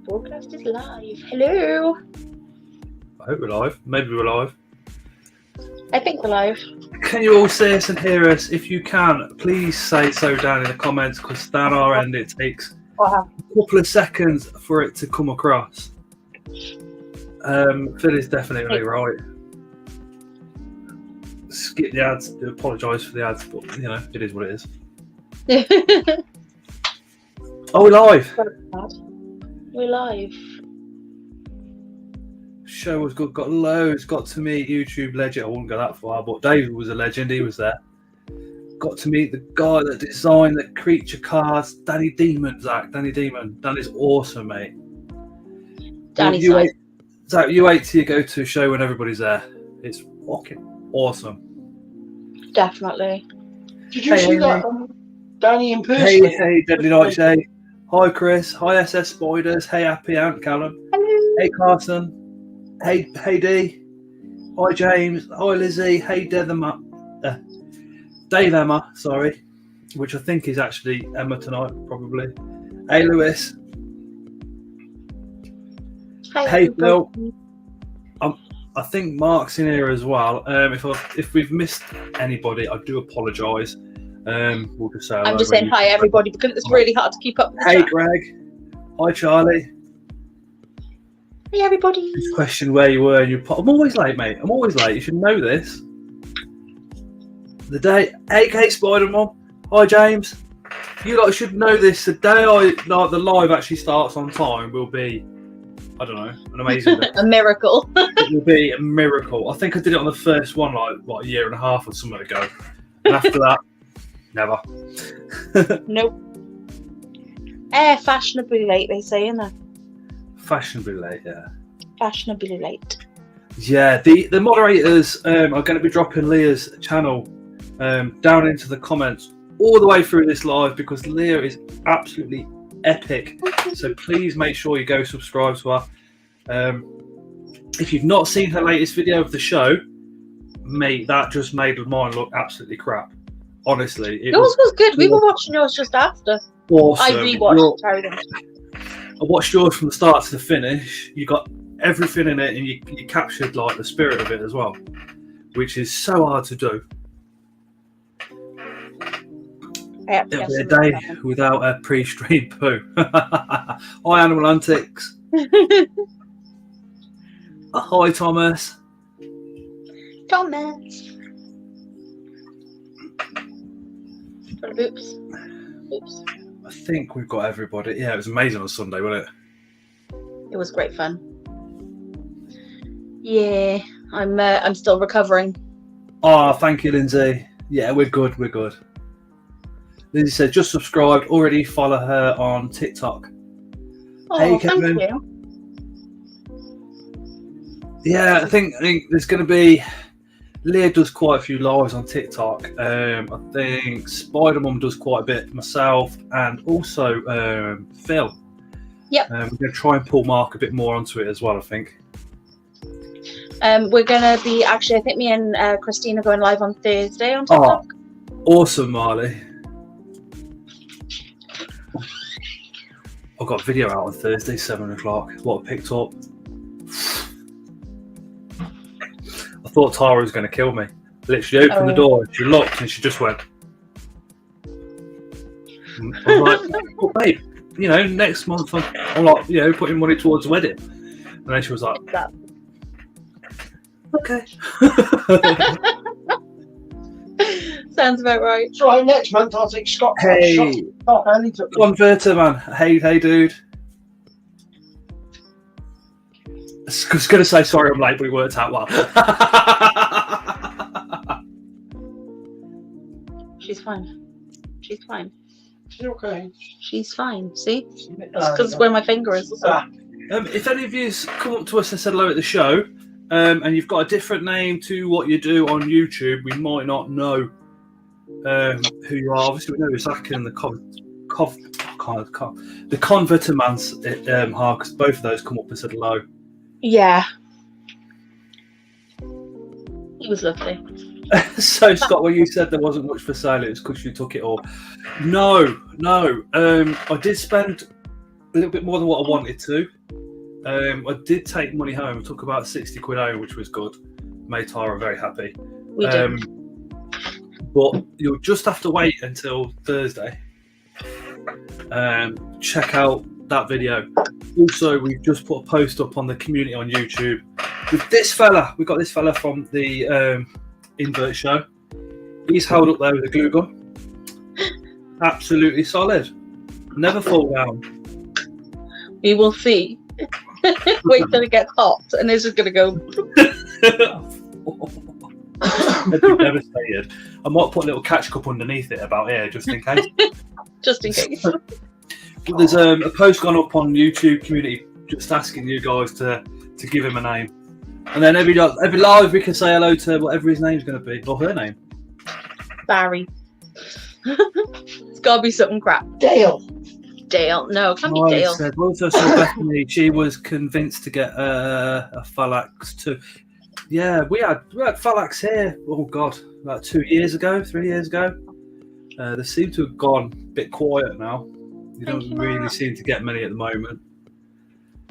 broadcast is live. Hello. I hope we're live. Maybe we're live. I think we're live. Can you all see us and hear us? If you can, please say so down in the comments, because down our end it takes a couple of seconds for it to come across. Phil is definitely right. Skip the ads. I apologise for the ads, but you know, it is what it is. Oh, we're live. We're live. Show was good. Got loads. Got to meet YouTube legend. I wouldn't go that far, but David was a legend. He was there. Got to meet the guy that designed the creature cards, Danny Demon. Zach, Danny Demon. Danny's awesome, mate. Danny's you wait, Zach, you wait till you go to a show when everybody's there. It's fucking awesome. Definitely. Did you see that Danny in person? Hey, Deadly Nights. Hey, hi Chris. Hi SS Spiders. Hey Happy Ant Callum. Hello. Hey Carson. Hey D. Hi James. Hi Lizzie. Hey Dave Emma. Sorry, which I think is actually Emma tonight, probably. Hey Lewis. Hey Phil. I think Mark's in here as well. If we've missed anybody, I do apologise. We'll just say I'm just saying hi everybody because it's really hard to keep up with the Hey chat. Greg. Hi Charlie. Hey everybody. This question where you were and I'm always late, mate. I'm always late. You should know this. The day AK Spider-Man. Hi James. You lot should know this. The day the live actually starts on time will be, I don't know, an amazing day. A miracle. It will be a miracle. I think I did it on the first one like a year and a half or something ago. And after that, never. Nope. Fashionably late, they say, isn't it? Fashionably late, yeah. Fashionably late. Yeah, the moderators are going to be dropping Leah's channel down into the comments all the way through this live, because Leah is absolutely epic. So please make sure you go subscribe to her. If you've not seen her latest video of the show, mate, that just made mine look absolutely crap. Honestly, Yours was good. We were watching yours just after. Awesome. I rewatched. Carry on. I watched yours from the start to the finish. You got everything in it, and you captured like the spirit of it as well, which is so hard to do. It'll be a day without a pre-stream poo. Hi, Animal Antics. Hi, Thomas. Thomas. Oops. I think we've got everybody. Yeah, it was amazing on Sunday, wasn't it? It was great fun. Yeah, I'm still recovering. Oh, thank you, Lindsay. Yeah, we're good. Lindsay said, just subscribed, already follow her on TikTok. Oh, hey, thank Kevin. you. Yeah, I think there's going to be... Leah does quite a few lives on TikTok. I think Spider-Mum does quite a bit, myself, and also Phil. Yep. We're going to try and pull Mark a bit more onto it as well, I think. We're going to be... Actually, I think me and Christine are going live on Thursday on TikTok. Oh, awesome, Marley. I've got a video out on Thursday, 7 o'clock. What I picked up. I thought Tara was going to kill me. Literally opened the door, she looked, and she just went. I was like, well, babe, you know, next month I'm like, you know, putting money towards the wedding. And then she was like, okay. Sounds about right. So next month I'll take Scott. Hey, Converter, man. Hey, dude. I was going to say sorry I'm late, but it worked out well. She's fine. She's okay. She's fine. See? That's because where my finger is. If any of you come up to us and said hello at the show, and you've got a different name to what you do on YouTube, we might not know who you are. Obviously, we know Zach and the Converter Man's because both of those come up and said hello. Yeah. He was lovely. So, Scott, when you said there wasn't much for sale, it was because you took it all. No. I did spend little bit more than what I wanted to. I did take money home. I took about 60 quid home, which was good. Made Tara very happy. We did. But you'll just have to wait until Thursday. Check out that video. Also, we've just put a post up on the community on YouTube with this fella. We got this fella from the Invert Show. He's held up there with a glue gun. Absolutely solid. Never fall down. We will see. Wait till it gets hot, and it's just gonna go. I'd be devastated. I might put a little catch cup underneath it about here, just in case. Just in case. There's a post gone up on YouTube community just asking you guys to give him a name, and then every live we can say hello to whatever his name's going to be or her name. Barry. It's gotta be something crap. Dale. No, it can't be Dale. Also saw Bethany. She was convinced to get a Phalanx too. Yeah, we had Phalanx here. Oh God, about 3 years ago. They seem to have gone a bit quiet now. You don't really seem to get many at the moment.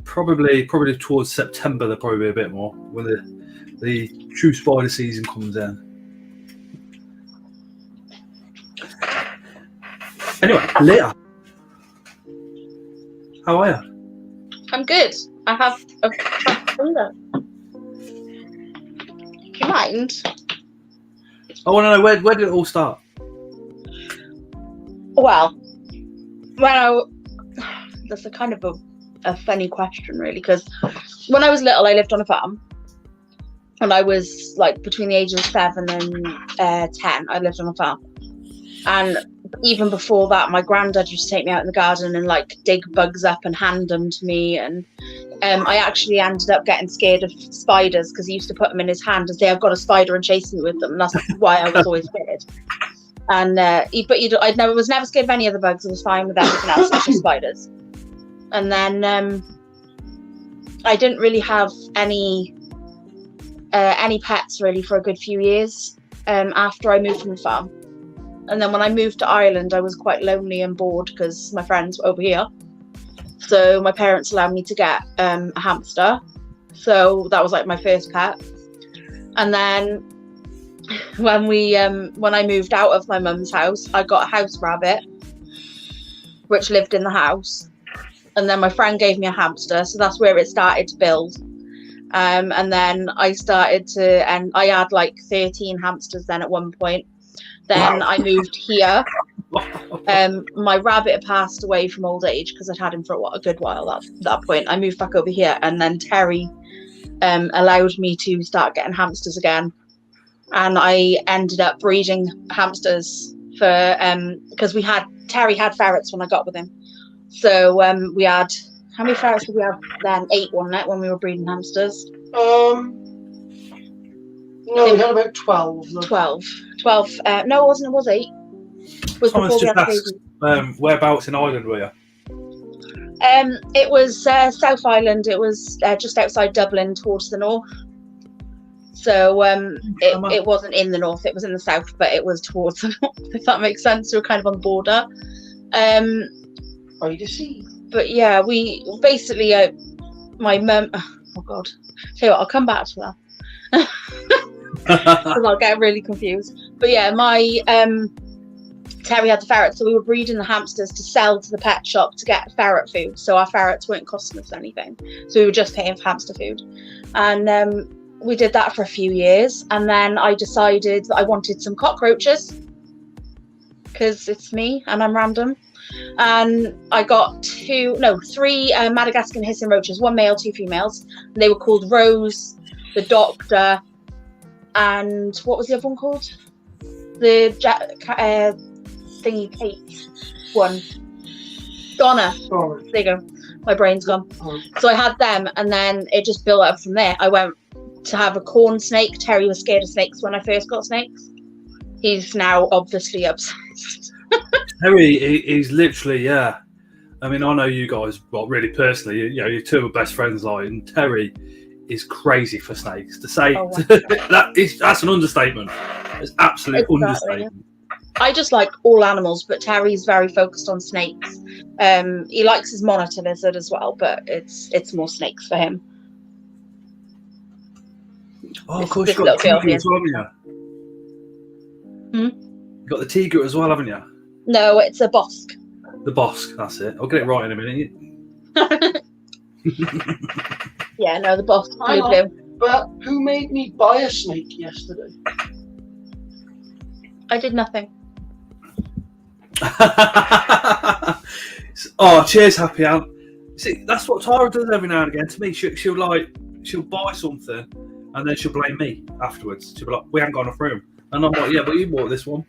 Probably towards September there'll probably be a bit more when the true spider season comes in. Anyway, Leah, how are you? I'm good. I have a Tarantula. Do you mind? I want to know where did it all start? Well, that's a kind of a funny question, really, because when I was little, I lived on a farm, and I was like between the ages of 7 and 10. I lived on a farm, and even before that, my granddad used to take me out in the garden and like dig bugs up and hand them to me. And I actually ended up getting scared of spiders because he used to put them in his hand and say, "I've got a spider," and chase me with them. And that's why I was always scared. And I was never scared of any other bugs. I was fine with everything else, except spiders. And then I didn't really have any pets really for a good few years after I moved from the farm. And then when I moved to Ireland, I was quite lonely and bored because my friends were over here. So my parents allowed me to get a hamster. So that was like my first pet. And then when I moved out of my mum's house, I got a house rabbit, which lived in the house. And then my friend gave me a hamster. So that's where it started to build. And then I I had like 13 hamsters then at one point. Then I moved here. My rabbit passed away from old age because I'd had him for a good while at that point. I moved back over here, and then Terry allowed me to start getting hamsters again. And I ended up breeding hamsters because Terry had ferrets when I got with him. So we had, how many ferrets did we have then? 8, wasn't it, when we were breeding hamsters? No, we had about 12. 12. No, it wasn't. It was 8. Thomas just asked, whereabouts in Ireland were you? It was South Island. It was just outside Dublin towards the north. So it wasn't in the north. It was in the south, but it was towards the north, if that makes sense. We were kind of on the border. Are you deceived? But yeah, we basically, my mum, oh God. Tell you what, I'll come back to that. Because I'll get really confused. But yeah, my Terry had the ferrets, so we were breeding the hamsters to sell to the pet shop to get ferret food. So our ferrets weren't costing us anything, so we were just paying for hamster food. And we did that for a few years, and then I decided that I wanted some cockroaches because it's me and I'm random. And I got 3 Madagascan hissing roaches, 1 male, 2 females. They were called Rose, the Doctor, and what was the other one called? The thingy Kate one. Donna. Oh. There you go. My brain's gone. Oh. So I had them, and then it just built up from there. I went to have a corn snake. Terry was scared of snakes when I first got snakes. He's now obviously obsessed. Terry is literally, yeah. I mean, I know you guys, well, really personally, you're 2 of my best friends, like, and Terry is crazy for snakes. To say that's an understatement. It's absolute understatement. I just like all animals, but Terry's very focused on snakes. He likes his monitor lizard as well, but it's more snakes for him. Oh, of course, you've got the tiger as well, haven't you? Hmm? You've got the tiger as well, haven't you? No, it's a bosque. The bosque, that's it. I'll get it right in a minute. Yeah, no, the bosque. Hang Blue. on. But who made me buy a snake yesterday? I did nothing. Oh, cheers, Happy Aunt. See, that's what Tara does every now and again to me. She'll buy something and then she'll blame me afterwards. She'll be like, "We haven't got enough room," and I'm like, "Yeah, but you bought this one."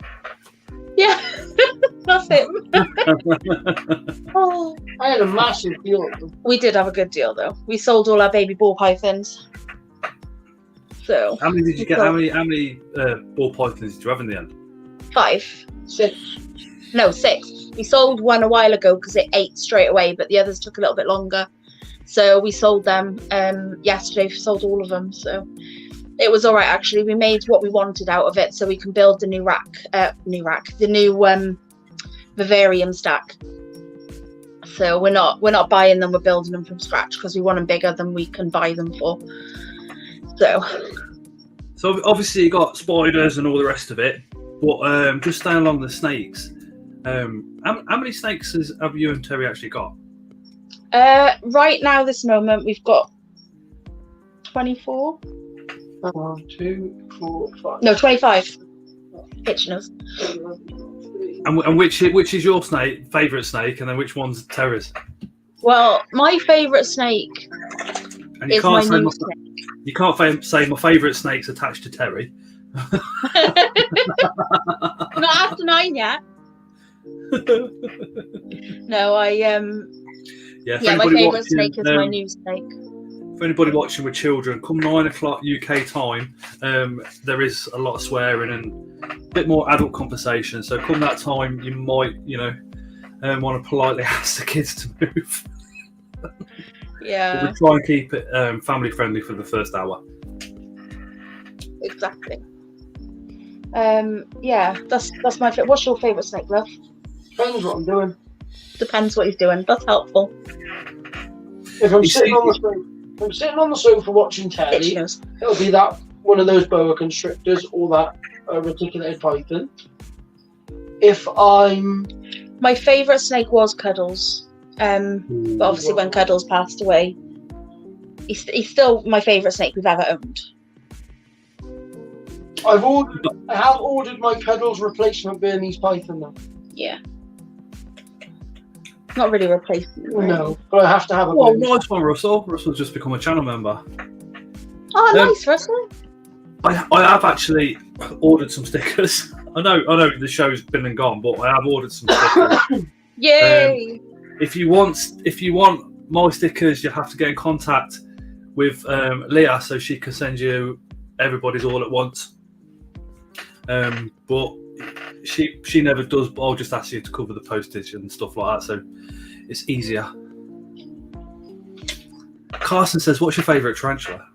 Yeah, that's it. Oh. I had a massive deal. We did have a good deal though. We sold all our baby ball pythons. So How many did you get? How many ball pythons did you have in the end? 5. 6. No, 6. We sold one a while ago because it ate straight away, but the others took a little bit longer. So we sold them yesterday. We sold all of them. So it was all right actually. We made what we wanted out of it, so we can build the new vivarium stack. So we're not buying them. We're building them from scratch because we want them bigger than we can buy them for. So obviously you got spiders and all the rest of it, but just staying along the snakes. How many snakes have you and Terry actually got? Right now, this moment, we've got 24. 2, 4, 5. No, 25. Kitcheners. And which is your favourite snake, and then which one's Terry's? Well, my favourite snake And you is can't my say new snake. You can't say my favourite snake's attached to Terry. Not after 9 yet. No, Yeah, my favourite snake is my new snake. For anybody watching with children, come 9 o'clock UK time, there is a lot of swearing and a bit more adult conversation. So come that time, you might, want to politely ask the kids to move. Yeah. But we try and keep it family friendly for the first hour. Exactly. Yeah, that's my favorite. What's your favourite snake, love? Depends what I'm doing. Depends what he's doing. That's helpful. If I'm sitting on the sofa watching telly, Kitcheners. it'll be that one of those boa constrictors or that reticulated python. If I'm... My favourite snake was Cuddles. But obviously when Cuddles passed away, he's still my favourite snake we've ever owned. I have ordered my Cuddles replacement Burmese python though. Yeah. Not really replacement. Right? No, but I have to have a Well, Burmese. nice one, Russell. Russell's just become a channel member. Oh, nice, Russell. I have actually ordered some stickers. I know the show's been and gone, but I have ordered some stickers. Yay! If you want my stickers, you have to get in contact with Leah so she can send you everybody's all at once. But she never does. But I'll just ask you to cover the postage and stuff like that, so it's easier. Carson says, "What's your favourite tarantula?"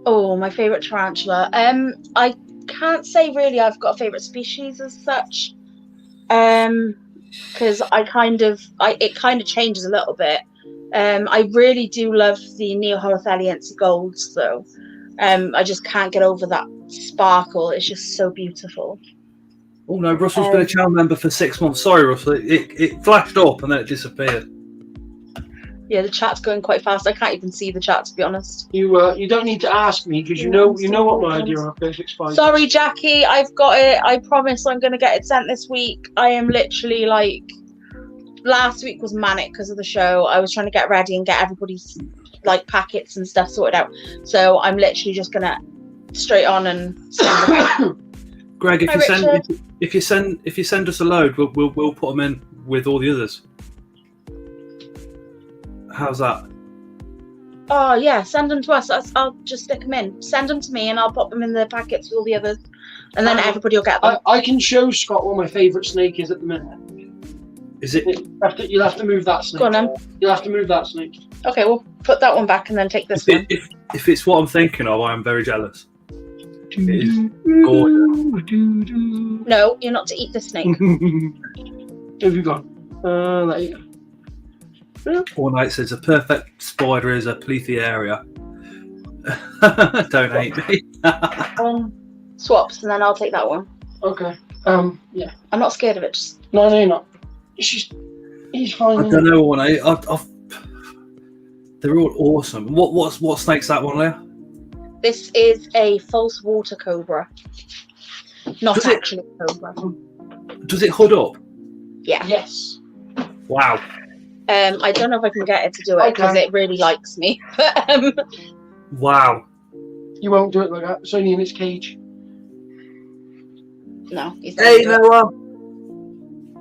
Oh, my favourite tarantula. I can't say really I've got a favourite species as such. Because it kind of changes a little bit. I really do love the Neoholothaliense golds though. I just can't get over that sparkle. It's just so beautiful. Oh no, Russell's been a channel member for 6 months. Sorry, Russell. It flashed up and then it disappeared. Yeah, the chat's going quite fast. I can't even see the chat, to be honest. You don't need to ask me because you know what my idea of perfect spice. Sorry, Jackie, I've got it. I promise I'm going to get it sent this week. I am literally last week was manic because of the show. I was trying to get ready and get everybody's packets and stuff sorted out. So I'm literally just going to straight on and send them. Greg, if you send us a load, we'll put them in with all the others. How's that? Oh yeah, send them to us. I'll just stick them in. Send them to me and I'll pop them in the packets with all the others, and then everybody will get them. I can show Scott what my favourite snake is at the minute. Is it? You'll have to move that snake. Go on then. You'll have to move that snake. Okay, we'll put that one back and then take this one. If it's what I'm thinking of, I am very jealous. Do It is gorgeous. No, you're not to eat the snake. Have you got? There you go. Ornate says a perfect spider is a Plethia. Don't hate me. Swaps, and then I'll take that one. Okay. Yeah. I'm not scared of it. Just No, you're not. He's fine. I don't know, Ornate. They're all awesome. What snake's that one, Leah? this is a false water cobra, not actually a cobra. Does it hood up? Yeah. Yes. Wow. I don't know if I can get it to do it because it really likes me. Wow. You won't do it like that. It's only in its cage. No, he's not. Hey, Noah.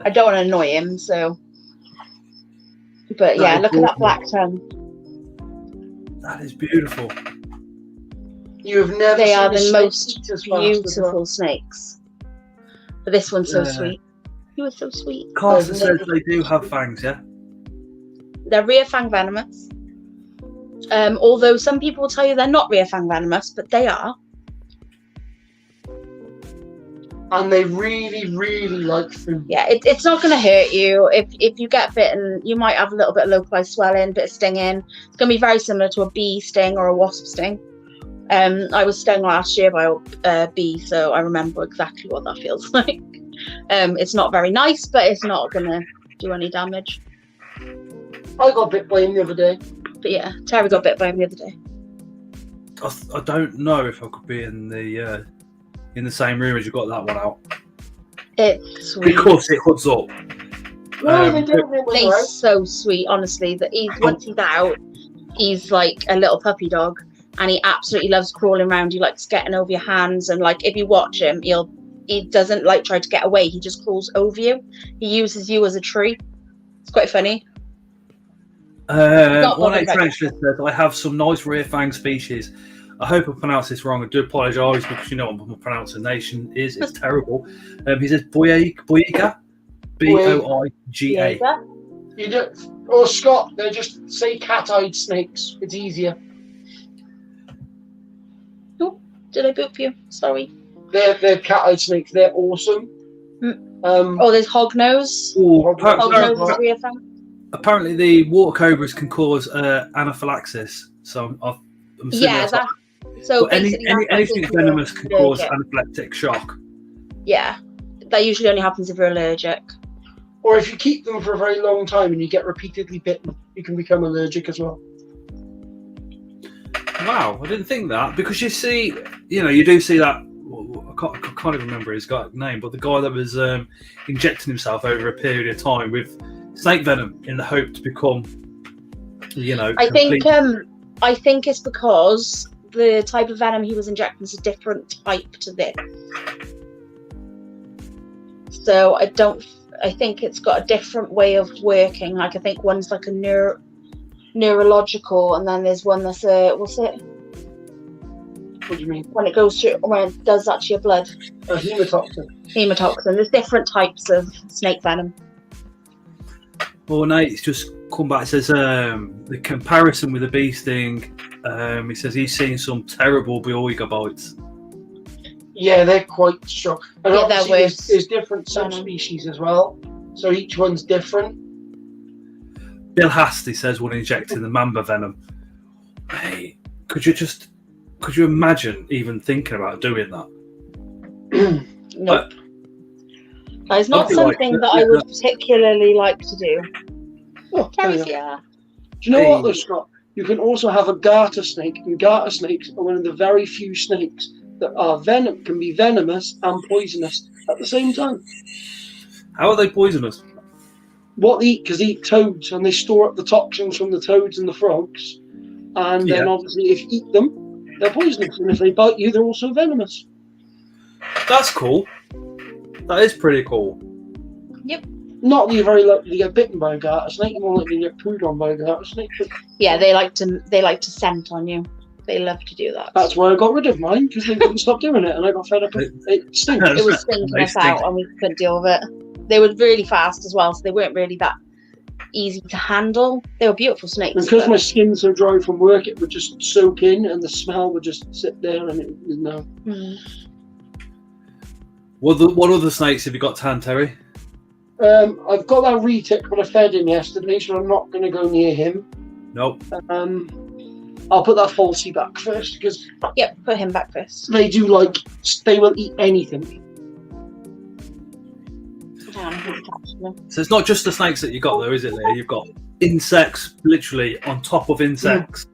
I don't want to annoy him, so. But yeah, look at that black tongue. That is beautiful. You have never They seen are a the snake most eat as fast as beautiful that. snakes. But this one's so Yeah. sweet. He was so sweet. Carson says they do have fangs, yeah? They're rear fang venomous. Although some people will tell you they're not rear fang venomous, but they are. And they really, really like food. Yeah, it's not going to hurt you. If you get bitten, you might have a little bit of localized swelling, bit of stinging. It's going to be very similar to a bee sting or a wasp sting. I was stung last year by a bee, so I remember exactly what that feels like. It's not very nice, but it's not going to do any damage. I got bit by him the other day. But yeah, Terry got bit by him the other day. I don't know if I could be in the same room as you got that one out. It's sweet. Because it hoods up. No, they don't really He's right. so sweet, honestly. That once he's out, he's like a little puppy dog, and he absolutely loves crawling around. He likes getting over your hands, and like if you watch him, he doesn't like try to get away. He just crawls over you. He uses you as a tree. It's quite funny. One Tarantula says I have some nice rear fang species. I hope I pronounced this wrong. I do apologise because you know what my pronunciation is. It's terrible. He says Boiga, B-O-I-G-A. You do, or Scott, they just say cat-eyed snakes. It's easier. Oh, did I boop you? Sorry. They're cat-eyed snakes. They're awesome. Oh, there's hognose. Hognose is rear fang. Apparently, the water cobras can cause anaphylaxis. So I'm assuming Yeah, that's so anything venomous can cause anaphylactic shock. Yeah, that usually only happens if you're allergic. Or if you keep them for a very long time and you get repeatedly bitten, you can become allergic as well. Wow, I didn't think that because you see, you do see that. I can't even remember his name, but the guy that was injecting himself over a period of time with snake venom in the hope to become, I think it's because the type of venom he was injecting is a different type to this. So I think it's got a different way of working. Like I think one's like a neurological, and then there's one that's what's it? What do you mean? When it does that to your blood. A hemotoxin. Hematoxin. There's different types of snake venom. Well, Nate's just come back. Says the comparison with the bee sting. He says he's seen some terrible Boiga bites. Yeah, they're quite strong. And Yeah, obviously there's different subspecies as well. So each one's different. Bill Hasty says when injecting the mamba venom. Hey, could you imagine even thinking about doing that? Nope. That is not something that I would particularly like to do. Oh, Yeah. do you know what though, Scott? You can also have a garter snake, and garter snakes are one of the very few snakes that can be venomous and poisonous at the same time. How are they poisonous? What they eat, because they eat toads, and they store up the toxins from the toads and the frogs. And then obviously if you eat them, they're poisonous, and if they bite you, they're also venomous. That's cool. That is pretty cool. Yep. Not that you're very likely to get bitten by a garter snake, you're more likely to get pooed on by a garter snake. But Yeah, they like to scent on you. They love to do that. that's why I got rid of mine, because they wouldn't stop doing it, and I got fed up with it. Stinks. It was stinking us out, and we couldn't deal with it. They were really fast as well, so they weren't really that easy to handle. They were beautiful snakes. Because my skin's so dry from work, it would just soak in, and the smell would just sit there, and it you know. What other snakes have you got, Tan Terry? I've got that retic, but I fed him yesterday, so I'm not going to go near him. Nope. I'll put that falsy back first, because Yep, put him back first. they will eat anything. So it's not just the snakes that you got, though, is it, Leah? You've got insects, literally on top of insects,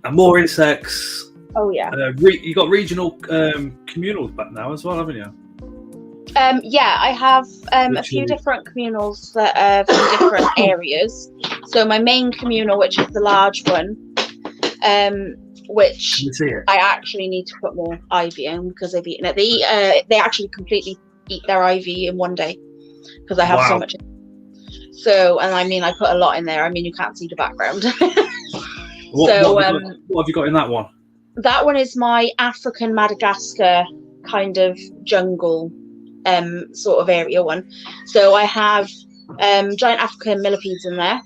and more insects. Oh yeah. You got regional communals back now as well, haven't you? Yeah, I have a few different communals that are from different areas. So my main communal, which is the large one, which Can you see it? I actually need to put more ivy in because they've eaten it. They actually completely eat their ivy in one day because I have so much. So, and I mean, I put a lot in there. I mean, you can't see the background. What have you got in that one? That one is my African Madagascar kind of jungle sort of area one. So I have giant African millipedes in there.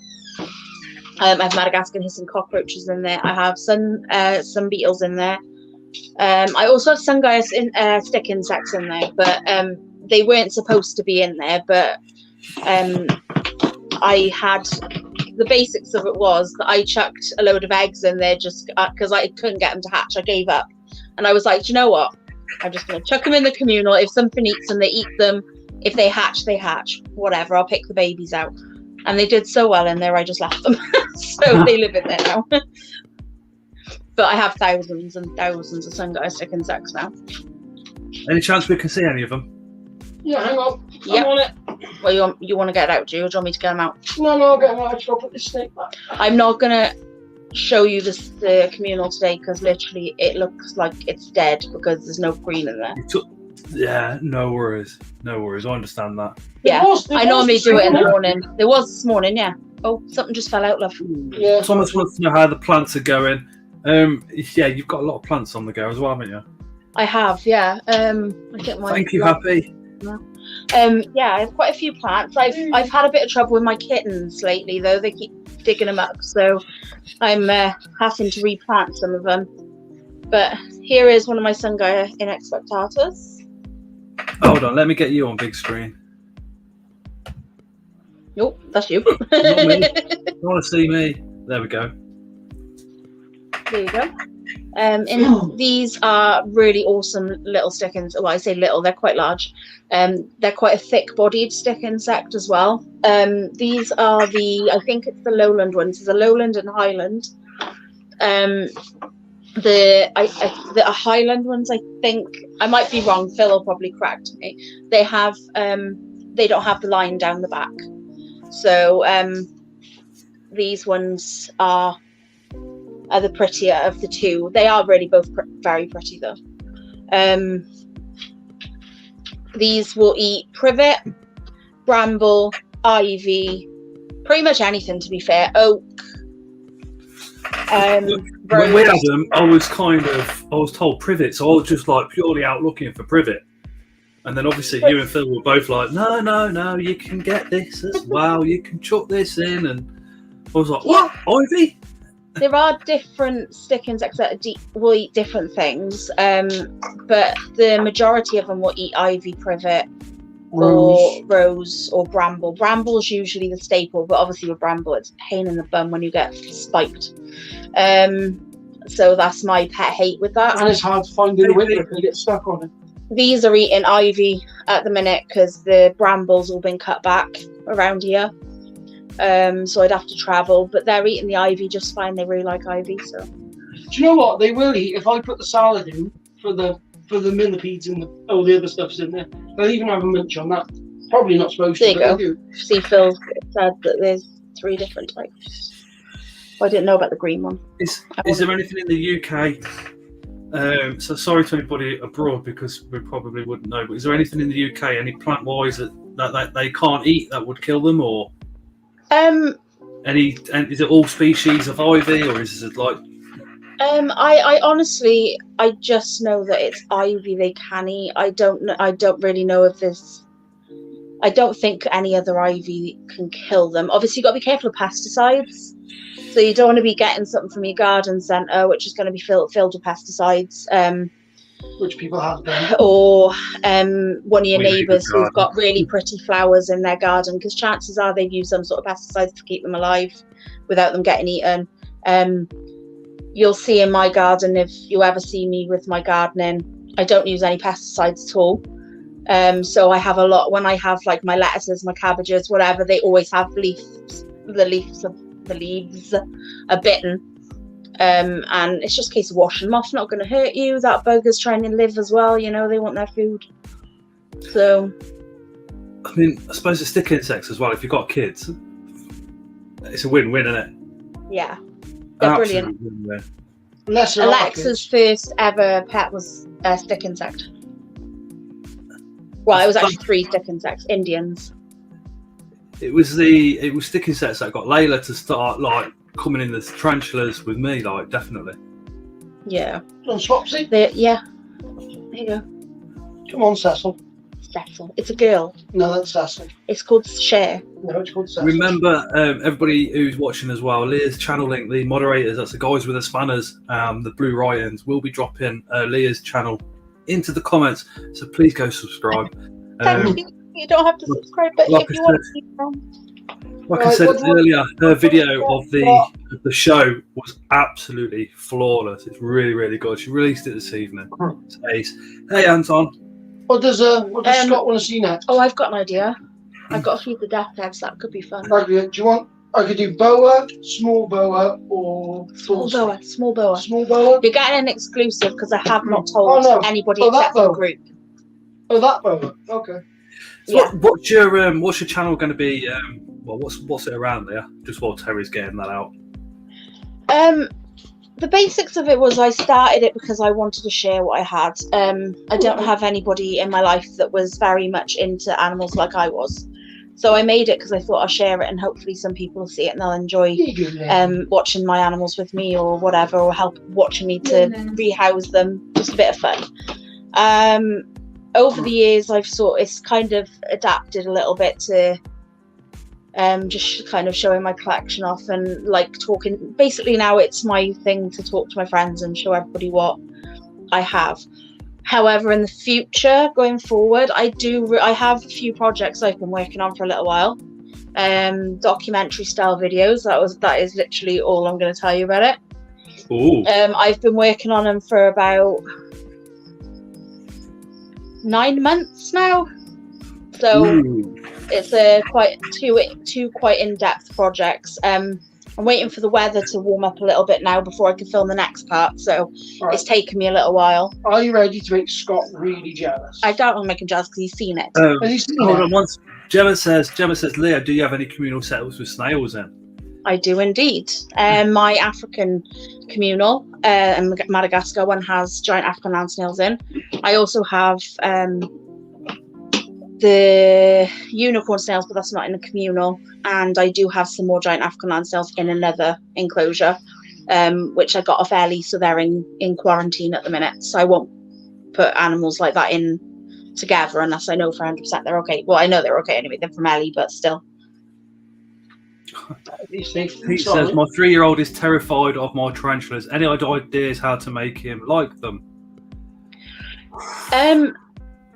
I have Madagascar hissing cockroaches in there. I have some beetles in there. I also have some guys in stick insects in there, but they weren't supposed to be in there. But I had the basics of it was that I chucked a load of eggs in there just because I couldn't get them to hatch. I gave up, and I was like, do you know what? I'm just going to chuck them in the communal. If something eats them, they eat them. If they hatch, they hatch. Whatever. I'll pick the babies out. And they did so well in there, I just left them. So they live in there now. But I have thousands and thousands of sun-guy stick insects now. Any chance we can see any of them? Yeah, hang on. Yep. I'm on it. Well, you want to get it out, do you? Or do you want me to get them out? No, I'll get them out. I'll put this snake back. I'm not going to show you the communal today because literally it looks like it's dead because there's no green in there. Yeah, no worries. No worries. I understand that. Yeah, I normally do it in the morning. There was this morning, yeah. Oh, something just fell out, love. Yeah. Thomas wants to know how the plants are going. Yeah, you've got a lot of plants on the go as well, haven't you? I have, yeah. I get my. Thank you, Happy. Yeah, I have quite a few plants. I've had a bit of trouble with my kittens lately, though. They keep digging them up, so I'm having to replant some of them. But here is one of my Sungaea inexpectatus. Hold on, let me get you on big screen. Nope, that's you. Not me. You want to see me? There we go. There you go. And these are really awesome little stick insects. Well, I say little, they're quite large. They're quite a thick-bodied stick insect as well. These are I think it's the lowland ones. There's a lowland and highland. The highland ones, I think, I might be wrong. Phil will probably correct me. They have, they don't have the line down the back. So these ones are the prettier of the two. They are really both very pretty though. These will eat privet, bramble, ivy, pretty much anything to be fair. Oak. When we had them, I was told privet, so I was just like purely out looking for privet. And then obviously you and Phil were both like, no, you can get this as well. You can chuck this in. And I was like, what? Ivy? There are different stick insects that will eat different things, but the majority of them will eat ivy, privet, or rose or bramble. Bramble is usually the staple, but obviously with bramble, it's a pain in the bum when you get spiked. So that's my pet hate with that. And it's hard to find in the winter if you get stuck on it. These are eating ivy at the minute because the brambles all been cut back around here. So I'd have to travel, but they're eating the ivy just fine. They really like ivy. So do you know what they will eat if I put the salad in for the millipedes and all the other stuff's in there? They'll even have a munch on that. Probably not supposed there to. There you go. See, Phil said that there's 3 different types. Well, I didn't know about the green one. Is there anything in the UK? So sorry to anybody abroad because we probably wouldn't know. But is there anything in the UK, any plant-wise that they can't eat that would kill them, or? And is it all species of ivy, or is it like? I honestly, I just know that it's ivy they can eat. I don't really know if there's I don't think any other ivy can kill them. Obviously, you've got to be careful of pesticides. So you don't want to be getting something from your garden centre, which is going to be filled with pesticides. Which people have done. Or one of your Really good neighbours who've garden. got really pretty flowers in their garden, because chances are they've used some sort of pesticides to keep them alive without them getting eaten. You'll see in my garden, if you ever see me with my gardening, I don't use any pesticides at all. So I have a lot, when I have like my lettuces, my cabbages, whatever, they always have leaves. The leaves are bitten. And it's just a case of washing them off. Not going to hurt you. That bugger's trying to live as well, you know, they want their food. So I mean, I suppose the stick insects as well, if you've got kids, it's a win-win, isn't it? yeah, they're brilliant. Win-win. Alexa's first ever pet was a stick insect. Well, it was actually 3 stick insects, Indians. It was stick insects that got Layla to start like coming in the tarantulas with me, like definitely. Yeah. On Swapsy. Yeah. There you go. Come on, Cecil. Cecil. It's a girl. No, that's Cecil. It's called Cher. No, it's called Cecil. Remember, everybody who's watching as well, Leah's channel link, the moderators, that's the guys with the spanners, the blue write-ins, will be dropping Leah's channel into the comments, so please go subscribe. Thank you. You don't have to subscribe, but like if you I want to see them. Like I said earlier, her video of the show was absolutely flawless. It's really, really good. She released it this evening. It's ace. Hey, Anton. What does Scott want to see next? Oh, I've got an idea. I've got a few of the death eggs. That could be fun. Do you want? I could do boa, small boa, or Small boa. Small boa. Small boa. You're getting an exclusive because I have not told anybody Oh, that except the boa. group. Oh, that boa. Okay. So Yeah. what's your channel going to be? Well, what's it around there? Just while Terry's getting that out. The basics of it was I started it because I wanted to share what I had. I don't have anybody in my life that was very much into animals like I was. So I made it because I thought I'll share it and hopefully some people will see it and they'll enjoy watching my animals with me or whatever, or help watching me to rehouse them. Just a bit of fun. Over the years, it's kind of adapted a little bit to just kind of showing my collection off and like talking. Basically now it's my thing to talk to my friends and show everybody what I have. However, in the future, going forward, I have a few projects I've been working on for a little while. Documentary style videos. That is literally all I'm going to tell you about it. Ooh. I've been working on them for about 9 months now. So it's two quite in-depth projects. I'm waiting for the weather to warm up a little bit now before I can film the next part. So it's taken me a little while. Are you ready to make Scott really jealous? I don't want to make him jealous because he's seen it. Has he seen Hold it? on once. Gemma says, Leah, do you have any communal setups with snails then? I do indeed. My African communal and Madagascar one has giant African land snails in. I also have the unicorn snails, but that's not in a communal. And I do have some more giant African land snails in another enclosure, which I got off Ellie, so they're in quarantine at the minute. So I won't put animals like that in together unless I know for 100% they're okay. Well, I know they're okay anyway. They're from Ellie, but still. He says, my 3-year-old is terrified of my tarantulas. Any ideas how to make him like them?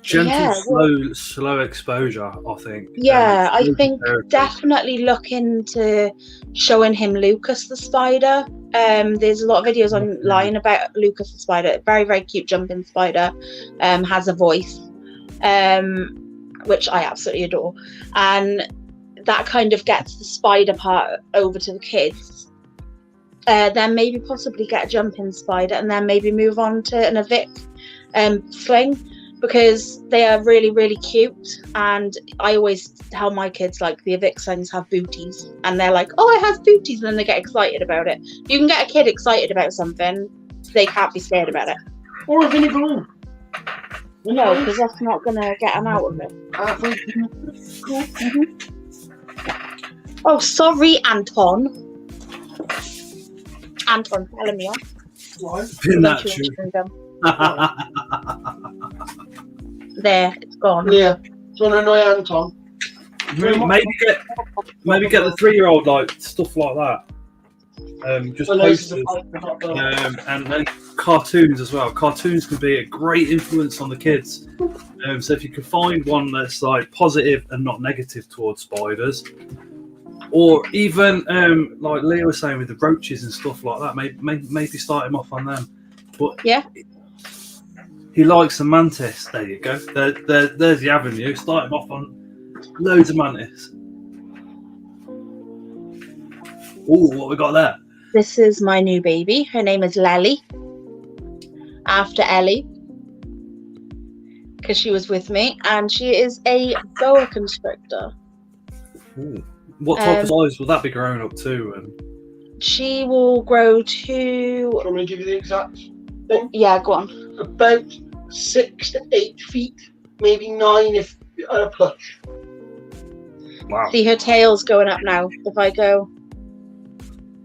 Gentle, slow exposure, I think. Yeah, I think definitely look into showing him Lucas the spider. There's a lot of videos online about Lucas the spider. Very, very cute jumping spider. Has a voice, which I absolutely adore. And that kind of gets the spider part over to the kids. Then maybe possibly get a jumping spider and then maybe move on to an evic sling, because they are really, really cute. And I always tell my kids, like, the evic slings have booties, and they're like, oh, it has booties, and then they get excited about it. If you can get a kid excited about something, they can't be scared about it. Or a Vinnie balloon. No, because that's not going to get them out of it. Cool. Oh, sorry, Anton. Anton, telling me off. Pin that true. There, it's gone. Yeah. Do you want to annoy Anton? maybe get the 3-year-old like stuff like that. Just posters and then cartoons as well. Cartoons can be a great influence on the kids. So if you can find one that's like positive and not negative towards spiders, or even like Leah was saying with the roaches and stuff like that, maybe start him off on them. But yeah, he likes the mantis. There you go. There's the avenue. Start him off on loads of mantis. Oh, what we got there? This is my new baby. Her name is Lely, after Ellie, because she was with me, and she is a boa constrictor. Ooh. What type of size will that be growing up to? She will grow to... Do you want me to give you the exact thing? Yeah, go on. About 6 to 8 feet, maybe 9 if at a push. Wow. See, her tail's going up now. If I go...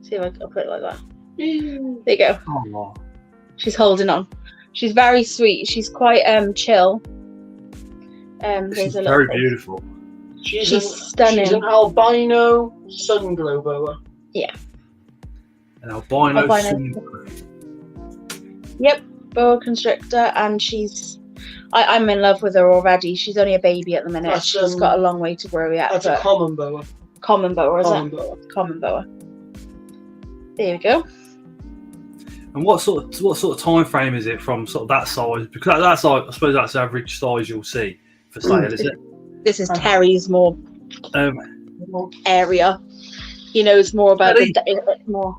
See if I'll put it like that. There you go. Oh. She's holding on. She's very sweet. She's quite chill. She's very beautiful. She's stunning. She's an albino sunglow boa. Yeah. An albino sunglow. Yep, boa constrictor, and I'm in love with her already. She's only a baby at the minute. She's got a long way to grow yet. That's a common boa. Common boa, is common it? Boa. Common boa. There we go. And what sort of time frame is it from sort of that size? Because that's like, I suppose that's the average size you'll see for sale, is it? This is Terry's more area. He knows more about more.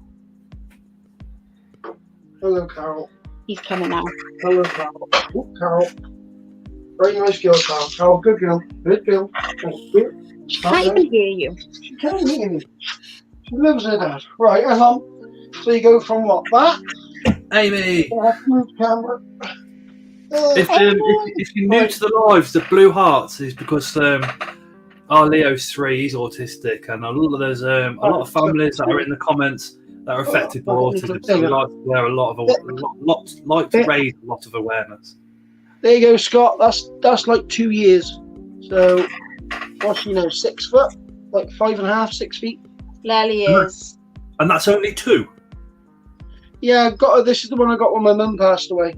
Hello, Carol. He's coming now. Hello, Carol. Oh, Carol. Very nice girl, Carol. Carol, good girl. Good girl. She can't even hear you. She can't hear me. She loves her dad. Right, hang on. So you go from what? That? Amy! Move camera. If you're new to the lives, the blue hearts is because our Leo's 3, he's autistic, and there's a lot of families that are in the comments that are affected by autism. So we like to wear like to raise a lot of awareness. There you go, Scott. That's like 2 years. So what's 6 foot? Like 5.5, 6 feet. Lely is. And that's only 2. Yeah, this is the one I got when my mum passed away.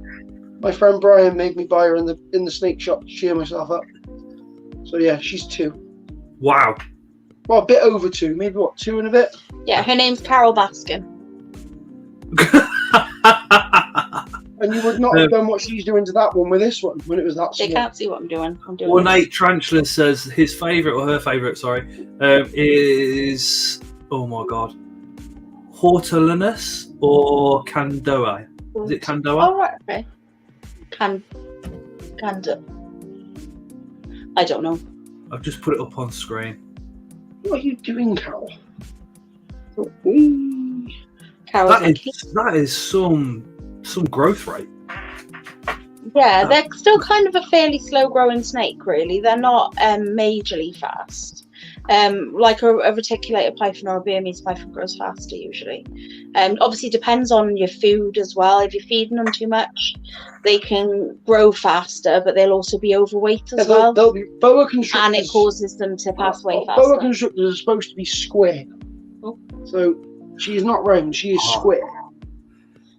My friend Brian made me buy her in the snake shop to cheer myself up. So yeah, she's 2. Wow. Well, a bit over 2, maybe 2 and a bit. Yeah, her name's Carol Baskin. And you would not have done what she's doing to that one with this one when it was that small. They can't see what I'm doing. Ornate Tarantula says his favourite, or her favourite, is, oh my god, Hortulinus or Candoa. Is it Candoa? Oh, right, okay. Candoa. I don't know. I've just put it up on screen. What are you doing, Carol? That is some growth rate. Yeah, they're still kind of a fairly slow growing snake, really. They're not majorly fast. Like a reticulated python or a Burmese python grows faster usually. Obviously depends on your food as well. If you're feeding them too much, they can grow faster, but they'll also be overweight as well. They'll be boa constrictors, and it causes them to pass away faster. Boa constrictors are supposed to be square. Oh. So she's not round, she is square.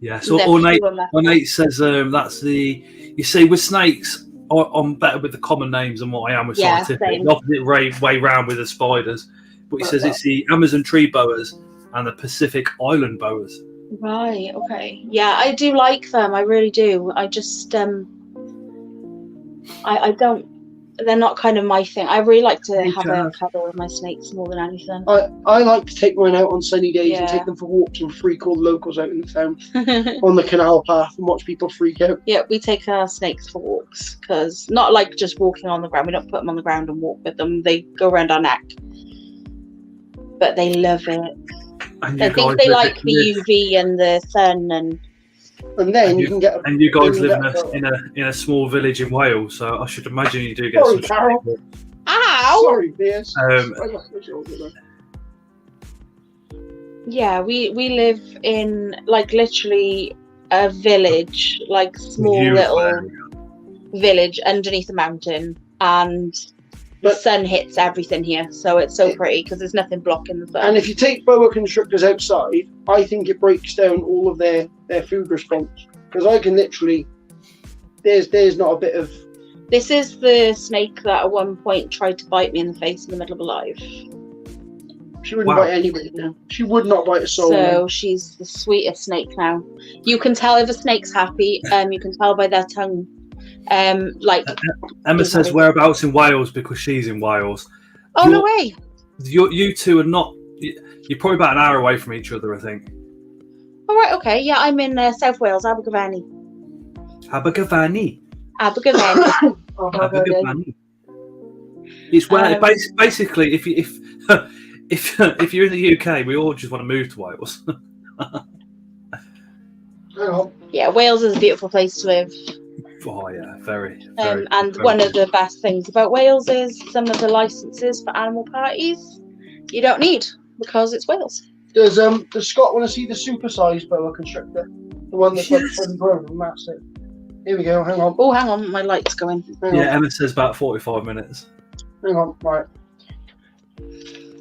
Yeah, so Ornate says that's you see, with snakes, I'm better with the common names than what I am with scientific. Same. The opposite way round with the spiders. But he says it's the Amazon tree boas and the Pacific Island boas. Right, okay. Yeah, I do like them, I really do. I just, I don't, they're not kind of my thing. I really like to have a cuddle with my snakes more than anything. I like to take mine out on sunny days and Yeah. take them for walks and freak all the locals out in the town on the canal path and watch people freak out. Yeah, we take our snakes for walks, because not like just walking on the ground. We don't put them on the ground and walk with them. They go around our neck. But they love it. And I think they like the UV and the sun And then you can get. And you guys live in a small village in Wales, so I should imagine you do get Sorry, some. Carol. Ow! Sorry, Piers. Yeah, we live in like literally a village, like small little village underneath a mountain, and the sun hits everything here, so it's so pretty because there's nothing blocking the sun. And if you take boa constrictors outside, I think it breaks down all of their food response. Because I can literally, there's not a bit of... This is the snake that at one point tried to bite me in the face in the middle of a live. She wouldn't bite anybody now. She would not bite a soul. So she's the sweetest snake now. You can tell if a snake's happy. You can tell by their tongue. Emma says whereabouts in Wales because she's in Wales. Oh, no way. You two are not. You're probably about an hour away from each other, I think. All right. Okay. Yeah, I'm in South Wales, Abergavenny. Abergavenny. It's where basically if you're in the UK, we all just want to move to Wales. Yeah, Wales is a beautiful place to live. Oh yeah, very. And one of the best things about Wales is some of the licenses for animal parties you don't need because it's Wales. Does Scott want to see the supersized boa constrictor? The one that's like fully grown and massive. Here we go, hang on. Oh, hang on, my light's going. Emma says about 45 minutes. Hang on, right.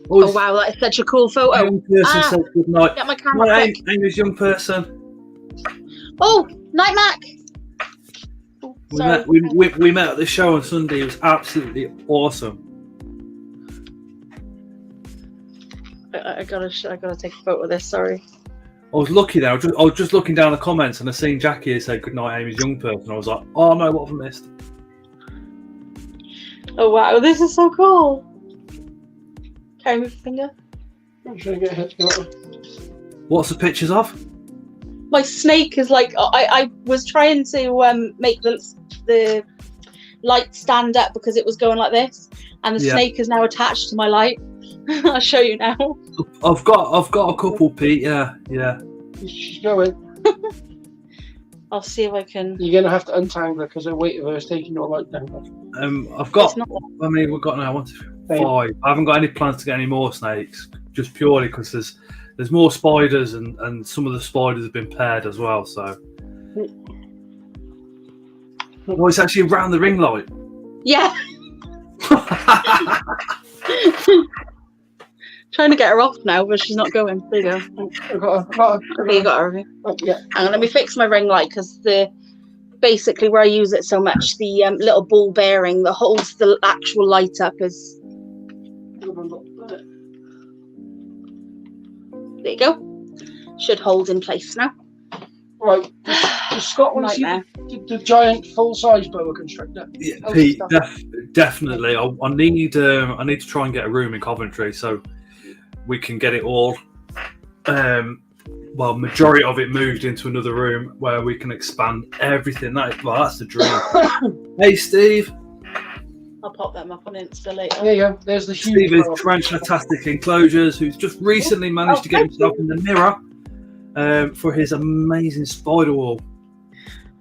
Oh wow, that is such a cool photo. Young person says good night. Get my camera quick. Amy's young person. Oh, night Mac. We met at the show on Sunday. It was absolutely awesome. I gotta take a photo of this. Sorry. I was lucky there. I was just looking down the comments and I seen Jackie had said good night, Amy's young person. I was like, oh no, what have I missed? Oh wow, this is so cool. Carry my finger. I'm trying to get ahead. What's the pictures of? My snake is like I was trying to make the light stand up because it was going like this, and the snake is now attached to my light. I'll show you now. I've got a couple, Pete. Yeah. She's going. I'll see if I can. You're gonna have to untangle her because the weight of her is taking your light down. We've got now 1, 2, 3, 5. I haven't got any plans to get any more snakes, just purely because there's more spiders and some of the spiders have been paired as well. So, it's actually around the ring light. Yeah. Trying to get her off now, but she's not going. There you go. You got her. Yeah. Hang on, let me fix my ring light because basically where I use it so much, the little ball bearing that holds the actual light up is. There you go. Should hold in place now. Right. Does Scott want to see the giant full-size boa constrictor? Yeah, Pete, definitely. I need to try and get a room in Coventry so we can get it all. Majority of it moved into another room where we can expand everything. That's the dream. Hey, Steve. I'll pop them up on Insta later. There you go. There's the huge. Steve is Tarantula-tastic Enclosures, who's just recently managed to get himself in the mirror for his amazing spider wall.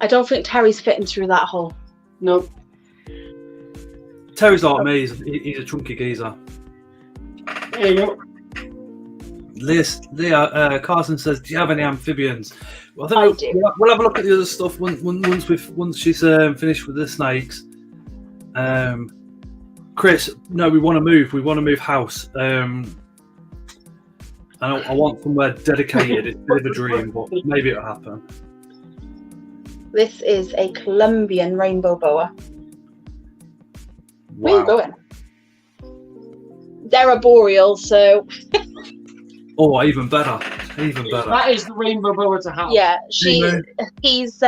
I don't think Terry's fitting through that hole. No. Terry's like me. He's a chunky geezer. There you go. Leah Carson says, "Do you have any amphibians?" Well, I do. We'll have a look at the other stuff once she's finished with the snakes. Chris, no, we want to move. We want to move house. And I want somewhere dedicated. It's a bit of a dream, but maybe it'll happen. This is a Colombian rainbow boa. Wow. Where are you going? They're arboreal, so. Oh, even better. That is the rainbow boa to have. Yeah, he's his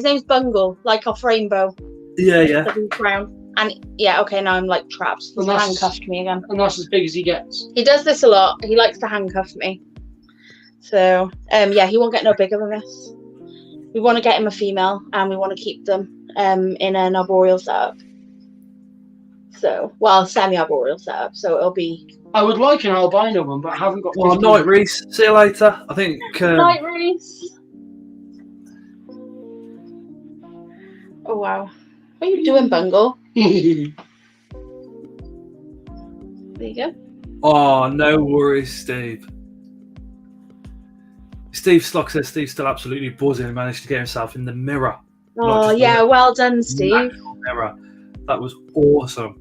name's Bungle, like off Rainbow. Yeah. Brown. And yeah, okay, now I'm like trapped. He's handcuffed me again. And that's as big as he gets. He does this a lot. He likes to handcuff me. So, he won't get no bigger than this. We want to get him a female, and we want to keep them in an arboreal setup. So, semi-arboreal setup. So it'll be. I would like an albino one, but I haven't got. Well, night, Reese. See you later. I think. Night, Reese. Oh wow. What are you doing, Bungle? There you go. Oh, no worries, Steve. Steve Slock says Steve's still absolutely buzzing and managed to get himself in the mirror. Oh, yeah, well done, Steve. Mirror. That was awesome.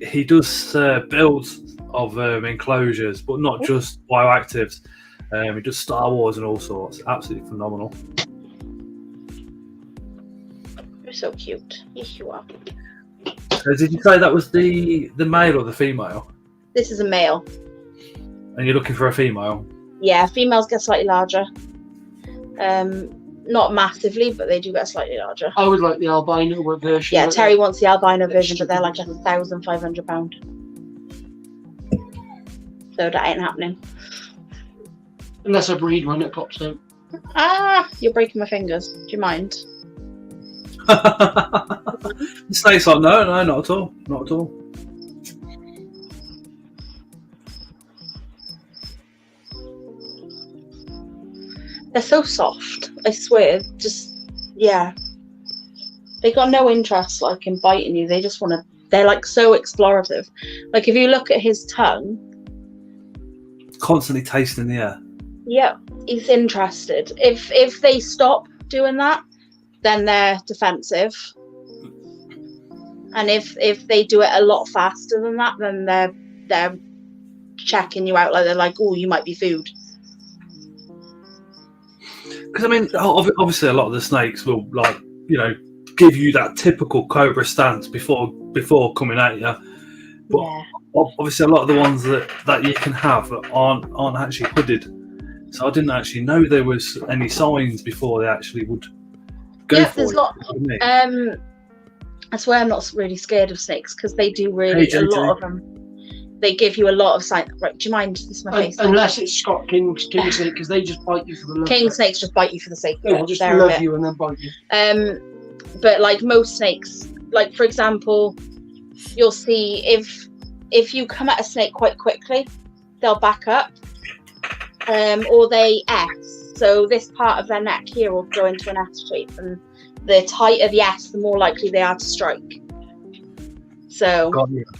He does builds of enclosures, but not just bioactives. He does Star Wars and all sorts. Absolutely phenomenal. You're so cute. Yes, you are. So did you say that was the male or the female? This is a male. And you're looking for a female? Yeah, females get slightly larger. Not massively, but they do get slightly larger. I would like the albino version. Yeah, Terry wants the albino version, but they're like £1,500. So that ain't happening. Unless I breed one, it pops out. Ah, you're breaking my fingers. Do you mind? The snake's like, no, not at all. Not at all. They're so soft, I swear. Just, yeah. They got no interest, like, in biting you. They just want to, they're, like, so explorative. Like, if you look at his tongue. Constantly tasting the air. Yeah, he's interested. If they stop doing that, then they're defensive. And if they do it a lot faster than that, then they're checking you out. Like, they're like, oh, you might be food. Because I mean, obviously, a lot of the snakes will, like, you know, give you that typical Cobra stance before coming at you. But yeah. Obviously, a lot of the ones that you can have aren't actually hooded. So I didn't actually know there was any signs before they actually would go for there's it. That's why I'm not really scared of snakes, because they do really a lot of them. They give you a lot of signs. Right, do you mind? This is my face. Unless it's Scott King Snake, because they just bite you for the love. King snakes just bite you for the sake of it. They'll just love you and then bite you. But like most snakes, like for example, you'll see if you come at a snake quite quickly, they'll back up, or they S. So this part of their neck here will go into an S shape, and the tighter the S, the more likely they are to strike. So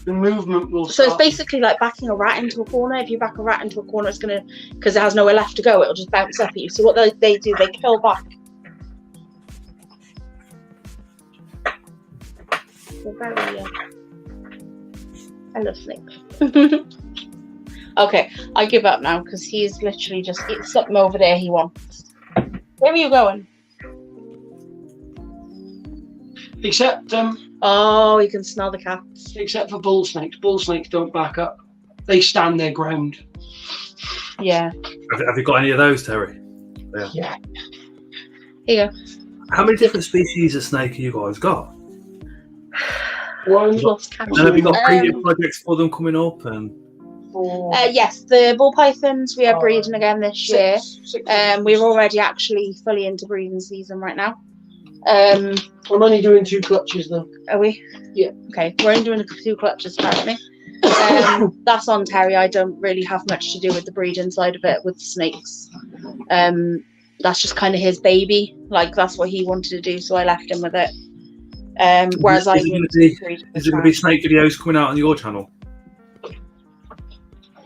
the movement will. So it's basically like backing a rat into a corner. If you back a rat into a corner, it's gonna, because it has nowhere left to go, it'll just bounce up at you. So what they do, they curl back. They're very. I love snakes. Okay, I give up now because he's literally just something over there he wants. Where are you going? Except oh, you can smell the cats. Except for bull snakes. Bull snakes don't back up. They stand their ground. Yeah. Have you got any of those, Terry? Yeah. Here you go. How many different species of snake have you guys got? One. And have you got previous projects for them coming up? And yes, the ball pythons we are breeding again this year. We're already actually fully into breeding season right now. I'm only doing 2 clutches though. Are we? Yeah. Okay, we're only doing 2 clutches apparently. That's on Terry. I don't really have much to do with the breeding side of it with the snakes. That's just kind of his baby. Like that's what he wanted to do, so I left him with it. Whereas is there going to be snake videos coming out on your channel?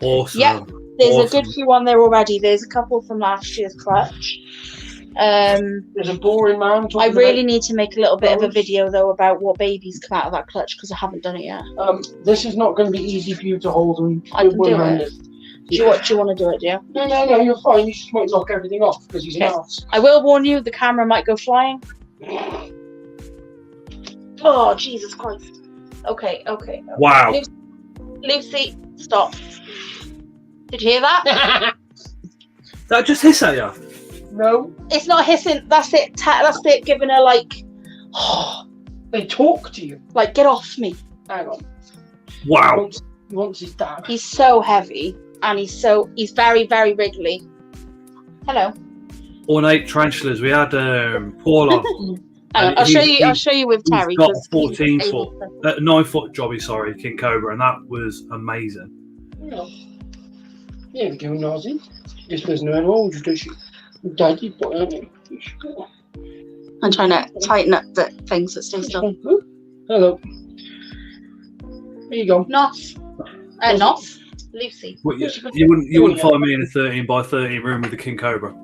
Awesome. Yep, there's a good few on there already. There's a couple from last year's clutch. There's a boring man. I really need to make a little bit of a video though about what babies come out of that clutch, because I haven't done it yet. This is not going to be easy for you to hold them. I can do it. Do you want to do it, do you? No, you're fine. You just might knock everything off because he's an ass. I will warn you, the camera might go flying. Oh, Jesus Christ. Okay. Wow. Lucy, stop. Did you hear that? That just hiss at you? No. It's not hissing. That's it. That's it. Giving her like. They talk to you. Like, get off me. Hang on. Wow. He wants his dad. He's so heavy, and he's very, very wriggly. Hello. Ornate tarantulas. We had Paul on. I'll show you with Terry. He's got a 14-foot, 9-foot jobby, sorry, King Cobra, and that was amazing. Yeah, we go, Nazi. Just doesn't know anyone, just does Daddy, I'm trying to tighten up the things that stay still. Hello. There you go. Noth. Lucy. Well, you wouldn't find me in a 13 by 13 room with the King Cobra.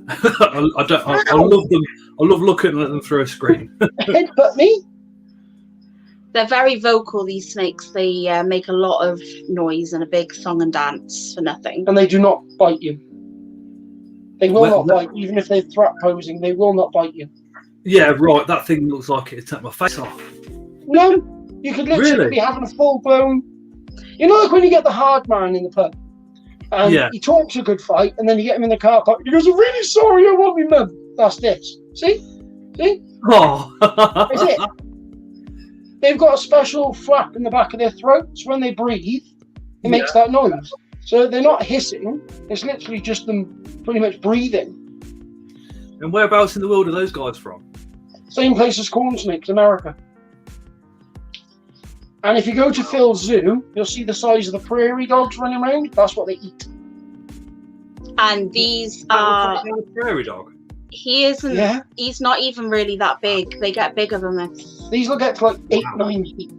I love them. I love looking at them through a screen. Headbutt me. They're very vocal, these snakes. They make a lot of noise and a big song and dance for nothing. And they do not bite you. They will not bite, even if they're threat posing. They will not bite you. Yeah, right. That thing looks like it'd take my face off. No, you could literally be having a full blown. You know, like when you get the hard man in the pub, and he talks a good fight, and then you get him in the car park. He goes, "I'm really sorry, I want me mum." That's this. See? Oh, that's it. They've got a special flap in the back of their throats. When they breathe, it makes that noise. So they're not hissing. It's literally just them pretty much breathing. And whereabouts in the world are those guys from? Same place as corn snakes, America. And if you go to Phil's zoo, you'll see the size of the prairie dogs running around. That's what they eat. And these are... a prairie dog? He isn't... Yeah. He's not even really that big. They get bigger than this. These will get to like 8, 9 feet.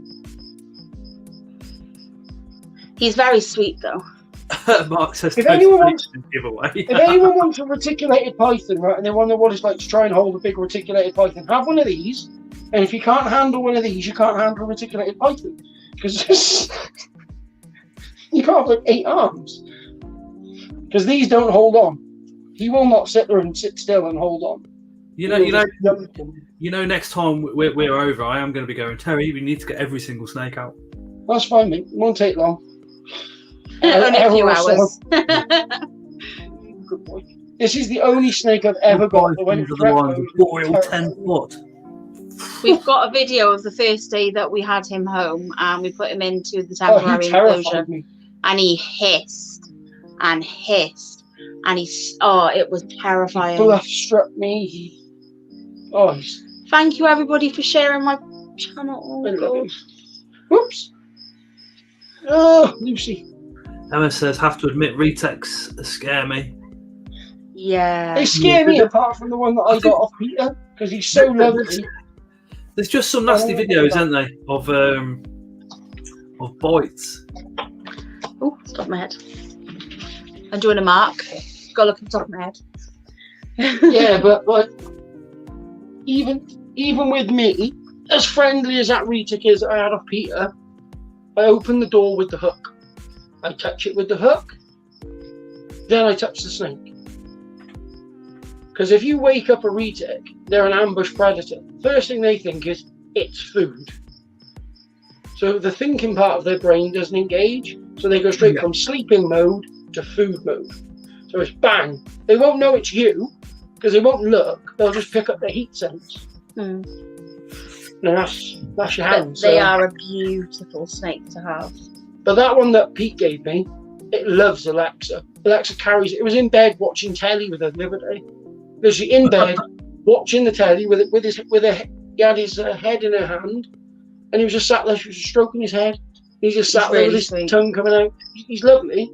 He's very sweet, though. Mark says if anyone wants a reticulated python, right, and they wonder what it's like to try and hold a big reticulated python, have one of these. And if you can't handle one of these, you can't handle a reticulated python, because you can't have like 8 arms. Because these don't hold on. He will not sit there and sit still and hold on. You know. Next time we're over, I am going to be going, Terry, we need to get every single snake out. That's fine, mate. It won't take long. Only a few hours. Good boy. This is the only snake I've ever got. Boiled 10 foot. We've got a video of the first day that we had him home, and we put him into the temporary enclosure, and he hissed and hissed, and it was terrifying. Bluff struck me. Thank you everybody for sharing my channel. Oh God. Whoops. Oh, Lucy. Emma says, have to admit, retakes scare me. Yeah. They scare me apart from the one that I got off Peter, because he's so lovely. There's just some nasty videos, aren't they, of bites. Oh, top of my head. I'm doing a mark. Got to look at the top of my head. Yeah, but like, even with me, as friendly as that retic is that I had off Peter, I open the door with the hook. I touch it with the hook, then I touch the snake. Because if you wake up a retic, they're an ambush predator. First thing they think is, it's food. So the thinking part of their brain doesn't engage, so they go straight from sleeping mode to food mode. So it's bang. They won't know it's you, because they won't look. They'll just pick up their heat sense. No, that's your hands. They are a beautiful snake to have. But that one that Pete gave me, it loves Alexa. Alexa carries it. It was in bed watching telly with her the other day. Literally in bed watching the telly he had his head in her hand, and he was just sat there. She was just stroking his head. He just sat there with his tongue coming out. He's lovely.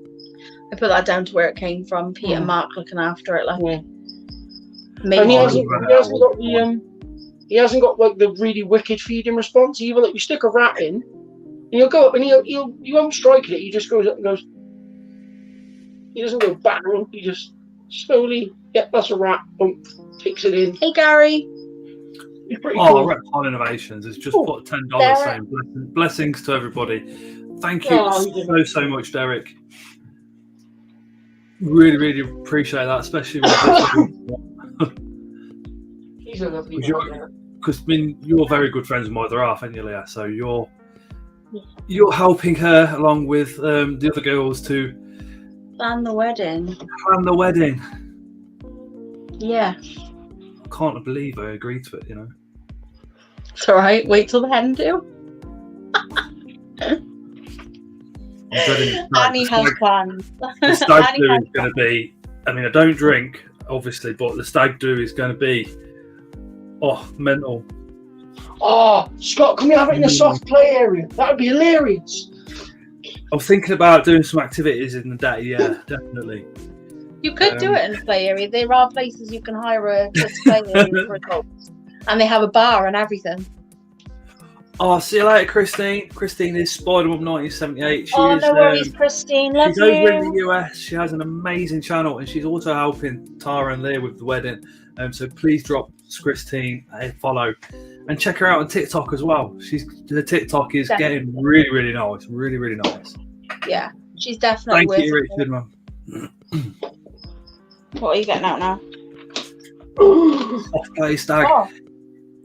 I put that down to where it came from. Pete and Mark looking after it, like. Yeah. And he hasn't got like the really wicked feeding response either. Like you stick a rat in, and he'll go up and he won't strike it. He just goes up and goes. He doesn't go bang. He just slowly, that's a rat. Bump, takes it in. Hey Gary. He's pretty cool. Reptile Innovations has just put $10 saying blessings to everybody. Thank you so much, Derek. Really, really appreciate that, especially with He's a lovely guy. Because you're very good friends with my other half, aren't you, Leah? So you're helping her along with the other girls to plan the wedding. Yeah. I can't believe I agreed to it, you know. It's all right. Wait till the hen do. Annie has plans. The stag do is going to be, I don't drink, obviously, but the stag do is going to be, mental. Oh, Scott, can we have it in the soft play area? That would be hilarious. I was thinking about doing some activities in the day, yeah, definitely. You could do it in the play area. There are places you can hire a play area for adults. And they have a bar and everything. Oh, see you later, Christine. Christine is Spider-Man 1978. No worries, Christine. Love you. She's over in the US. She has an amazing channel, and she's also helping Tara and Leah with the wedding. So please drop Christine a follow. And check her out on TikTok as well. The TikTok is Definitely. getting really, really nice. Really, really nice. Yeah, she's definitely Thank you, worth Richard, man. What are you getting out now? Soft play stag. Oh,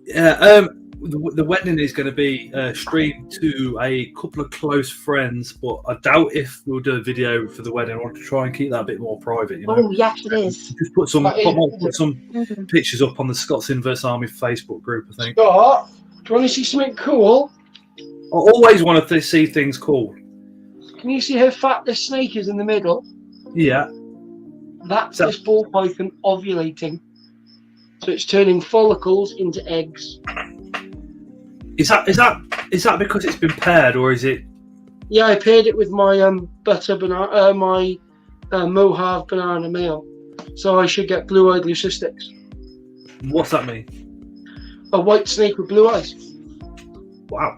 Yeah, the wedding is going to be streamed to a couple of close friends, but I doubt if we'll do a video for the wedding. I want to try and keep that a bit more private, you know. oh yes, it is. Just put some Mhm. pictures up on the Scots Inverse Army Facebook group, I think. Scott, do you want to see something cool? I always wanted to see things cool. Can you see how fat this snake is in the middle? Yeah. That's So- this ball python ovulating. So it's turning follicles into eggs. Is that because it's been paired, or is it? Yeah, I paired it with my butter banana, my Mojave banana male. So I should get blue-eyed leucistics. What's that mean? A white snake with blue eyes. Wow.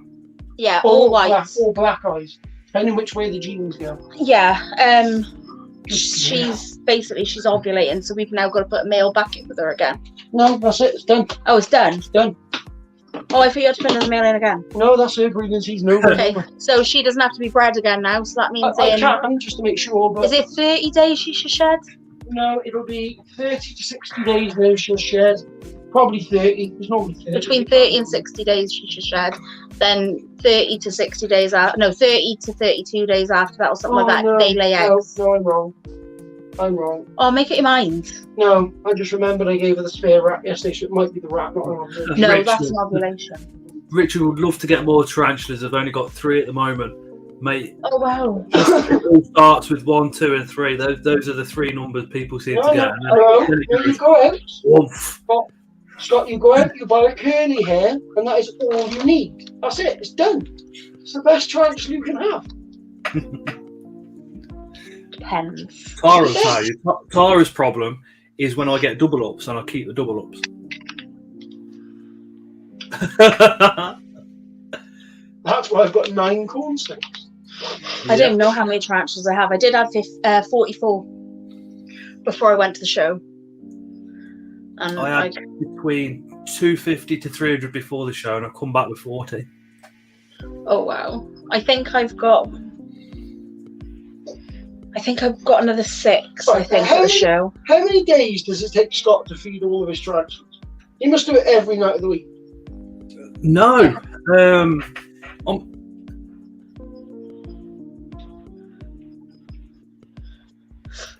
Yeah, all white. Black eyes. Depending which way the genes go. Yeah. She's ovulating, so we've now got to put a male back in with her again. No, that's it. It's done. Oh, it's done. It's done. Oh, I thought you had to put another male in again. No, that's her breeding season over. Okay, so she doesn't have to be bred again now. So that means I can, just to make sure. But is it 30 days she should shed? no, it'll be 30 to 60 days now she'll shed. Probably 30. There's normally 30. Between 30 and 60 days she should shed. Then 30 to 60 days after. No, 30 to 32 days after that or something like that. No, They lay eggs. No, I'm wrong. I'm wrong. Oh, make it your mind. No, I just remembered I gave her the spare rat yesterday, so it might be the rat, not an ovulation. No, Rachel. that's an ovulation. Richard would love to get more tarantulas. I've only got 3 at the moment, mate. Oh wow. It all starts with 1, 2, and 3. Those are the 3 numbers people seem to get. No, you go out. Oomph. Scott, you go out, you buy a curly hair, and that is all you need. That's it, it's done. It's the best tarantula you can have. Depends. Tara's tell you, Tara's problem is when I get double ups and I keep the double ups. That's why I've got 9 corn snakes. I don't know how many tarantulas I have. I did have 44 before I went to the show. And I had between 250 to 300 before the show, and I come back with 40. oh wow. I think I've got another 6, I Right, think, how for the many- show. How many days does it take Scott to feed all of his tarantulas? He must do it every night of the week. No.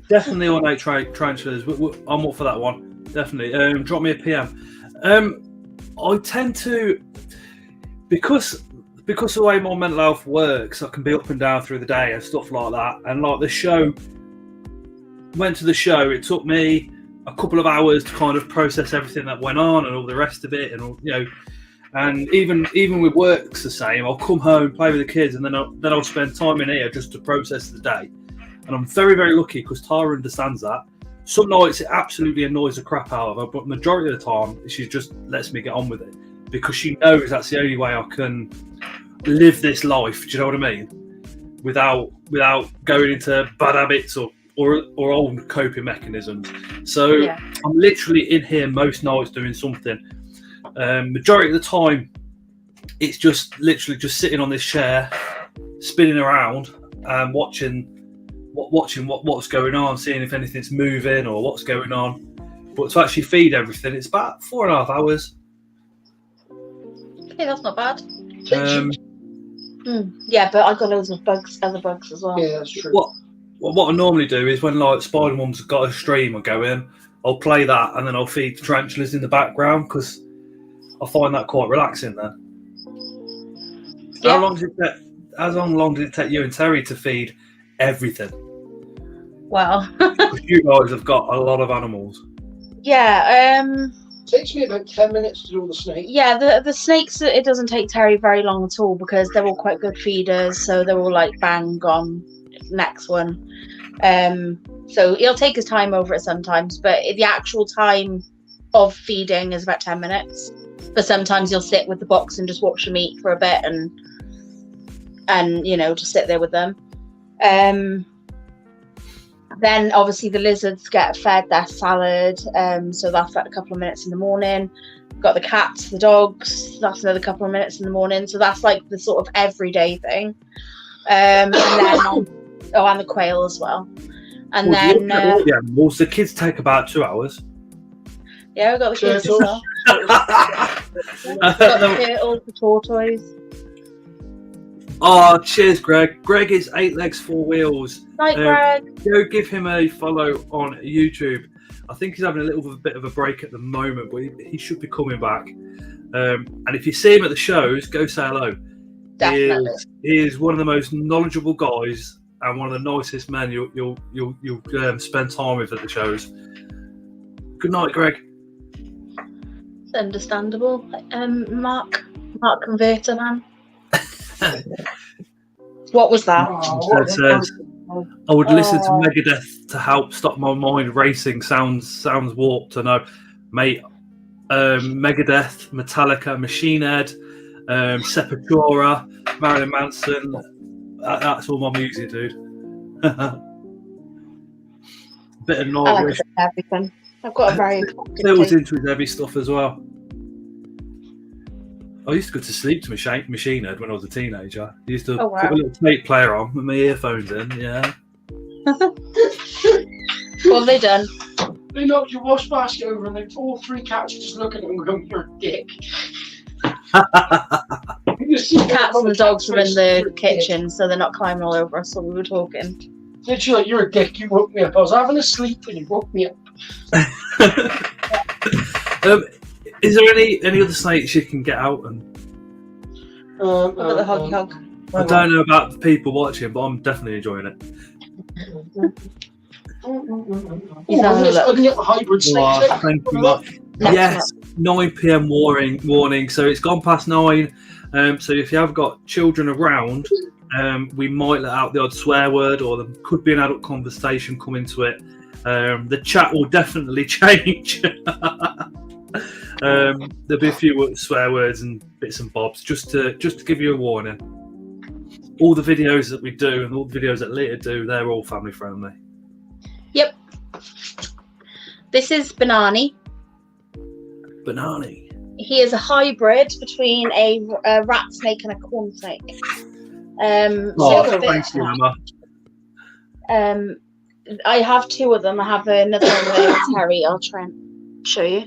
Definitely all night tarantulas. I'm up for that one. Definitely. Drop me a PM. I tend to, because the way my mental health works, I can be up and down through the day and stuff like that. And like the show, went to the show. It took me a couple of hours to kind of process everything that went on and all the rest of it, and all, you know. And even with work's the same. I'll come home, play with the kids, and then I'll spend time in here just to process the day. And I'm very, very lucky because Tara understands that. Some nights it absolutely annoys the crap out of her, but majority of the time she just lets me get on with it because she knows that's the only way I can live this life. Do you know what I mean? Without going into bad habits or old coping mechanisms. So Yeah. I'm literally in here most nights doing something. Majority of the time, it's just literally just sitting on this chair, spinning around and watching what's going on, seeing if anything's moving or what's going on. But to actually feed everything, it's about 4.5 hours. Okay, that's not bad. Um, Yeah, but I've got loads of other bugs as well. Yeah, that's true. what I normally do is when like Spider Mum's got a stream, I go in, I'll play that, and then I'll feed tarantulas in the background because I find that quite relaxing. Then. Yeah. How long did it take you and Terry to feed everything? Well, Because you guys have got a lot of animals. yeah. Takes me about 10 minutes to do all the snakes. Yeah, the snakes, it doesn't take Terry very long at all because they're all quite good feeders, so they're all like bang gone, next one. So he'll take his time over it sometimes, but the actual time of feeding is about 10 minutes. But sometimes you'll sit with the box and just watch them eat for a bit and you know, just sit there with them. Then obviously the lizards get fed their salad, so that's like a couple of minutes in the morning. Got the cats, the dogs, that's another couple of minutes in the morning. So that's like the sort of everyday thing. And then and the quail as well. And then the animals, the kids take about 2 hours. Yeah, we've got the kids as well. Got the turtles, the tortoise. Oh, cheers, Greg. Greg is 8 legs, 4 wheels. Night, Greg. Go give him a follow on YouTube. I think he's having a little bit of a break at the moment, but he should be coming back. And if you see him at the shows, go say hello. Definitely. He is one of the most knowledgeable guys and one of the nicest men you'll spend time with at the shows. Good night, Greg. It's understandable. Mark Converter Man. What was that? It says, I would listen to Megadeth to help stop my mind racing. Sounds warped. I know, mate. Megadeth, Metallica, Machine Head, Sepultura, Marilyn Manson. That's all my music, dude. Bit of Norwich. I like everything. I've got a very. Phil's into his heavy stuff as well. I used to go to sleep to Machine Head when I was a teenager. I used to put a little tape player on with my earphones in, yeah. What have they done? They knocked your wash basket over and all 3 cats are just looking at them going, you're a dick. The cats and the dogs were in the kitchen, so they're not climbing all over us while we were talking. Literally, you're a dick, you woke me up. I was having a sleep and you woke me up. Is there any other snakes you can get out and? Look at the hoggy hog. I don't know about the people watching, but I'm definitely enjoying it. I can get the hybrid snake. Thank you much. Yes, 9 p.m. warning. So it's gone past 9. So if you have got children around, we might let out the odd swear word, or there could be an adult conversation come into it. The chat will definitely change. There'll be a few swear words and bits and bobs, just to give you a warning. All the videos that we do and all the videos that Leah do, they're all family friendly. Yep. This is Banani. Banani. He is a hybrid between a rat snake and a corn snake. Thank you, Emma. I have 2 of them. I have another one with a Terry. I'll try and show you.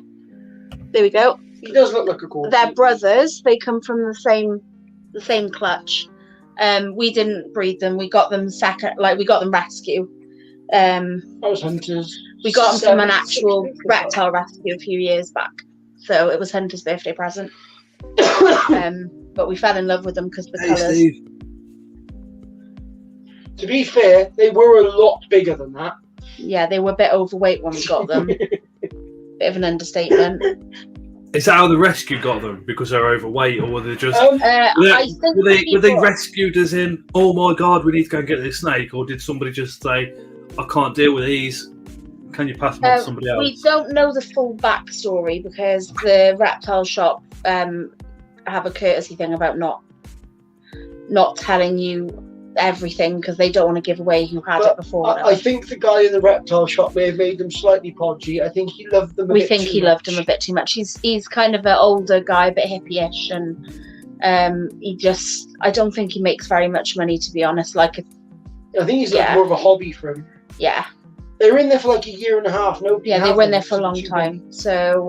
There we go. He does look like a corn. They're brothers. They come from the same clutch. We didn't breed them. We got them we got them rescue. I was hunters. We got them from an actual reptile rescue a few years back. So it was Hunter's birthday present. But we fell in love with them because the colours. Steve. To be fair, they were a lot bigger than that. Yeah, they were a bit overweight when we got them. Bit of an understatement. Is that how the rescue got them? Because they're overweight, or were they just? I think were they rescued as in, oh my god, we need to go and get this snake, or did somebody just say, I can't deal with these? Can you pass them on to somebody else? We don't know the full backstory because the reptile shop have a courtesy thing about not telling you everything because they don't want to give away who had it before. I think the guy in the reptile shop may have made them slightly podgy. I think he loved them. We think he loved them a bit too much. He's kind of an older guy, a bit hippie-ish, and I don't think he makes very much money, to be honest. I think he's more of a hobby for him. Yeah. They were in there for like a year and a half. They were in there for a long time. So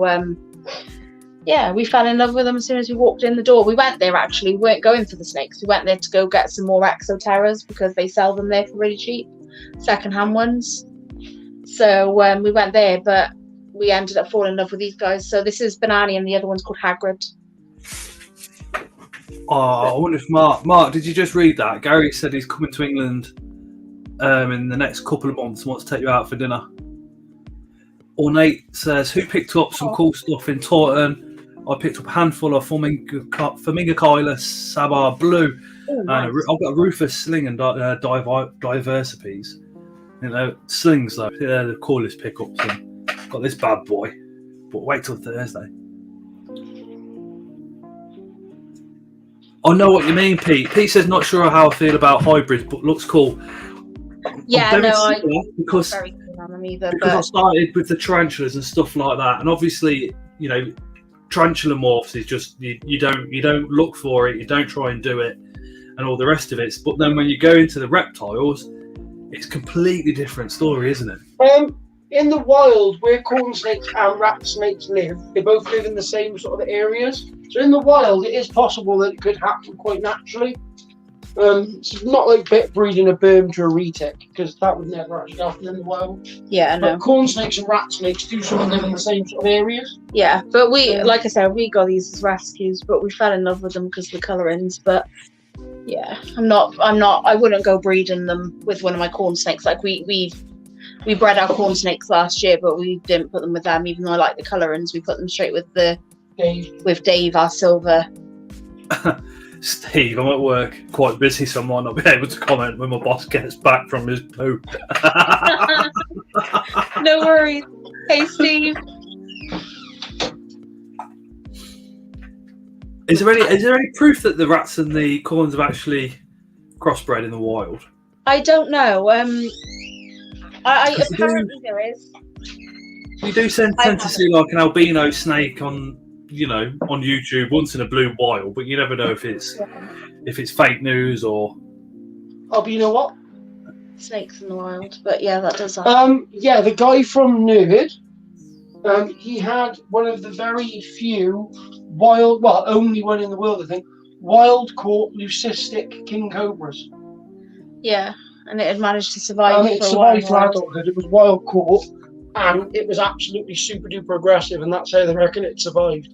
we fell in love with them as soon as we walked in the door. We went there actually. We weren't going for the snakes. We went there to go get some more exoterras because they sell them there for really cheap, second-hand ones. So we went there, but we ended up falling in love with these guys. So this is Banani and the other one's called Hagrid. Oh, I wonder if Mark, did you just read that? Gary said he's coming to England in the next couple of months and wants to take you out for dinner. Ornate says, who picked up some cool stuff in Taunton? I picked up a handful of Flamingochilus Sabar Blue. Oh, nice. I've got Rufus Sling and Diversipes. Slings though, they're the coolest pickups. And got this bad boy, but wait till Thursday. I know what you mean, Pete. Pete says, not sure how I feel about hybrids, but looks cool. Yeah, I'm very no, similar because very keen on them either. because I But started with the tarantulas and stuff like that, and obviously, you know, tarantula morphs is just you don't look for it, you don't try and do it, and all the rest of it. But then when you go into the reptiles, it's a completely different story, isn't it? In the wild, where corn snakes and rat snakes live, they both live in the same sort of areas. So in the wild, it is possible that it could happen quite naturally. It's not like breeding a berm to a retic, because that would never actually happen in the wild. yeah, But no. corn snakes and rat snakes do sort of live in the same sort of areas. Yeah, but we, like I said, we got these as rescues, but we fell in love with them because of the colourings. But yeah, I wouldn't go breeding them with one of my corn snakes. Like we bred our corn snakes last year, but we didn't put them with them, even though I like the colourings. We put them straight with Dave, our silver. Steve, I'm at work, quite busy, so I might not be able to comment when my boss gets back from his poo. No worries. Hey, Steve. Is there any proof that the rats and the corns have actually crossbred in the wild? I don't know. Apparently there is. You do tend to see like an albino snake on YouTube once in a blue while, but you never know if it's fake news or. Oh, but you know what? Snakes in the wild, but yeah, that does happen. Yeah, the guy from Nerd, he had one of the very few only one in the world, I think, wild-caught leucistic king cobras. Yeah, and it had managed to survive. It survived for adulthood. It was wild-caught, and it was absolutely super-duper aggressive, and that's how they reckon it survived.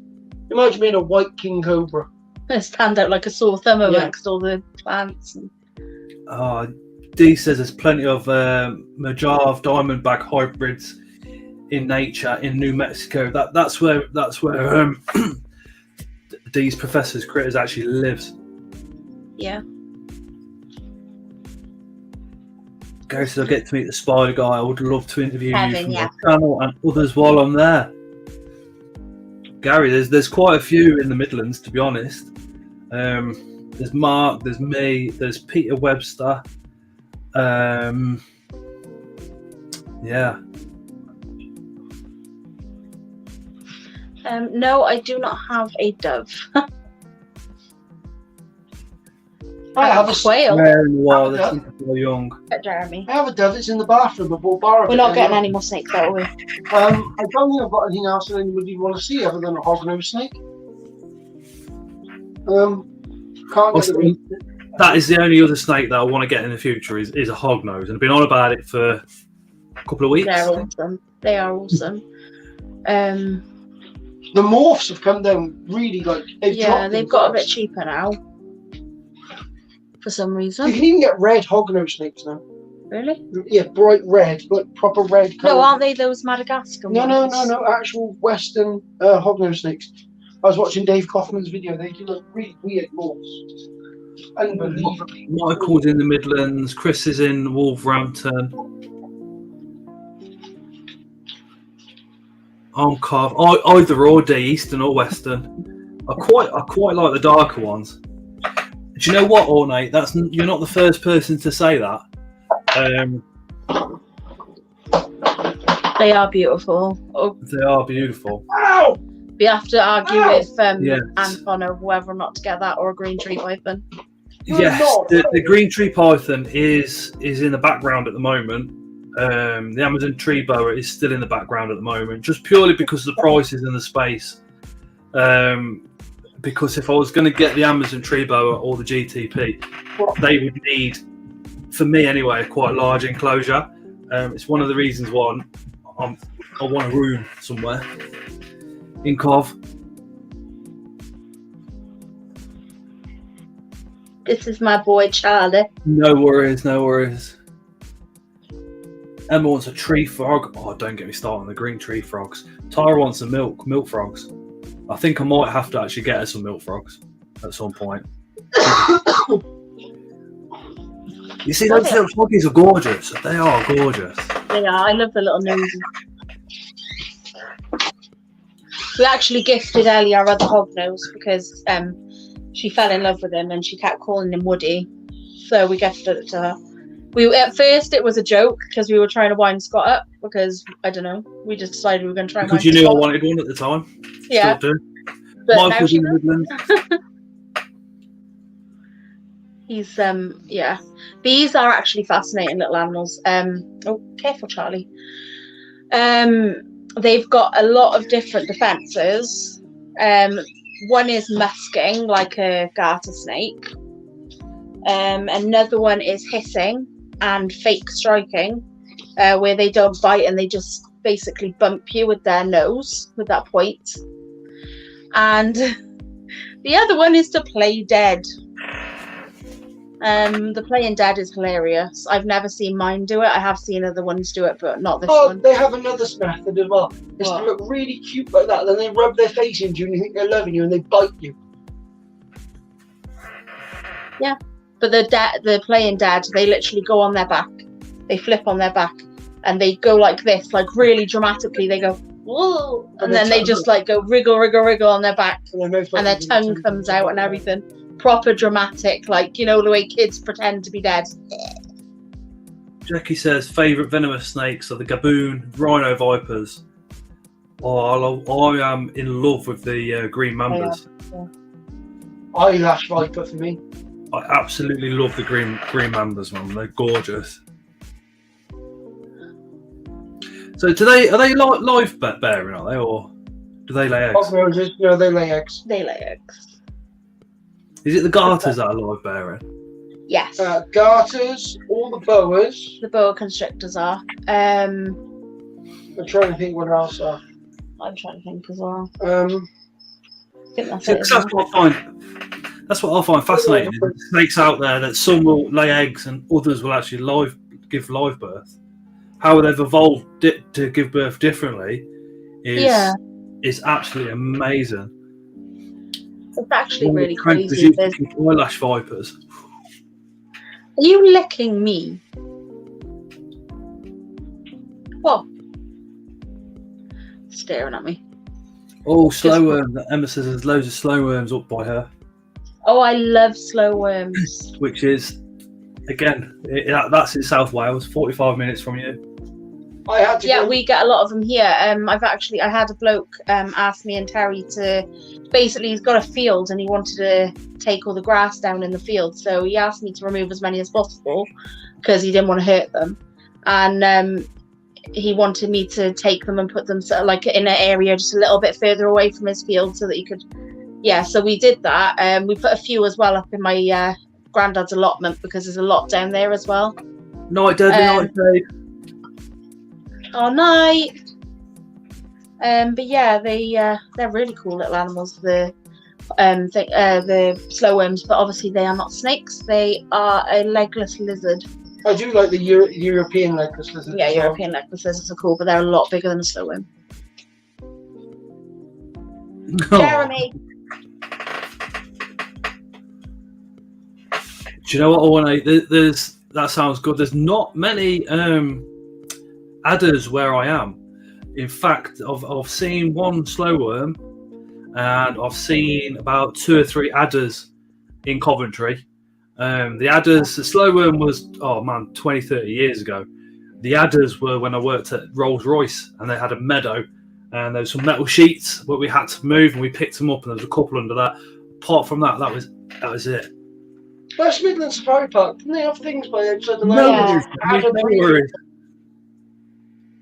Imagine being a white king cobra. It stand out like a sore thumb amongst all the plants. Dee says there's plenty of Mojave diamondback hybrids in nature in New Mexico. That's where Dee's professor's critters actually lives. Yeah. Gareth says I get to meet the spider guy. I would love to interview you from yeah. the channel and others while I'm there. Gary, there's quite a few in the Midlands, to be honest. There's Mark, there's me, there's Peter Webster. Yeah. No, I do not have a dove. I have a quail. Rare in the wild, they're super young. Jeremy. I have a dove. It's in the bathroom. I bought bar. We're not getting any more snakes, are we? I don't think I've got anything else that anybody want to see other than a hognose snake. Can't get the That is the only other snake that I want to get in the future is a hognose, and I've been on about it for a couple of weeks. They're awesome. They are awesome. The morphs have come down really like they've got a bit cheaper now. For some reason. You can even get red hognose snakes now. Really? Yeah, bright red, like proper red colour. No, aren't they those Madagascar ones? No, actual Western hognose snakes. I was watching Dave Kaufman's video. They do look really weird morphs. Unbelievably. Michael's in the Midlands. Chris is in Wolverhampton. I'm carved either or, Eastern or Western. I quite like the darker ones. Do you know what, Ornate? You're not the first person to say that. They are beautiful. They are beautiful. Ow! We have to argue with Yes. Anton over whether or not to get that or a green tree python. Yes, the green tree python is in the background at the moment. The Amazon tree boa is still in the background at the moment, just purely because of the prices and the space. Because if I was going to get the Amazon tree boa or the GTP, they would need, for me anyway, a quite large enclosure. It's one of the reasons why I want a room somewhere in Cov. This is my boy Charlie. No worries. Emma wants a tree frog. Oh, don't get me started on the green tree frogs. Tyra wants some milk frogs. I think I might have to actually get her some milk frogs at some point. You see, those little froggies are gorgeous. They are gorgeous. They are. I love the little noses. We actually gifted Ellie our other hognose because she fell in love with him and she kept calling him Woody. So we gifted it to her. At first it was a joke because we were trying to wind Scott up because I don't know. We just decided we were going to try and Because wind you knew I Scott up. wanted one at the time. Yeah. Still do. But now Michael's she in the Midlands. He's yeah. Bees are actually fascinating little animals. Oh, careful, Charlie. They've got a lot of different defenses. One is musking, like a garter snake. Another one is hissing and fake striking, where they don't bite and they just basically bump you with their nose with that point. And the other one is to play dead. The playing dead is hilarious. I've never seen mine do it. I have seen other ones do it, but not this one. They have another method as well. It's to look really cute like that, then they rub their face into you and you think they're loving you and they bite you. Yeah, but the playing dead, they literally go on their back. They flip on their back and they go like this, like really dramatically. They go, whoa, and then they just like go wriggle, wriggle, wriggle on their back, and their tongue comes out and everything. Proper dramatic, like, you know, the way kids pretend to be dead. Jackie says favourite venomous snakes are the gaboon, rhino vipers. I am in love with the green mambas. Yeah. Eyelash viper for me. I absolutely love the green mambas, man. They're gorgeous. So are they live bearing, are they, or do they lay eggs? Cockroaches, no, they lay eggs. They lay eggs. Is it the garters that are live bearing? Yes. Garters, all the boas. The boa constrictors are. I'm trying to think what else are. I'm trying to think as well. I think that's So it. that's what I find fascinating. There's snakes out there that some will lay eggs and others will actually give live birth. How they've evolved to give birth differently is absolutely amazing. It's actually really crazy. Eyelash vipers. Are you licking me? What? Staring at me. Oh, slow worms. Emma says there's loads of slow worms up by her. Oh, I love slow worms. Which is, again, that's in South Wales, 45 minutes from you. We get a lot of them here. I had a bloke ask me and Terry to, basically he's got a field and he wanted to take all the grass down in the field, so he asked me to remove as many as possible because he didn't want to hurt them, and he wanted me to take them and put them sort of like in an area just a little bit further away from his field so that he could, so we did that. We put a few as well up in my granddad's allotment because there's a lot down there as well. Night, Dave. Oh, night. But yeah, they're really cool little animals. The slow worms, but obviously they are not snakes. They are a legless lizard. I do like the European legless lizards. Yeah, European legless lizards are cool, but they're a lot bigger than a slow worm. Oh. Jeremy. Do you know what I want to? That sounds good. There's not many adders where I am. In fact, I've seen one slow worm, and I've seen about 2 or 3 adders in Coventry. The slow worm was 20, 30 years ago. The adders were when I worked at Rolls-Royce, and they had a meadow, and there was some metal sheets where we had to move, and we picked them up, and there was a couple under that. Apart from that, that was it. West Midlands Safari Park, didn't they have things by outside the No worries.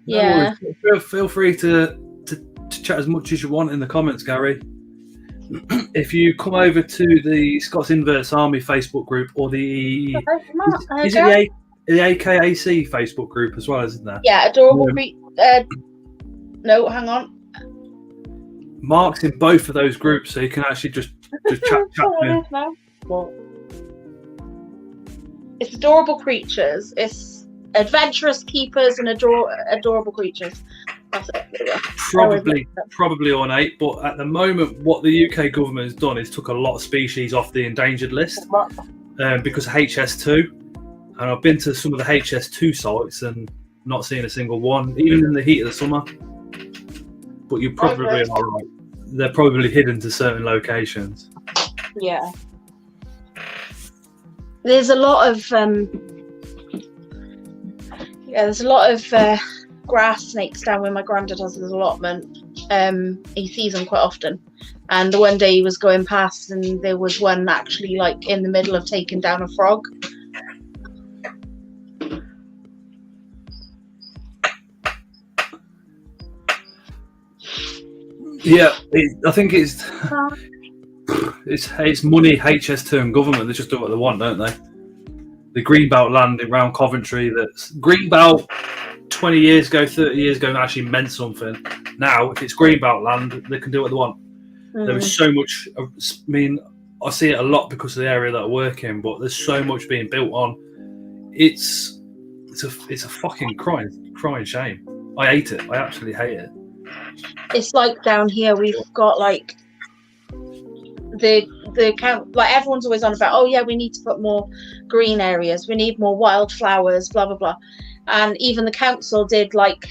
Yeah. Feel free to chat as much as you want in the comments, Gary. If you come over to the Scots Inverts Army Facebook group or the AKAC Facebook group as well, isn't there? Yeah, adorable. No, hang on. Mark's in both of those groups, so you can actually just chat to him. It's adorable creatures. It's adventurous keepers and adorable creatures. That's it. Probably ornate, but at the moment, what the UK government has done is took a lot of species off the endangered list because of HS2. And I've been to some of the HS2 sites and not seen a single one, even in the heat of the summer. But you probably are right. They're probably hidden to certain locations. Yeah. There's a lot of Yeah, there's a lot of grass snakes down where my granddad has his allotment. He sees them quite often. And the one day he was going past and there was one actually like in the middle of taking down a frog. Yeah, I think it's money, HS2 and government. They just do what they want, don't they? The greenbelt land around Coventry, that's greenbelt 20 years ago, 30 years ago actually meant something. Now, if it's greenbelt land, they can do what they want. There is so much, I mean, I see it a lot because of the area that I work in, but there's so much being built on. It's a fucking crying shame. I hate it. I absolutely hate it. It's like down here we've got like the count, like everyone's always on about, oh yeah, we need to put more green areas, we need more wildflowers, blah blah blah. And even the council did like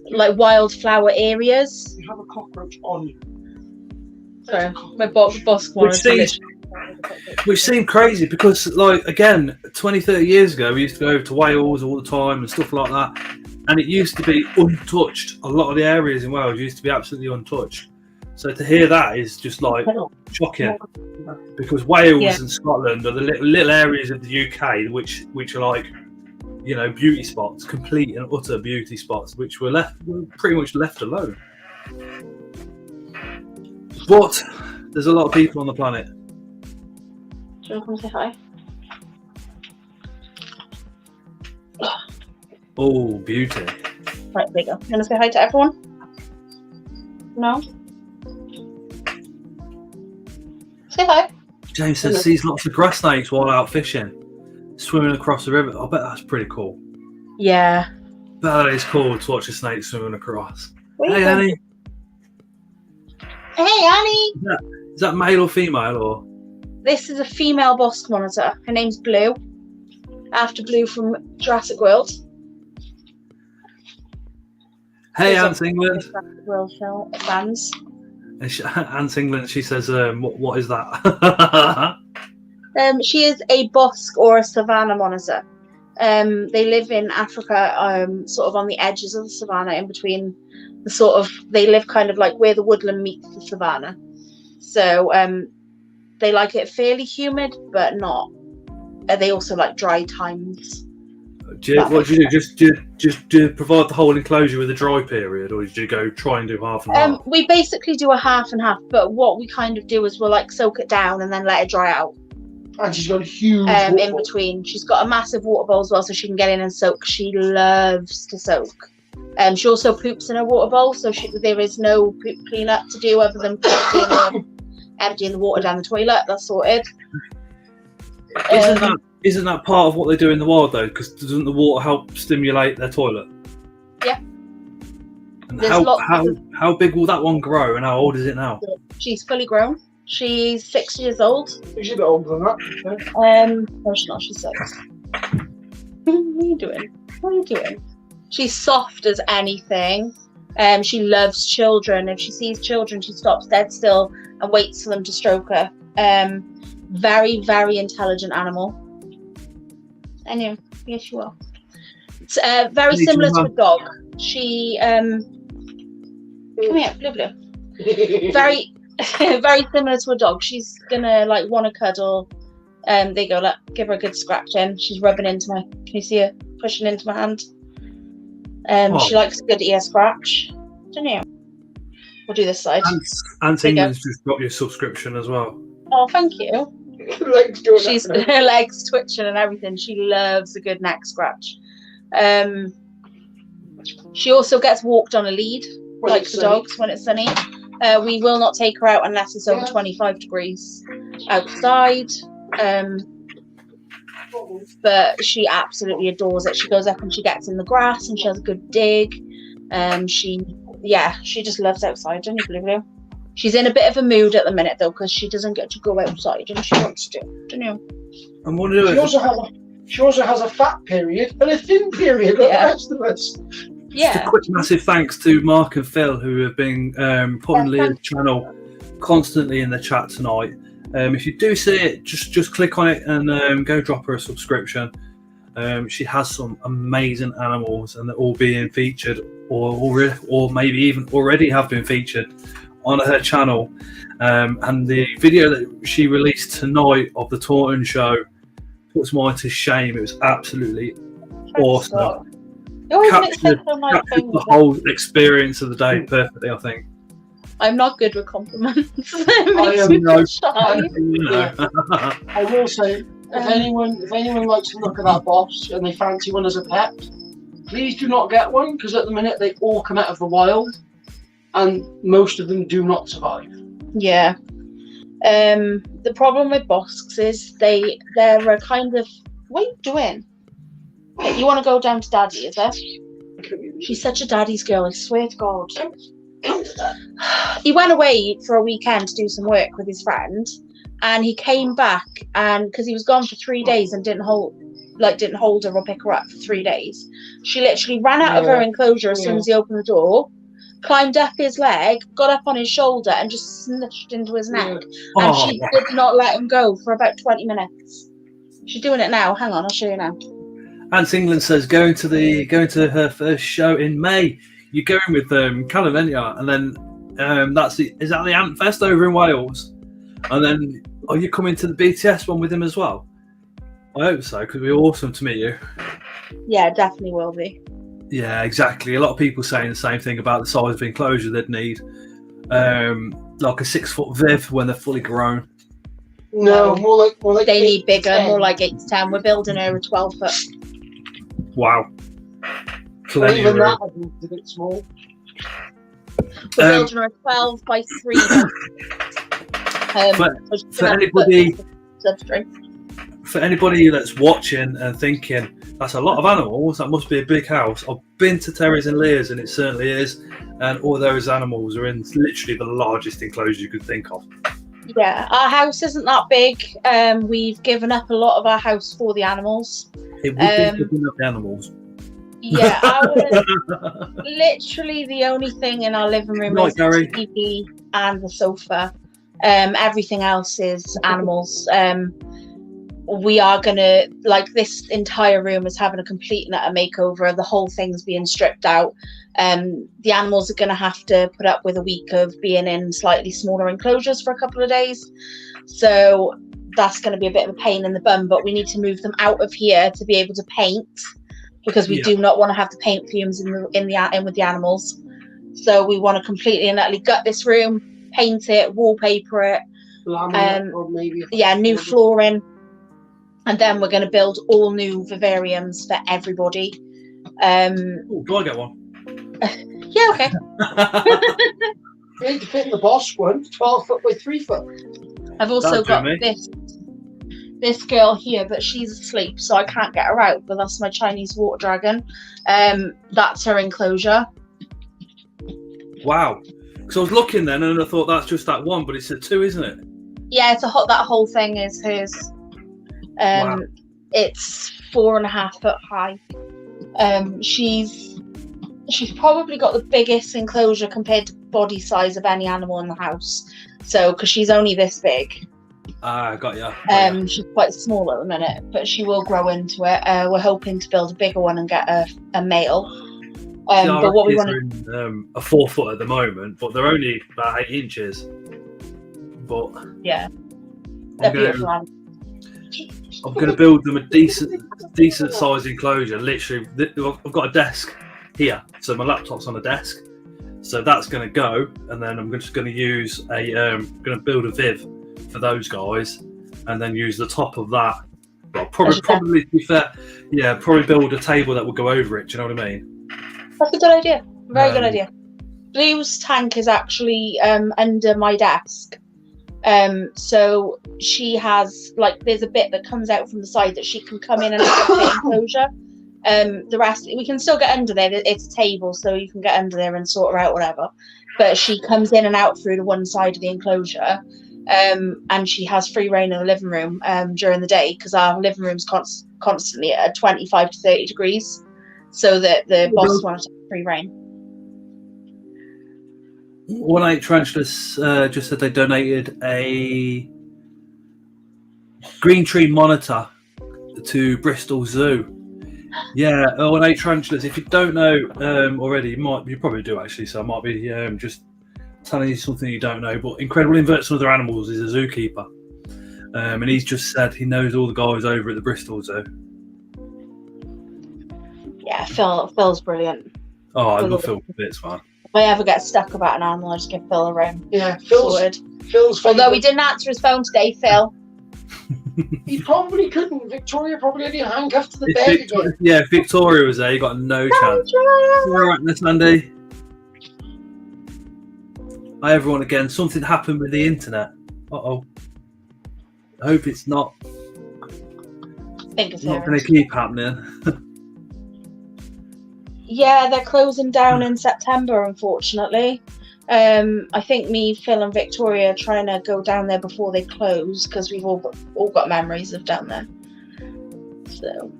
wildflower areas. You have a cockroach on you. Sorry, my boss which seemed crazy because, like, again, 20, 30 years ago, we used to go over to Wales all the time and stuff like that. And it used to be untouched. A lot of the areas in Wales used to be absolutely untouched. So to hear that is just, like, shocking. Because Wales and Scotland are the little areas of the UK which are, like, you know, beauty spots, complete and utter beauty spots, which were pretty much left alone. But there's a lot of people on the planet. Do you want to come say hi? Oh, beauty. Right, there you go. You want to say hi to everyone? No? Say hi. James says sees lots of grass snakes while out fishing, swimming across the river. I bet that's pretty cool. Yeah. That is cool to watch a snake swimming across. Hey, Annie. Hey, Annie. Is that male or female or? This is a female bosk monitor. Her name's Blue, after Blue from Jurassic World. Hey, Ants England. Jurassic World fans. Ants England. She says, "What is that?" She is a bosk or a savanna monitor. They live in Africa, sort of on the edges of the savanna, in between the sort of. They live kind of like where the woodland meets the savanna. So they like it fairly humid, but not. They also like dry times. What do you do? Just do you provide the whole enclosure with a dry period, or did you go try and do half and half? We basically do a half and half, but what we kind of do is we'll like soak it down and then let it dry out. And she's got a huge in between. She's got a massive water bowl as well, so she can get in and soak. She loves to soak. She also poops in her water bowl, so there is no poop cleanup to do other than emptying the water down the toilet. That's sorted. Isn't that part of what they do in the wild though? Because doesn't the water help stimulate their toilet? Yeah. And how big will that one grow, and how old is it now? She's fully grown. She's 6 years old. She's a bit older than that. No, she's not. She's 6. What are you doing? She's soft as anything. She loves children. If she sees children, she stops dead still and waits for them to stroke her. Very, very intelligent animal. Anyway, yes, you are. It's very similar to a dog. She come here, Blue. Very, very similar to a dog. She's gonna like want to cuddle. There you go. Give her a good scratch in. She's rubbing into my. Can you see her pushing into my hand? She likes a good ear scratch. Don't you? We'll do this side. Ants England's just got your subscription as well. Oh, thank you. She's her legs twitching and everything. She loves a good neck scratch. She also gets walked on a lead, like the dogs when it's sunny. We will not take her out unless it's over 25 degrees outside. But she absolutely adores it. She goes up and she gets in the grass and she has a good dig. She just loves outside, don't you, Blue? She's in a bit of a mood at the minute though, because she doesn't get to go outside and she wants to, don't you? I'm wondering. She also has a fat period and a thin period like the rest of us. Yeah. Just a quick massive thanks to Mark and Phil, who have been putting Leah's channel constantly in the chat tonight. If you do see it, just click on it and go drop her a subscription. She has some amazing animals, and they're all being featured, or maybe even already have been featured on her channel. And the video that she released tonight of the Taunton show puts mine to shame. It was absolutely awesome. Captured the whole experience of the day perfectly, I think. I'm not good with compliments. I will say, if anyone likes to look at that boss and they fancy one as a pet, please do not get one, because at the minute they all come out of the wild, and most of them do not survive. Yeah. The problem with bosks is they're a kind of, what are you doing? You want to go down to Daddy, is it? She's such a daddy's girl, I swear to God. He went away for a weekend to do some work with his friend, and he came back, and because he was gone for 3 days and didn't hold her or pick her up for 3 days, she literally ran out of her enclosure as soon as he opened the door, climbed up his leg, got up on his shoulder, and just snitched into his neck. And she did not let him go for about 20 minutes. She's doing it now. Hang on, I'll show you now. Ants England says going to her first show in May. You're going with Callum, aren't you? And then is that the Ant Fest over in Wales? And then are you coming to the BTS one with him as well? I hope so, because it'd be awesome to meet you. Yeah, definitely will be. Yeah, exactly. A lot of people saying the same thing about the size of enclosure they'd need, like a 6-foot Viv when they're fully grown. No, more like they need bigger, 10. More like 8 to 10. We're building her a 12-foot. Wow. Plenty even that I think is a bit small. We're building her a 12 by 3. For anybody that's watching and thinking, that's a lot of animals, that must be a big house. I've been to Terry's and Leah's, and it certainly is. And all those animals are in literally the largest enclosure you could think of. Yeah, our house isn't that big. We've given up a lot of our house for the animals. It would be giving up the animals. Yeah, literally the only thing in our living room is the TV and the sofa. Everything else is animals. We are gonna, like, this entire room is having a complete and utter makeover. The whole thing's being stripped out. The animals are gonna have to put up with a week of being in slightly smaller enclosures for a couple of days. So that's gonna be a bit of a pain in the bum, but we need to move them out of here to be able to paint, because we do not want to have to paint fumes in with the animals. So we want to completely and utterly gut this room, paint it, wallpaper it, or maybe new flooring, and then we're going to build all new vivariums for everybody. Do I get one? Yeah, okay. We need to fit in the boss one, 12-foot by 3-foot. I've also got this girl here, but she's asleep, so I can't get her out, but that's my Chinese water dragon. That's her enclosure. Wow. Because I was looking then and I thought that's just that one, but it's a 2, isn't it? Yeah, it's that whole thing is hers. Wow. It's 4.5 foot high. She's probably got the biggest enclosure compared to body size of any animal in the house. So, because she's only this big. Got ya. She's quite small at the minute, but she will grow into it. We're hoping to build a bigger one and get a male. But what we want to a 4 foot at the moment, but they're only about 8 inches. But yeah, they're beautiful. I'm going to build them a decent size enclosure. Literally, I've got a desk here, so my laptop's on a desk. So that's going to go, and then I'm just going to use going to build a Viv for those guys, and then use the top of that. Well, probably to be fair, probably build a table that will go over it. Do you know what I mean? That's a good idea. Very good idea. Blue's tank is actually under my desk. So she has, like, there's a bit that comes out from the side that she can come in and out of the enclosure. The rest we can still get under there. It's a table, so you can get under there and sort her out, whatever. But she comes in and out through the one side of the enclosure. And she has free reign in the living room during the day, because our living room's constantly at 25 to 30 degrees, so that the boss wants free reign. 18 Tarantulas just said they donated a green tree monitor to Bristol Zoo. Yeah, and 8 tarantulas. If you don't know already, you probably do actually. So I might be just telling you something you don't know. But Incredible Inverts and Other Animals is a zookeeper, and he's just said he knows all the guys over at the Bristol Zoo. Yeah, Phil's brilliant. Oh, I love Phil bits, man. If I ever get stuck about an animal, I just give Phil a ring. Yeah, Phil's Although he didn't answer his phone today, Phil. He probably couldn't. Victoria probably had you handcuffed to the bed again. Yeah, Victoria was there. You got no chance. All right, Miss Andy. Hi, everyone. Again, something happened with the internet. I hope it's not. I think it's not going to keep happening. Yeah, they're closing down in September, unfortunately. I think me, Phil, and Victoria are trying to go down there before they close because we've all got memories of down there. So.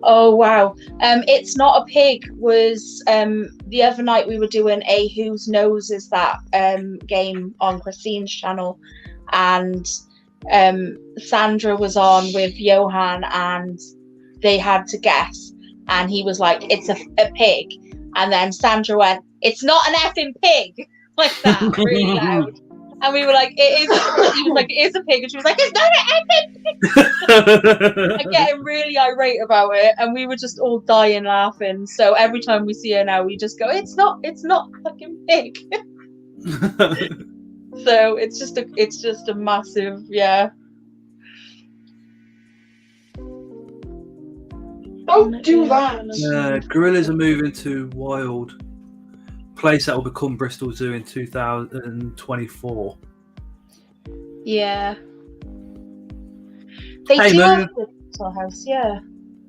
Oh wow! It's Not a Pig was the other night we were doing a Whose Nose Is That game on Christine's channel, and Sandra was on with Johan, and they had to guess. And he was like, "It's a pig," and then Sandra went, "It's not an effing pig," like that, really loud. And we were like, "It is." He was like, "It is a pig," and she was like, "It's not an effing pig." And getting really irate about it, and we were just all dying laughing. So every time we see her now, we just go, "It's not a fucking pig." So it's just a massive, yeah. Don't do that. Gorillas are moving to Wild, place that will become Bristol Zoo in 2024. Yeah. They do have a Bristol house, yeah.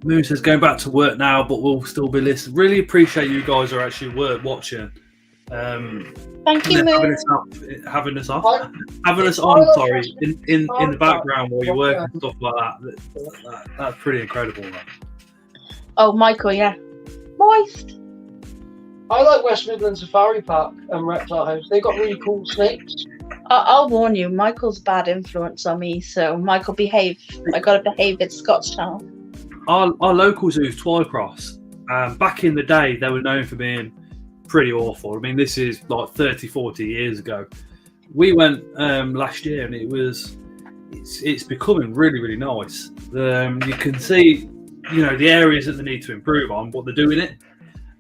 Moon says going back to work now, but we'll still be listening. Really appreciate you guys are actually watching. Thank you, Moon. Having us on, sorry, in the background while you work and stuff like that. That's pretty incredible, man. Oh, Michael, yeah. Moist. I like West Midland Safari Park and Reptile House. They got really cool snakes. I'll warn you, Michael's a bad influence on me, so Michael, behave. I gotta behave. It's Scott's channel. Our local zoo's Twycross. Back in the day, they were known for being pretty awful. I mean, this is like 30, 40 years ago. We went last year, and it's becoming really, really nice. You can see, the areas that they need to improve on, but they're doing it.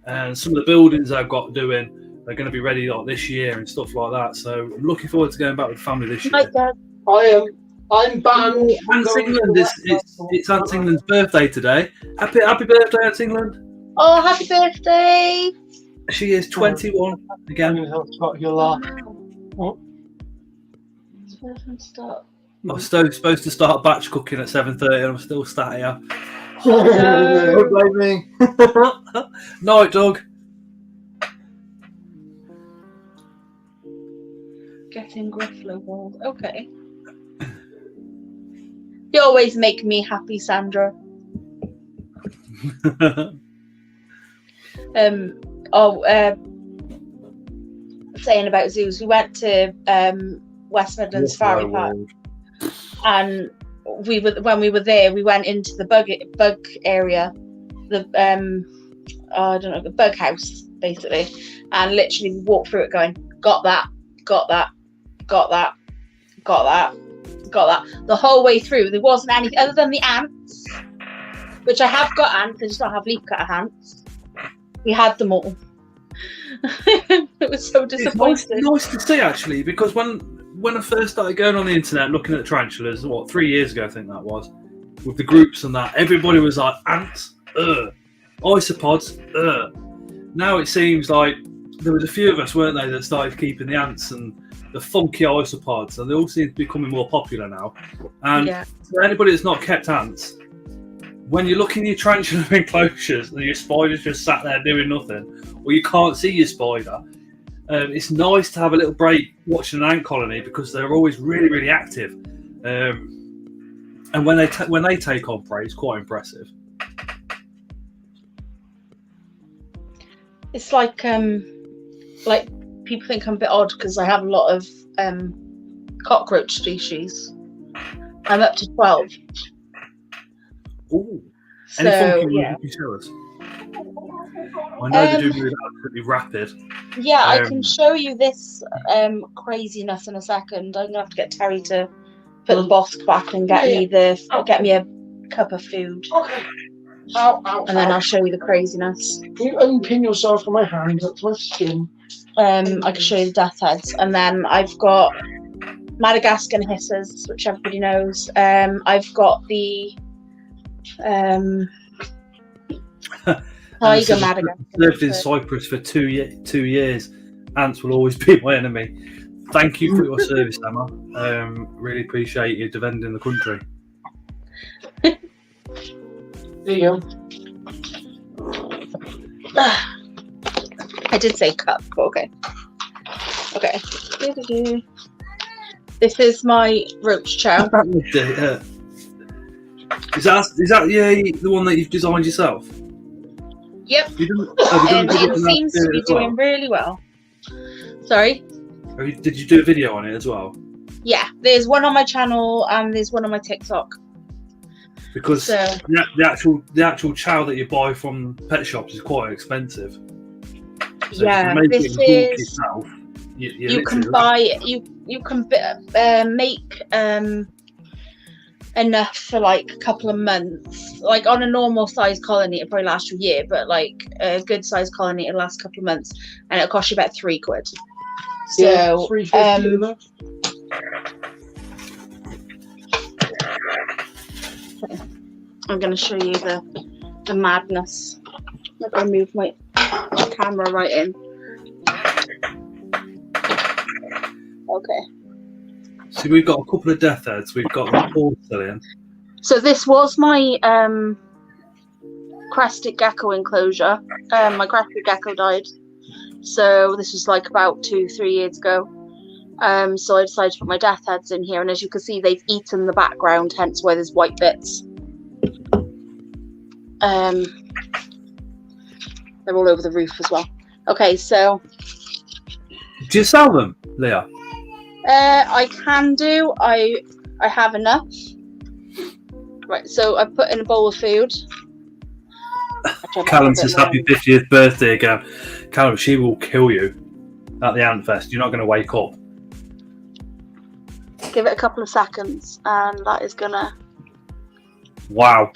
And some of the buildings they've got doing, they're going to be ready like this year and stuff like that. So I'm looking forward to going back with the family this year. I'm banned. Aunt England, it's Aunt England's birthday today. Happy birthday, Aunt England. Oh, happy birthday. She is 21 again. You're laughing. What? I was supposed to start batch cooking at 7:30 and I'm still sat here. Don't blame me. Night, Doug. Getting Gruffalo World. Okay. You always make me happy, Sandra. Saying about zoos, we went to West Midland Safari Park, and when we were there, we went into the bug area, the I don't know, the bug house basically, and literally walked through it going, got that, the whole way through. There wasn't anything other than the ants, which I have got ants. I just don't have leaf cutter ants. We had them all. It was so disappointing. It's nice to see actually, because when I first started going on the internet looking at tarantulas, 3 years ago I think that was, with the groups and that, everybody was like, ants, isopods, Now it seems like there was a few of us, weren't they, that started keeping the ants and the funky isopods, and they all seem to be becoming more popular now. And for anybody that's not kept ants, when you look in your tarantula enclosures and your spider's just sat there doing nothing, or you can't see your spider, it's nice to have a little break watching an ant colony, because they're always really, really active. And when they take on prey, it's quite impressive. It's like people think I'm a bit odd because I have a lot of cockroach species. I I'm up to 12. Ooh. So, Any funky yeah. ones you can show us? I know they do move absolutely rapid. Yeah, I can show you this craziness in a second. I'm gonna have to get Terry to put the bosk back and get me a cup of food. Okay. Ow, and then I'll show you the craziness. Can you unpin yourself from my hand? That's my skin. I can show you the death heads, and then I've got Madagascar hisses, which everybody knows. I've got the tiger Madagascar. I've lived in Cyprus for 2 years. Ants will always be my enemy. Thank you for your service, Emma. Really appreciate you defending the country. There you go. I did say cup, but okay. Okay. This is my roach chow. Is that the one that you've designed yourself? Yep. It seems to be doing really well. Sorry? Did you do a video on it as well? Yeah, there's one on my channel and there's one on my TikTok. Because the actual chow that you buy from pet shops is quite expensive. So yeah, this is. Yourself, you can buy make enough for like a couple of months. Like on a normal size colony, it'll probably last you a year, but like a good size colony, it'll last a couple of months, and it'll cost you about £3. So yeah, $3.50. I'm going to show you the madness. I'm going to move my camera right in. Okay. So we've got a couple of death heads. We've got the porcelain. So this was my crested gecko enclosure. My crested gecko died. So this was like about 2-3 years ago. So I decided to put my death heads in here, and as you can see, they've eaten the background, hence why there's white bits. They're all over the roof as well. Okay, so do you sell them, Leah? I can do. I have enough. Right, so I put in a bowl of food. Callum says happy 50th birthday again. Callum, she will kill you at the Ant Fest. You're not going to wake up. Give it a couple of seconds, and that is gonna. Wow.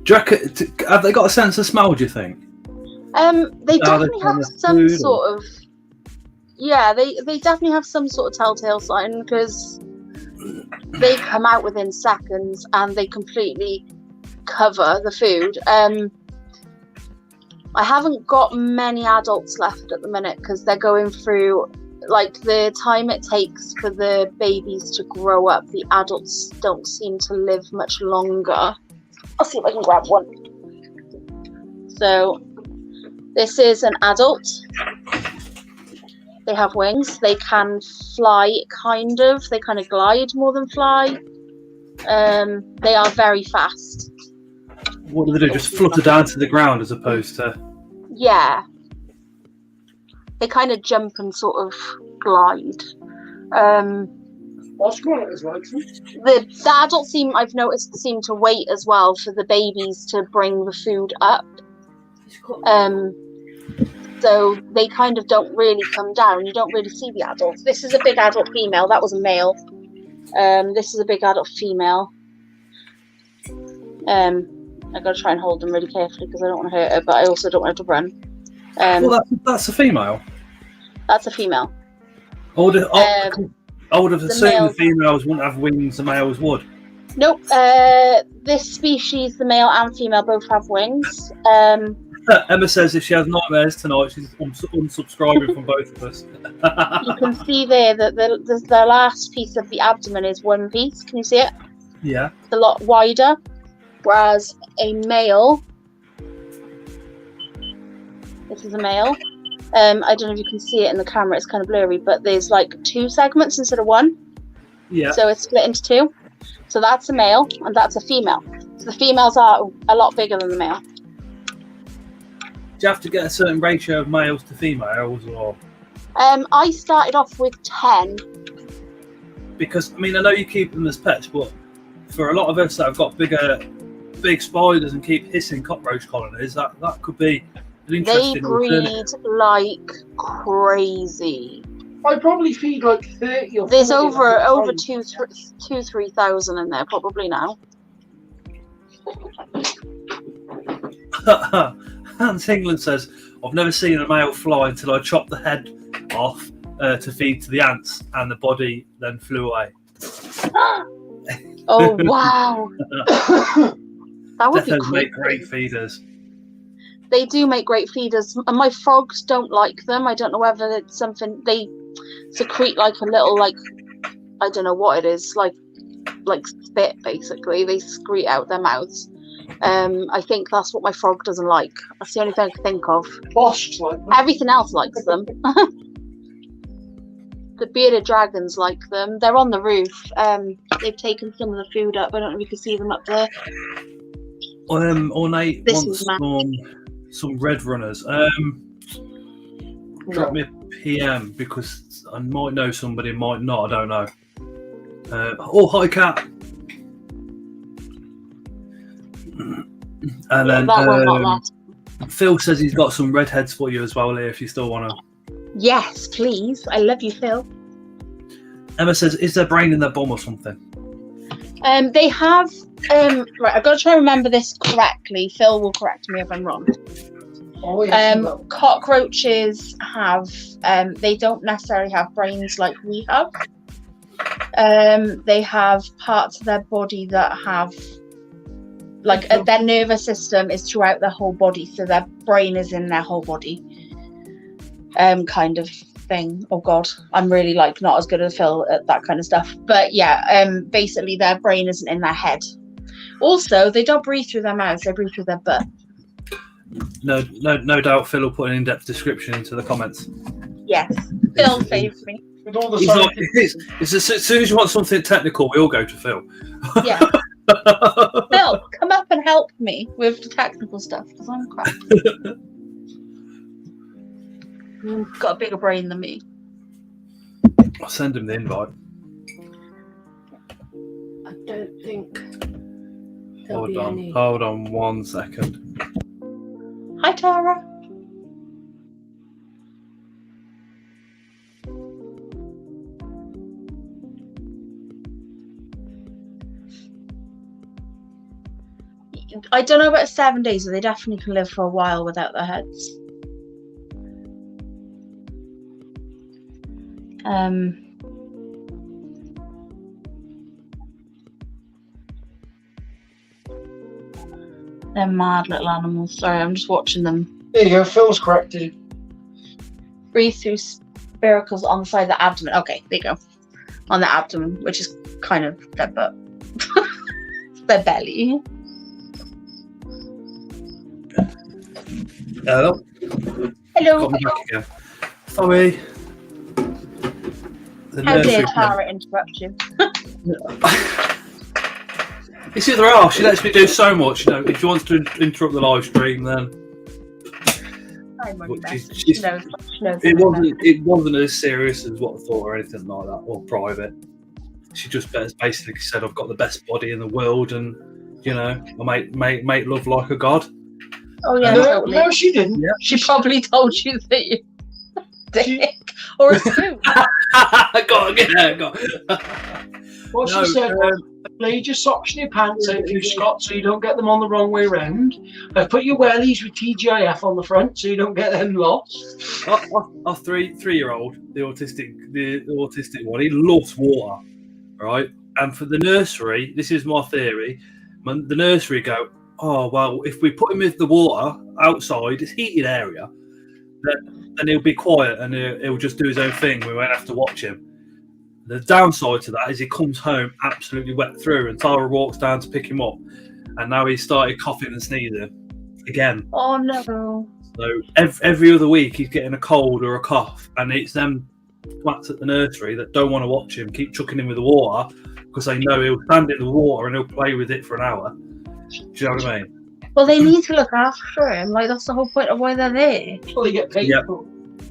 Do you reckon, have they got a sense of smell, do you think? They definitely have some sort of. Yeah, they definitely have some sort of telltale sign, because they come out within seconds and they completely cover the food. I haven't got many adults left at the minute because they're going through, like, the time it takes for the babies to grow up. The adults don't seem to live much longer. I'll see if I can grab one. So this is an adult. They have wings. They can fly, kind of. They kind of glide more than fly. They are very fast. What do they do? Just flutter down to the ground as opposed to... Yeah. They kind of jump and sort of glide. The adults I've noticed, seem to wait as well for the babies to bring the food up. So they kind of don't really come down. You don't really see the adults. This is a big adult female. That was a male. This is a big adult female. I gotta try and hold them really carefully because I don't want to hurt her, but I also don't want her to run. Well, that's a female. That's a female. I would have assumed the females wouldn't have wings, the males would. Nope. This species, the male and female, both have wings. Emma says if she has nightmares tonight, she's unsubscribing from both of us. You can see there that the last piece of the abdomen is one piece. Can you see it? Yeah. It's a lot wider. Whereas a male, this is a male. I don't know if you can see it in the camera, it's kind of blurry, but there's like 2 segments instead of 1. Yeah. So it's split into 2. So that's a male and that's a female. So the females are a lot bigger than the male. Do you have to get a certain ratio of males to females, or? I started off with 10. because I mean I know you keep them as pets, but for a lot of us that have got big spiders and keep hissing cockroach colonies, that could be an interesting They breed like crazy. I probably feed like 30 or 40. There's over 3,000 in there probably now. Hans England says, I've never seen a male fly until I chopped the head off to feed to the ants, and the body then flew away. Oh wow. That would be Geckos make creepy. great feeders. They do make great feeders, and my frogs don't like them. I don't know whether it's something they secrete, like a little, like, I don't know what it is, like spit basically. They secrete out their mouths. I think that's what my frog doesn't like. That's the only thing I can think of. Wasps like them. Everything else likes them. The bearded dragons like them. They're on the roof. They've taken some of the food up. I don't know if you can see them up there. Ornate This wants is mad. some red runners. Drop me a PM because I might know somebody, might not. I don't know. Hi, Cat. And then That one, not that. Phil says he's got some redheads for you as well, Leah, if you still want to. Yes, please. I love you, Phil. Emma says, is there brain in their bomb or something? They have. Right, I've got to try and remember this correctly. Phil will correct me if I'm wrong. Oh, yes, Cockroaches have. They don't necessarily have brains like we have. They have parts of their body that have. Like their nervous system is throughout their whole body, so their brain is in their whole body. Kind of thing. Oh God, I'm really like not as good as Phil at that kind of stuff. But yeah, basically their brain isn't in their head. Also, they don't breathe through their mouths; they breathe through their butt. No doubt Phil will put an in-depth description into the comments. Yes, Phil saves me. With all the He's not, it's as soon as you want something technical, we all go to Phil. Yeah. Phil, come up and help me with the technical stuff because I'm crap. You've got a bigger brain than me. I'll send him the invite. I don't think there'll be any. Hold on 1 second. Hi, Tara. I don't know about 7 days, but they definitely can live for a while without their heads. They're mad little animals. Sorry, I'm just watching them. There you go, Phil's corrected. Breathe through spiracles on the side of the abdomen. Okay, there you go. On the abdomen, which is kind of their butt. Their belly. Hello. Hello. Got me back again. Sorry. How dare Tara interrupt you? It's either or. She lets me do so much. You know, if she wants to interrupt the live stream, then it wasn't as serious as what I thought or anything like that, or private. She just basically said, "I've got the best body in the world, and you know, I make love like a god." Oh yeah, totally. No, she didn't. Yeah. She probably told you that you dick or a spoon. Got. What she said was, I laid your socks in your pants out you, Scott, so you don't get them on the wrong way round. I put your wellies with TGIF on the front so you don't get them lost. Our three-year-old, the autistic one, he loves water, right? And for the nursery, this is my theory. The nursery go, oh well, if we put him in the water outside, it's heated area, then he'll be quiet and he'll just do his own thing. We won't have to watch him. The downside to that is he comes home absolutely wet through, and Tara walks down to pick him up, and now he's started coughing and sneezing again. Oh no! So every other week he's getting a cold or a cough, and it's them flats at the nursery that don't want to watch him, keep chucking him with the water because they know he'll stand in the water and he'll play with it for an hour. Do you know what I mean? Well, they need to look after him. Like that's the whole point of why they're there. Well, they get paid.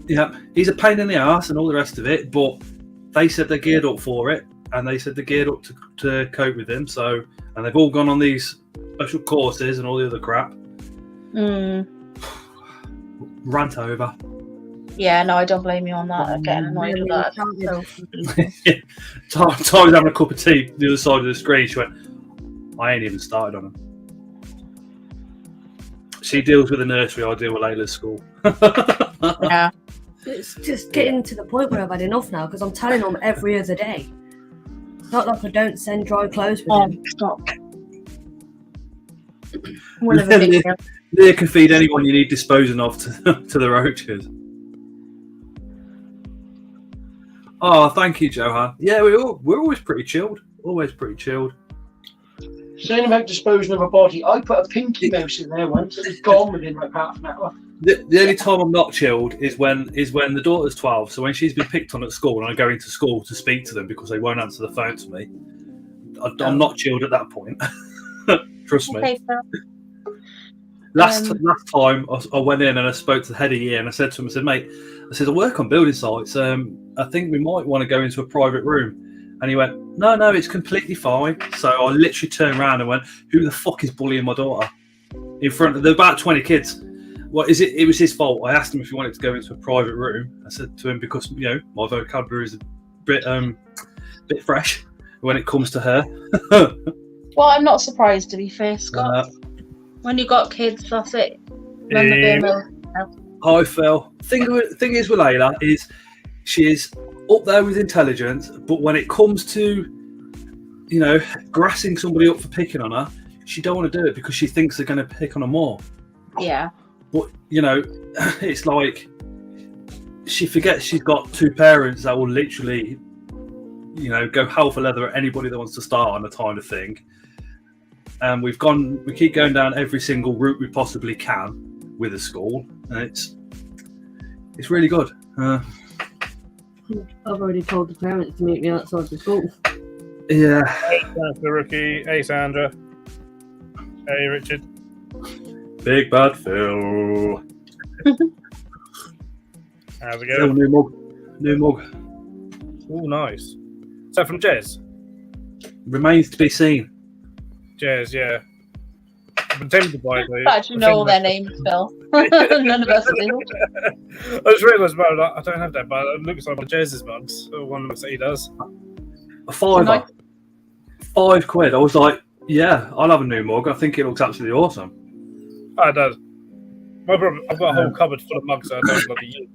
Yeah, he's a pain in the ass and all the rest of it, but they said they're geared up for it. and they said they're geared up to cope with him. So, and they've all gone on these special courses and all the other crap. Rant over. Yeah, no, I don't blame you on that. I'm getting annoyed with that. Tom was having a cup of tea the other side of the screen. She went, I ain't even started on him. She deals with the nursery, I deal with Layla's school. Yeah. It's just getting to the point where I've had enough now because I'm telling them every other day. It's not like I don't send dry clothes with him. Stop. One of the big Leah can feed anyone you need disposing of to the roaches. Oh, thank you, Johan. Yeah, we're always pretty chilled. Always pretty chilled. Saying about disposing of a body, I put a pinky mouse in there once. It was gone within like half an hour. The only time I'm not chilled is when the daughter's 12. So when she's been picked on at school and I go into school to speak to them because they won't answer the phone to me, I'm not chilled at that point. Trust me. Okay, Last time I went in and I spoke to the head of year and I said to him, I said, mate, I work on building sites. I think we might want to go into a private room. And he went, no, it's completely fine. So I literally turned around and went, who the fuck is bullying my daughter? In front of, there were about 20 kids. What is it? It was his fault. I asked him if he wanted to go into a private room. I said to him, because, my vocabulary is a bit fresh when it comes to her. Well, I'm not surprised, to be fair, Scott. When you got kids, that's it. I feel. Thing is with Layla is she is up there with intelligence, but when it comes to, grassing somebody up for picking on her, she don't want to do it because she thinks they're going to pick on her more. Yeah. But, it's like she forgets she's got two parents that will literally, go hell for leather at anybody that wants to start on a kind of thing. And we keep going down every single route we possibly can with the school, and it's really good. I've already told the parents to meet me outside the school. Yeah. Hey, the rookie. Hey, Sandra. Hey, Richard. Big bad Phil. How's it Phil, going? new mug. Oh, nice. Is that from Jez? Remains to be seen. Jez, yeah. I've been tempted by it. I actually know all their names, Phil. None of us do. I just realised, I don't have that, but it looks like one of Jez's mugs. One looks like he does. A £5. £5. I was like, yeah, I'll have a new mug. I think it looks absolutely awesome. Oh, it does. My problem, I've got a whole cupboard full of mugs that I don't bloody use.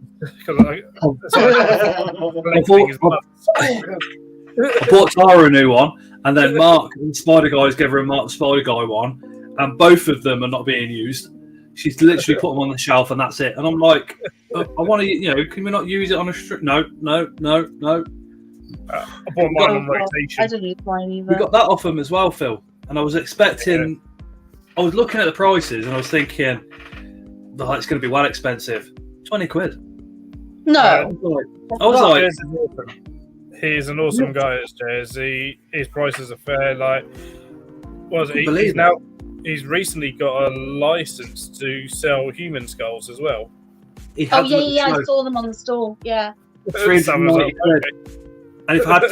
I bought Tara a new one, and then Mark and Spider Guys gave her a Mark Spider Guy one, and both of them are not being used. She's literally put them on the shelf, and that's it. And I'm like, I want to, can we not use it on a strip? No. I bought mine on rotation. I don't use mine either. We got that off them as well, Phil. And I was expecting, I was looking at the prices, and I was thinking, it's going to be well expensive. £20. No. I was like, Jez is awesome. He's an awesome guy, Jez. His prices are fair. He's recently got a license to sell human skulls as well. I saw them on the stall. Yeah. 390 quid. And if I had a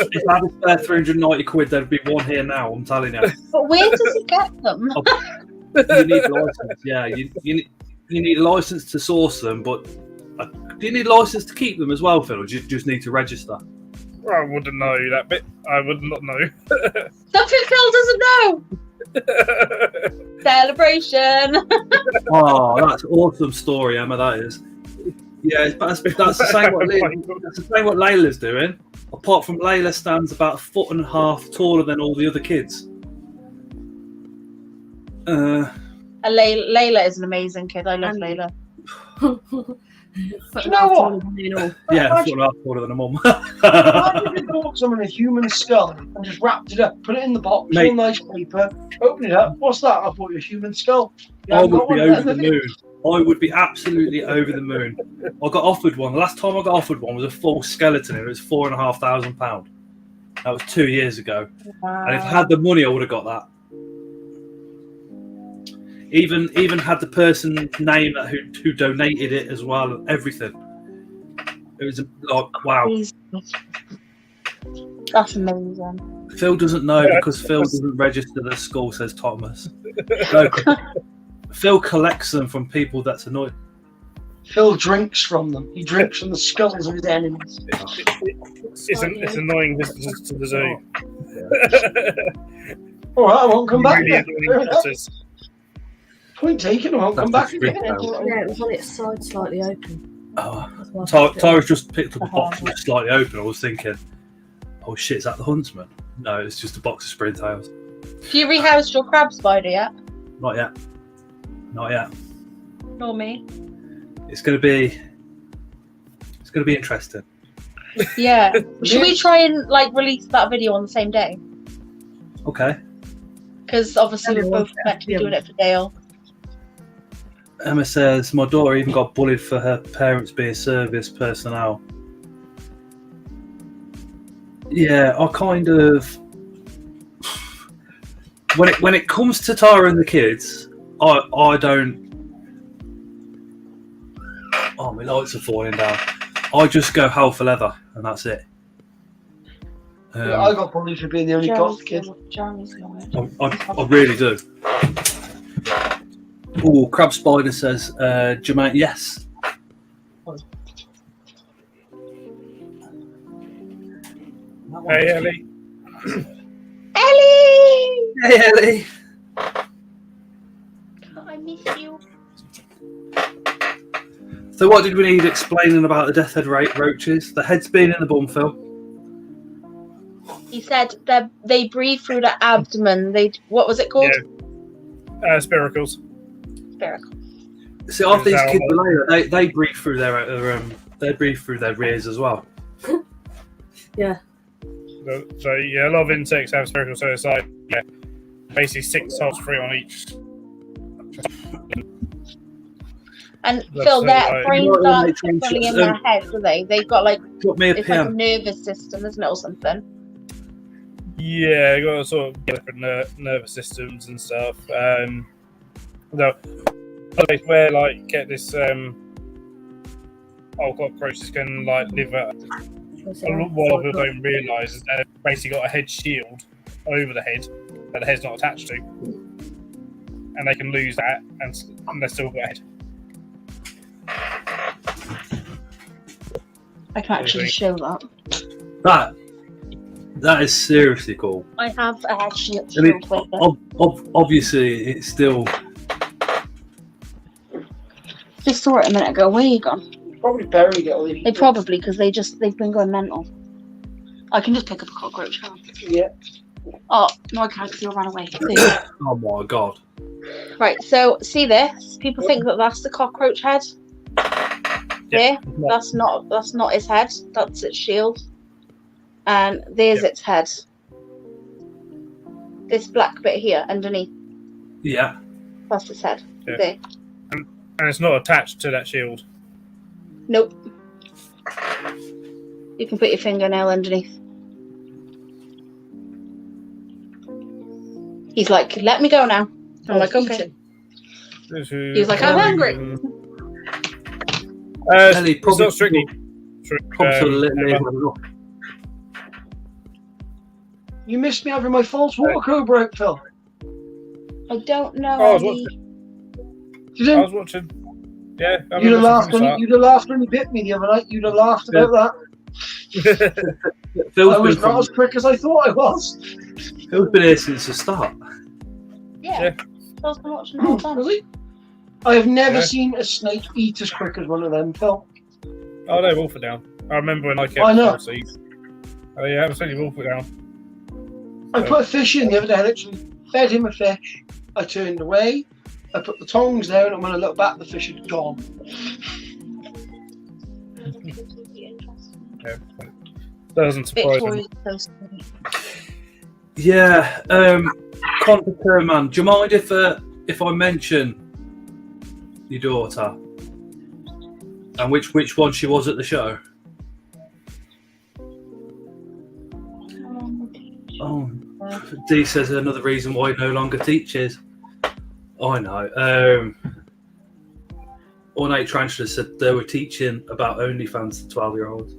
spare 390 quid, there'd be one here now. I'm telling you. But where does he get them? You need a license. Yeah, you need a license to source them, but do you need a license to keep them as well, Phil? Or do you just need to register? I wouldn't know that bit. I would not know. Something Phil doesn't know. Celebration. Oh, that's an awesome story, Emma. That is. Yeah, that's the same. That's the same what Layla's doing. Apart from Layla stands about 1.5 foot taller than all the other kids. Layla is an amazing kid. I love Layla. You know what? Yeah, 1.5 foot taller than a mum. Why did you bought someone a human skull and just wrapped it up, put it in the box, all nice paper, open it up? What's that? I bought you a human skull. I would be over the moon. I would be absolutely over the moon. I got offered one. The last time I got offered one was a full skeleton. It was £4,500. That was 2 years ago. Wow. And if I had the money, I would have got that. Even had the person's name who donated it as well. Everything. It was like, wow. That's amazing. Phil doesn't know Yeah, because Phil doesn't register the school, says Thomas. No, Phil collects them from people that's annoyed. Phil drinks from them. He drinks from the skulls of his enemies. It's annoying visitors to the zoo. All right, I won't come back Really then. annoying Fair enough. visitors. Point taken, I won't come back again. Yeah, it was on its side slightly open. Oh, That's why I picked it Tyra's up. just picked up a box and it's slightly open. I was thinking, oh shit, is that the huntsman? No, it's just a box of springtails. Have you rehoused your crab spider yet? Not yet. Not yet. Nor me. It's gonna be interesting. Yeah. Should we try and like release that video on the same day? Okay. Because obviously we're both meant to be doing it for Dale. Emma says my daughter even got bullied for her parents being service personnel. Yeah, I kind of when it comes to Tara and the kids, I don't. Oh, my lights are falling down. I just go hell for leather, and that's it. Yeah, I got bullied for being the only goth kid. I really do. Oh, Crab Spider says, Jermaine, yes. Hey, Ellie. Ellie! Hey, Ellie. I miss you. So what did we need explaining about the death head roaches? The head's been in the bum, Phil. He said that they breathe through the abdomen. What was it called? Yeah. Spiracles. Spiracle. See, after these kids were later, they breathe through their rears as well. Yeah. So yeah, a lot of insects have spiracles. So it's like basically 6 holes, 3 on each. And That's Phil, their like- brains You know what aren't they change fully in it? their head, do they? They've got like Got me a it's like a PM. nervous system, isn't it, or something? Yeah, you got sort of different nervous systems and stuff. Where like get this cockroaches can like live at a lot of people don't realise is they've basically got a head shield over the head that the head's not attached to. And they can lose that and they're still got a head. I can actually show that. That is seriously cool. I have a head shield. I mean, obviously, it's still. Just saw it a minute ago. Where are you gone? Probably buried it. Or They probably because they've been going mental. I can just pick up a cockroach. Can't I? Yeah. Oh no, I can't because you'll run away. Oh my god! Right. So see this? People think that that's the cockroach head. Yeah. There. That's not its head. That's its shield. And there's its head. This black bit here underneath. Yeah. That's its head. Yeah. There. And it's not attached to that shield. Nope. You can put your fingernail underneath. He's like, let me go now. I'm like, okay. He's like, I'm hungry. Ellie, It's probably not strictly. You missed me having my false water cobra out, Phil. I don't know. I was Andy. You I didn't? was watching. Yeah, I You'd have laughed watching when you bit me the other night. You'd have laughed about that. Phil's I was been, not as quick as I thought I was. Phil's been here since the start. Yeah. I was watching the whole time. Really? I have never Yeah. seen a snake eat as quick as one of them, Phil. Oh, no, wolf it down. I remember when I kept I know. seeds. Oh yeah, absolutely wolf it down. I put a fish in the other day. I literally fed him a fish. I turned away. I put the tongs there, and when I looked back, the fish had gone. Yeah. Doesn't surprise me. Yeah. Contact man. Do you mind if I mention your daughter and which one she was at the show? Oh, D says another reason why he no longer teaches. I know. Ornate Tarantula said they were teaching about OnlyFans to 12-year-olds.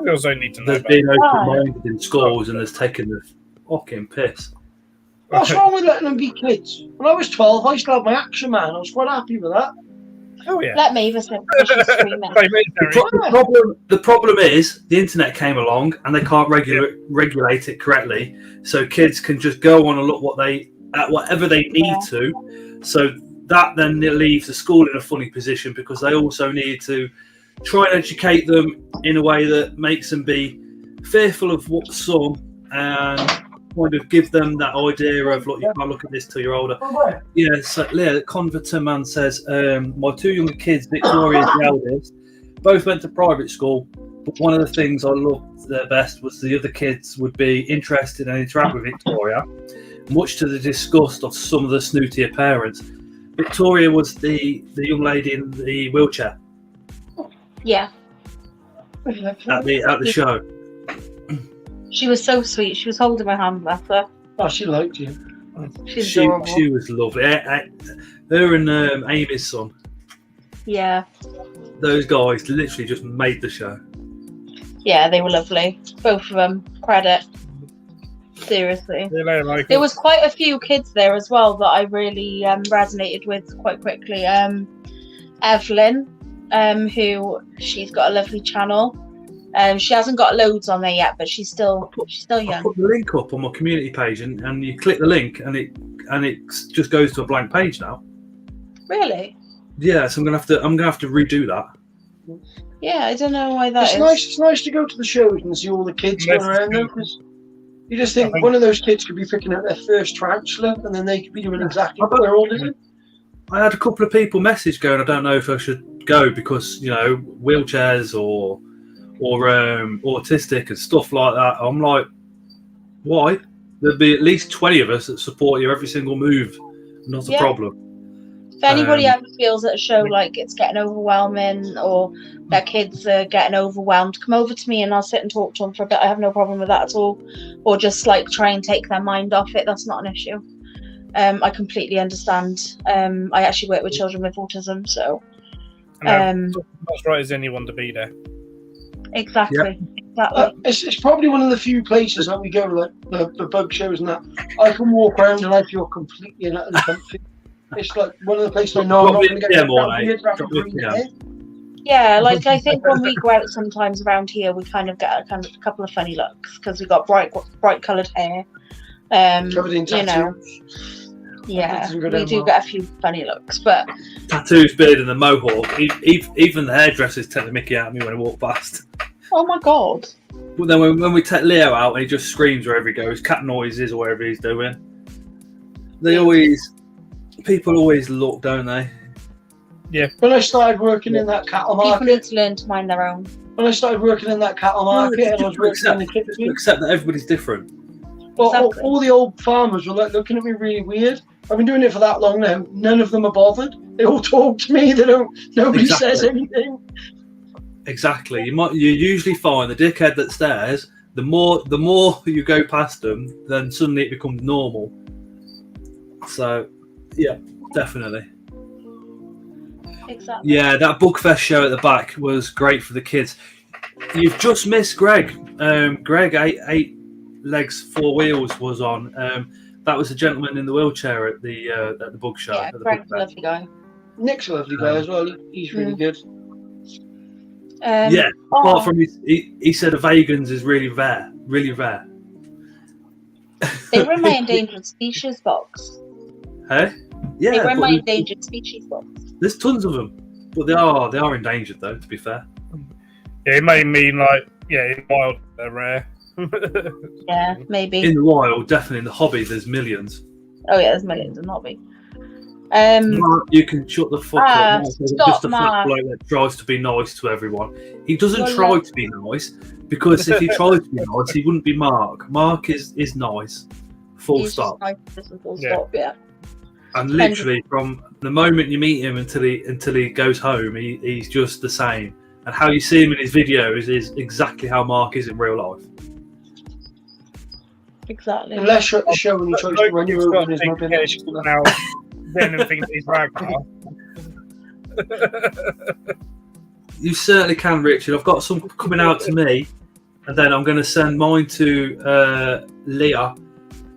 We also need to know There's about been open-minded in schools and has taken the fucking piss. What's wrong with letting them be kids? When I was 12, I used to have my Action Man. I was quite happy with that. Oh yeah. Let me listen because she's screaming. The problem is the internet came along and they can't regulate it correctly, so kids can just go on and look at whatever they need to. So that then leaves the school in a funny position because they also need to try and educate them in a way that makes them be fearful of what's some and kind of give them that idea of, look, you can't look at this till you're older. Yeah, so Leah, Converter Man says, my two younger kids, Victoria's the eldest, both went to private school, but one of the things I loved the best was the other kids would be interested and interact with Victoria, much to the disgust of some of the snootier parents. Victoria was the young lady in the wheelchair. Yeah. At the show. She was so sweet. She was holding my hand, bless her. Oh, she liked you. She's adorable. She was lovely. Her and Amy's son. Yeah. Those guys literally just made the show. Yeah, they were lovely. Both of them. Credit. Seriously. There was quite a few kids there as well that I really resonated with quite quickly. Evelyn, she's got a lovely channel. She hasn't got loads on there yet, but she's still young. I put the link up on my community page, and you click the link, and it just goes to a blank page now. Really? Yeah, so I'm gonna have to redo that. Yeah, I don't know why that is. Nice. It's nice to go to the shows and see all the kids going around there, because you just think one of those kids could be picking up their first tarantula, and then they could be doing exactly what they're all doing. I had a couple of people message going, I don't know if I should go because wheelchairs or autistic and stuff like that. I'm like, why? There'd be at least 20 of us that support you every single move. Not a problem. If anybody ever feels at a show like it's getting overwhelming or their kids are getting overwhelmed, come over to me and I'll sit and talk to them for a bit. I have no problem with that at all. Or just like try and take their mind off it. That's not an issue. I completely understand. I actually work with children with autism, so that's right as anyone to be there. Exactly. It's probably one of the few places that we go, like the bug shows and that. I can walk around and I feel completely and utterly comfy. It's like one of the places I know I'm not going to get Yeah, like I think when we go out sometimes around here, we kind of get a couple of funny looks because we got bright coloured hair. Covered in tattoos. Yeah, we do get a few funny looks, but tattoos, beard, and the mohawk. Even the hairdressers take the mickey out of me when I walk past. Oh my god! But then when we take Leo out, and he just screams wherever he goes, cat noises or whatever he's doing. People always look, don't they? Yeah. When I started working in that cattle market, people need to learn to mind their own. When I started working in that cattle market, and I was working in the kitchen, accept that everybody's different. Well, all the old farmers were like looking at me really weird. I've been doing it for that long now. None of them are bothered. They all talk to me. Nobody says anything. Exactly. You usually find the dickhead that stares. The more you go past them, then suddenly it becomes normal. So, yeah, definitely. Exactly. Yeah, that Bugfest show at the back was great for the kids. You've just missed Greg. Greg, eight legs, 4 wheels was on. That was a gentleman in the wheelchair at the bug show. Yeah, Greg's a lovely guy. Nick's a lovely guy as well. He's really good. Apart from he said a vegans is really rare, really rare. They were in my endangered species box. Hey? Yeah. They were in my endangered species box. There's tons of them, but they are endangered though. To be fair. Yeah, it may mean in wild they're rare. Yeah, maybe. In the wild, definitely. In the hobby, there's millions. Oh yeah, there's millions in the hobby. You can shut the fuck up. Stop, just a fat bloke that tries to be nice to everyone. He doesn't try to be nice because if he tried to be nice, he wouldn't be Mark. Mark is nice. Full stop. Full stop. Yeah. And literally, from the moment you meet him until he goes home, he's just the same. And how you see him in his videos is exactly how Mark is in real life. Exactly. Unless you're at the show and he tries to run you over in his mobility. Now, then thinks he's Ragnar. You certainly can, Richard. I've got some coming out to me and then I'm going to send mine to Leah.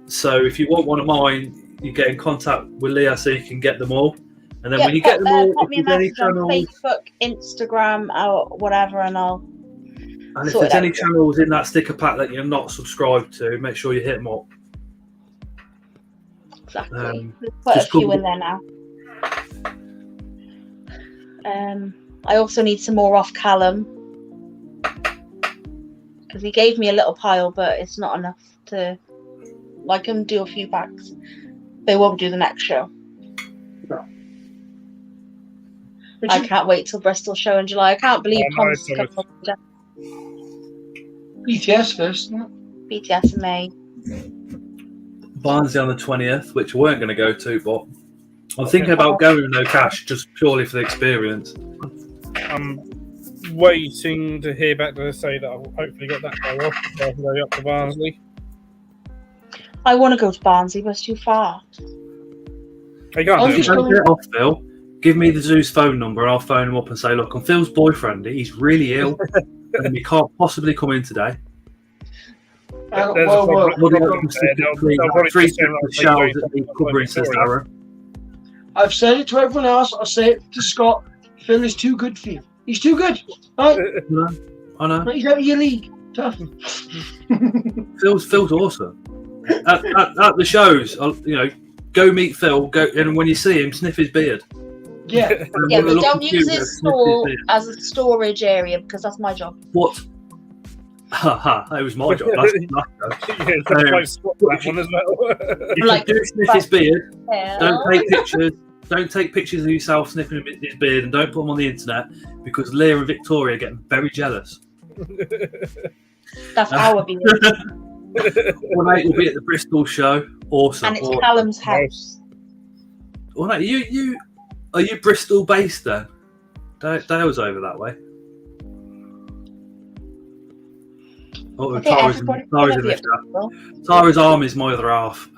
So if you want one of mine, you get in contact with Leah so you can get them all. And then when you get them all, put me a if there's any message on channels, Facebook, Instagram, or whatever, and I'll. and if sort there's it any out. channels in that sticker pack that you're not subscribed to, make sure you hit them up. Exactly. There's quite a just few cover in there now. I also need some more off Callum because he gave me a little pile, but it's not enough to. I can do a few packs. They won't do the next show. I can't wait till Bristol show in July. I can't believe Tom's coming. BTS first, isn't it? BTS in May. Barnsley on the 20th, which we weren't going to go to, but I'm thinking about going with no cash just purely for the experience. I'm waiting to hear back to say that I've hopefully got that day off so I can go up to Barnsley. I want to go to Barnsley, but it's too far. You can't do it. Don't get off, Phil. Give me the Zoo's phone number and I'll phone him up and say, look, I'm Phil's boyfriend. He's really ill and he can't possibly come in today. There's a problem. I've said it to everyone else. I'll say it to Scott. Phil is too good for you. He's too good. Right? I know. He's out of your league. Tough. Phil's awesome. At the shows, go meet Phil. Go, and when you see him, sniff his beard. Yeah. Yeah, but don't use his stall as a storage area because that's my job. What? Haha, that was my job. That's Like, do sniff his beard. Hell. Don't take pictures. Don't take pictures of yourself sniffing his beard, and don't put them on the internet because Leah and Victoria are getting very jealous. That's our beard. Well, mate, we'll be at the Bristol show. Awesome. And it's Callum's house. Well, mate, you are you Bristol based then? Dale's over that way. Oh, Tara's arm is my other half.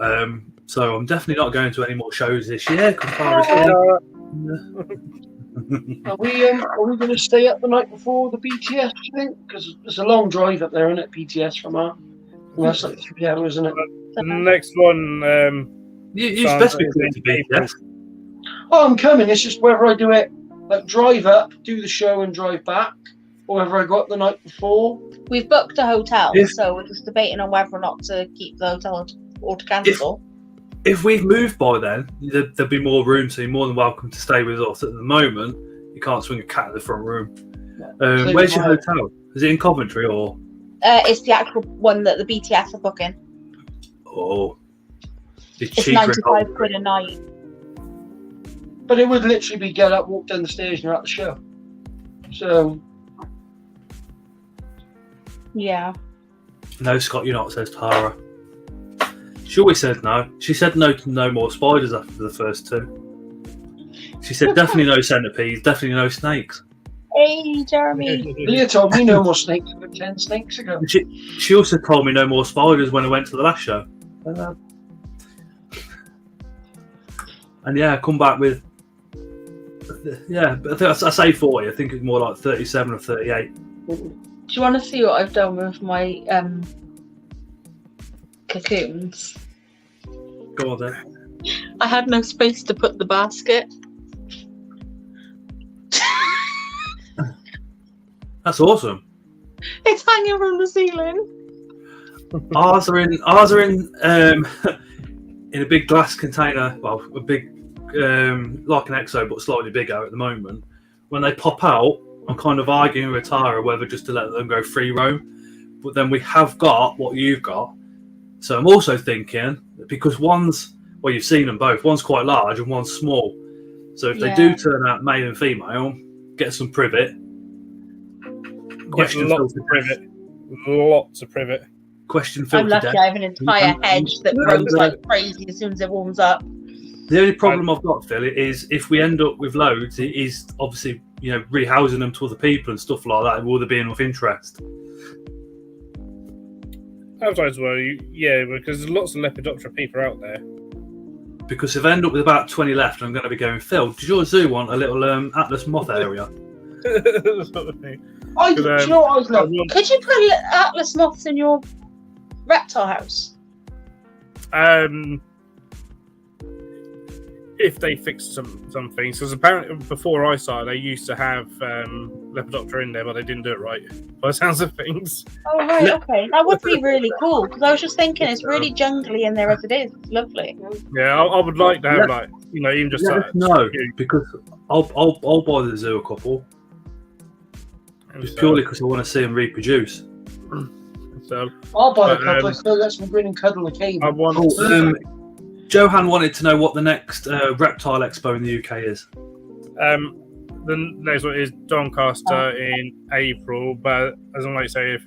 So I'm definitely not going to any more shows this year because Tara's here. Are we going to stay up the night before the BTS, do you think? Because it's a long drive up there, isn't it, BTS from our... Well, that's like 3 hours, isn't it? The next one... you specifically to BTS. Oh, I'm coming. It's just whether I do it, like drive up, do the show and drive back, or whether I go up the night before. We've booked a hotel, so we're just debating on whether or not to keep the hotel or to cancel. If we've moved by then, there'll be more room, so you're more than welcome to stay with us. At the moment, you can't swing a cat in the front room. So where's your hotel? Is it in Coventry or? It's the actual one that the BTS are booking. Oh, it's 95 quid a night. But it would literally be get up, walk down the stairs, and you're at the show. So. Yeah. No, Scott, you're not, says Tara. She always said no. She said no to no more spiders after the first 2. She said definitely no centipedes, definitely no snakes. Hey, Jeremy. Leah told me no more snakes about 10 snakes ago. She also told me no more spiders when I went to the last show. And yeah, I come back with... Yeah, I say 40. I think it's more like 37 or 38. Do you want to see what I've done with my cocoons? Go on then. I had no space to put the basket. That's awesome. It's hanging from the ceiling. Ours are in in a big glass container. Well, a big like an EXO, but slightly bigger at the moment. When they pop out, I'm kind of arguing with Tara whether just to let them go free roam. But then we have got what you've got. So I'm also thinking, because one's, well, you've seen them both. One's quite large and one's small. So if they do turn out male and female, get some privet. Question lots of privet. Lots of privet. Question I'm lucky I have an entire hedge that grows like crazy as soon as it warms up. The only problem I've got, Phil, is if we end up with loads, it is obviously, rehousing them to other people and stuff like that. Will there be enough interest? Sometimes, yeah, because there's lots of Lepidoptera people out there. Because if I end up with about 20 left, I'm going to be going, Phil, does your zoo want a little Atlas moth area? Sort of thing. Do you know what I was looking? Could you put Atlas moths in your reptile house? If they fix some things, because apparently before I started, they used to have Lepidoptera in there, but they didn't do it right. By the sounds of things. Oh right, okay, that would be really cool. Because I was just thinking, it's really jungly in there as it is. It's lovely. Yeah, I would like to have even just no, because I'll buy the zoo a couple. Just purely because I want to see them reproduce. So I'll buy a couple. So let's bring and cuddle a cave. Johan wanted to know what the next reptile expo in the UK is. The next one is Doncaster in April, but as I say,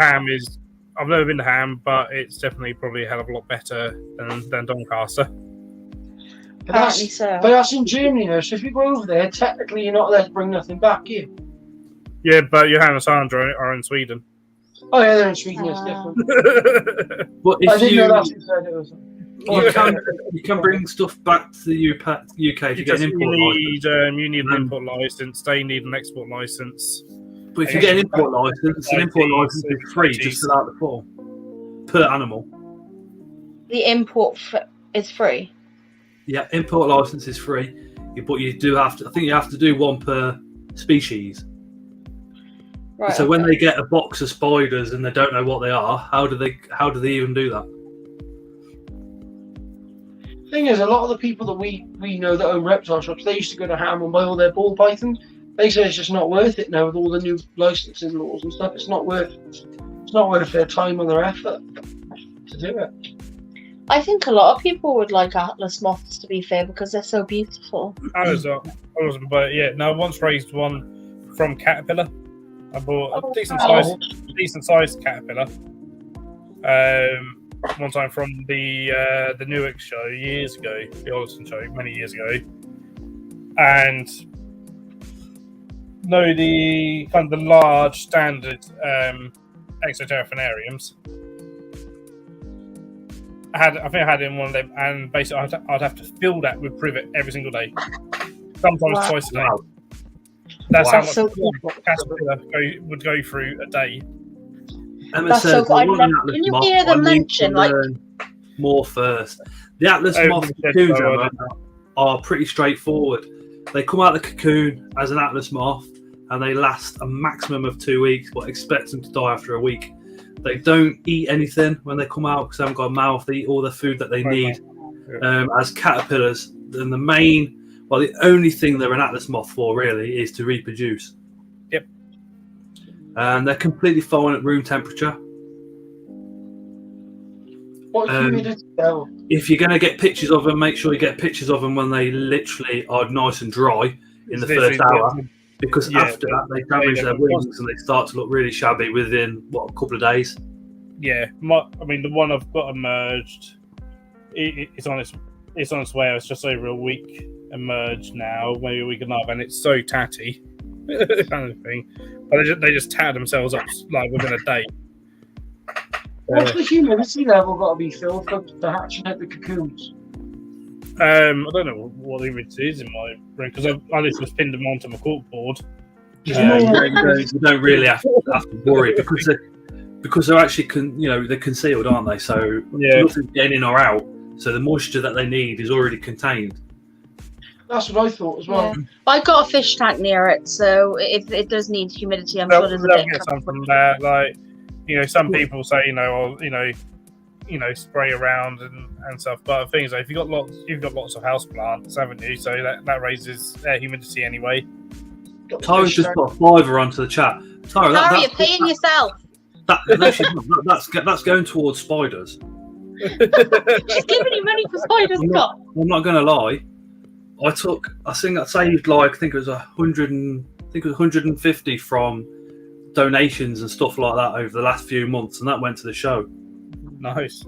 Ham is. I've never been to Ham, but it's definitely probably a hell of a lot better than Doncaster. Apparently so. But that's in Germany now, so if you go over there, technically you're not allowed to bring nothing back here. Yeah, but Johan and Sandra are in Sweden. Oh yeah, they're in Sweden. It's different. But I didn't know that's what said it was. You can bring stuff back to the UK if you get an import license. You need an import license. They need an export license. But if you get an import license is free just fill out the form per animal. The import is free. Yeah, import license is free, but you do have to. I think you have to do one per species. Right. So when they get a box of spiders and they don't know what they are, how do they even do that? Thing is, a lot of the people that we know that own reptile shops, they used to go to Ham and buy all their ball pythons. They say it's just not worth it now with all the new licensing laws and stuff. It's not worth their time and their effort to do it. I think a lot of people would like Atlas moths, to be fair, because they're so beautiful. I wasn't, but yeah, no. I once raised one from Caterpillar. I bought a decent sized caterpillar. One time from the Newark show years ago, the Olsen show many years ago, and the kind of the large standard exoterraforariums. I think I had in one of them, and basically I'd have to fill that with privet every single day, sometimes twice a day. That's how much caterpillar would go through a day. Emma That's says, so cool. Can you hear them mention more first? The Atlas moth cocoons are pretty straightforward. They come out of the cocoon as an Atlas moth, and they last a maximum of 2 weeks, but expect them to die after a week. They don't eat anything when they come out because they haven't got a mouth. They eat all the food that they need. As caterpillars, then the only thing they're an Atlas moth for really is to reproduce. Yep. And they're completely fine at room temperature. What humidity level? If you're going to get pictures of them, make sure you get pictures of them when they literally are nice and dry in the first hour. Because after that, they damage their wings and they start to look really shabby within, a couple of days. Yeah. The one I've got emerged, it's on its way. It's just over a week emerged now, maybe a week and a half, and it's so tatty, kind of thing. But they just tat themselves up like within a day. What's the humidity level got to be filled for hatching out the cocoons? I don't know what the humidity is in my room because I literally pinned them onto my corkboard. You don't really have to worry because they're actually they're concealed, aren't they? So nothing's getting in or out. So the moisture that they need is already contained. That's what I thought as well. Yeah. I got a fish tank near it, so if it does need humidity, I'm sure there's a bit. Something from there, some people say, spray around and stuff. But the thing is, if you've got lots of house plants, haven't you? So that raises air humidity anyway. Tyra's just put a $5 onto the chat. Tyra, you're paying yourself. That's going towards spiders. She's giving you money for spiders. I'm not going to lie. I saved I think it was 150 from donations and stuff like that over the last few months, and that went to the show. Nice.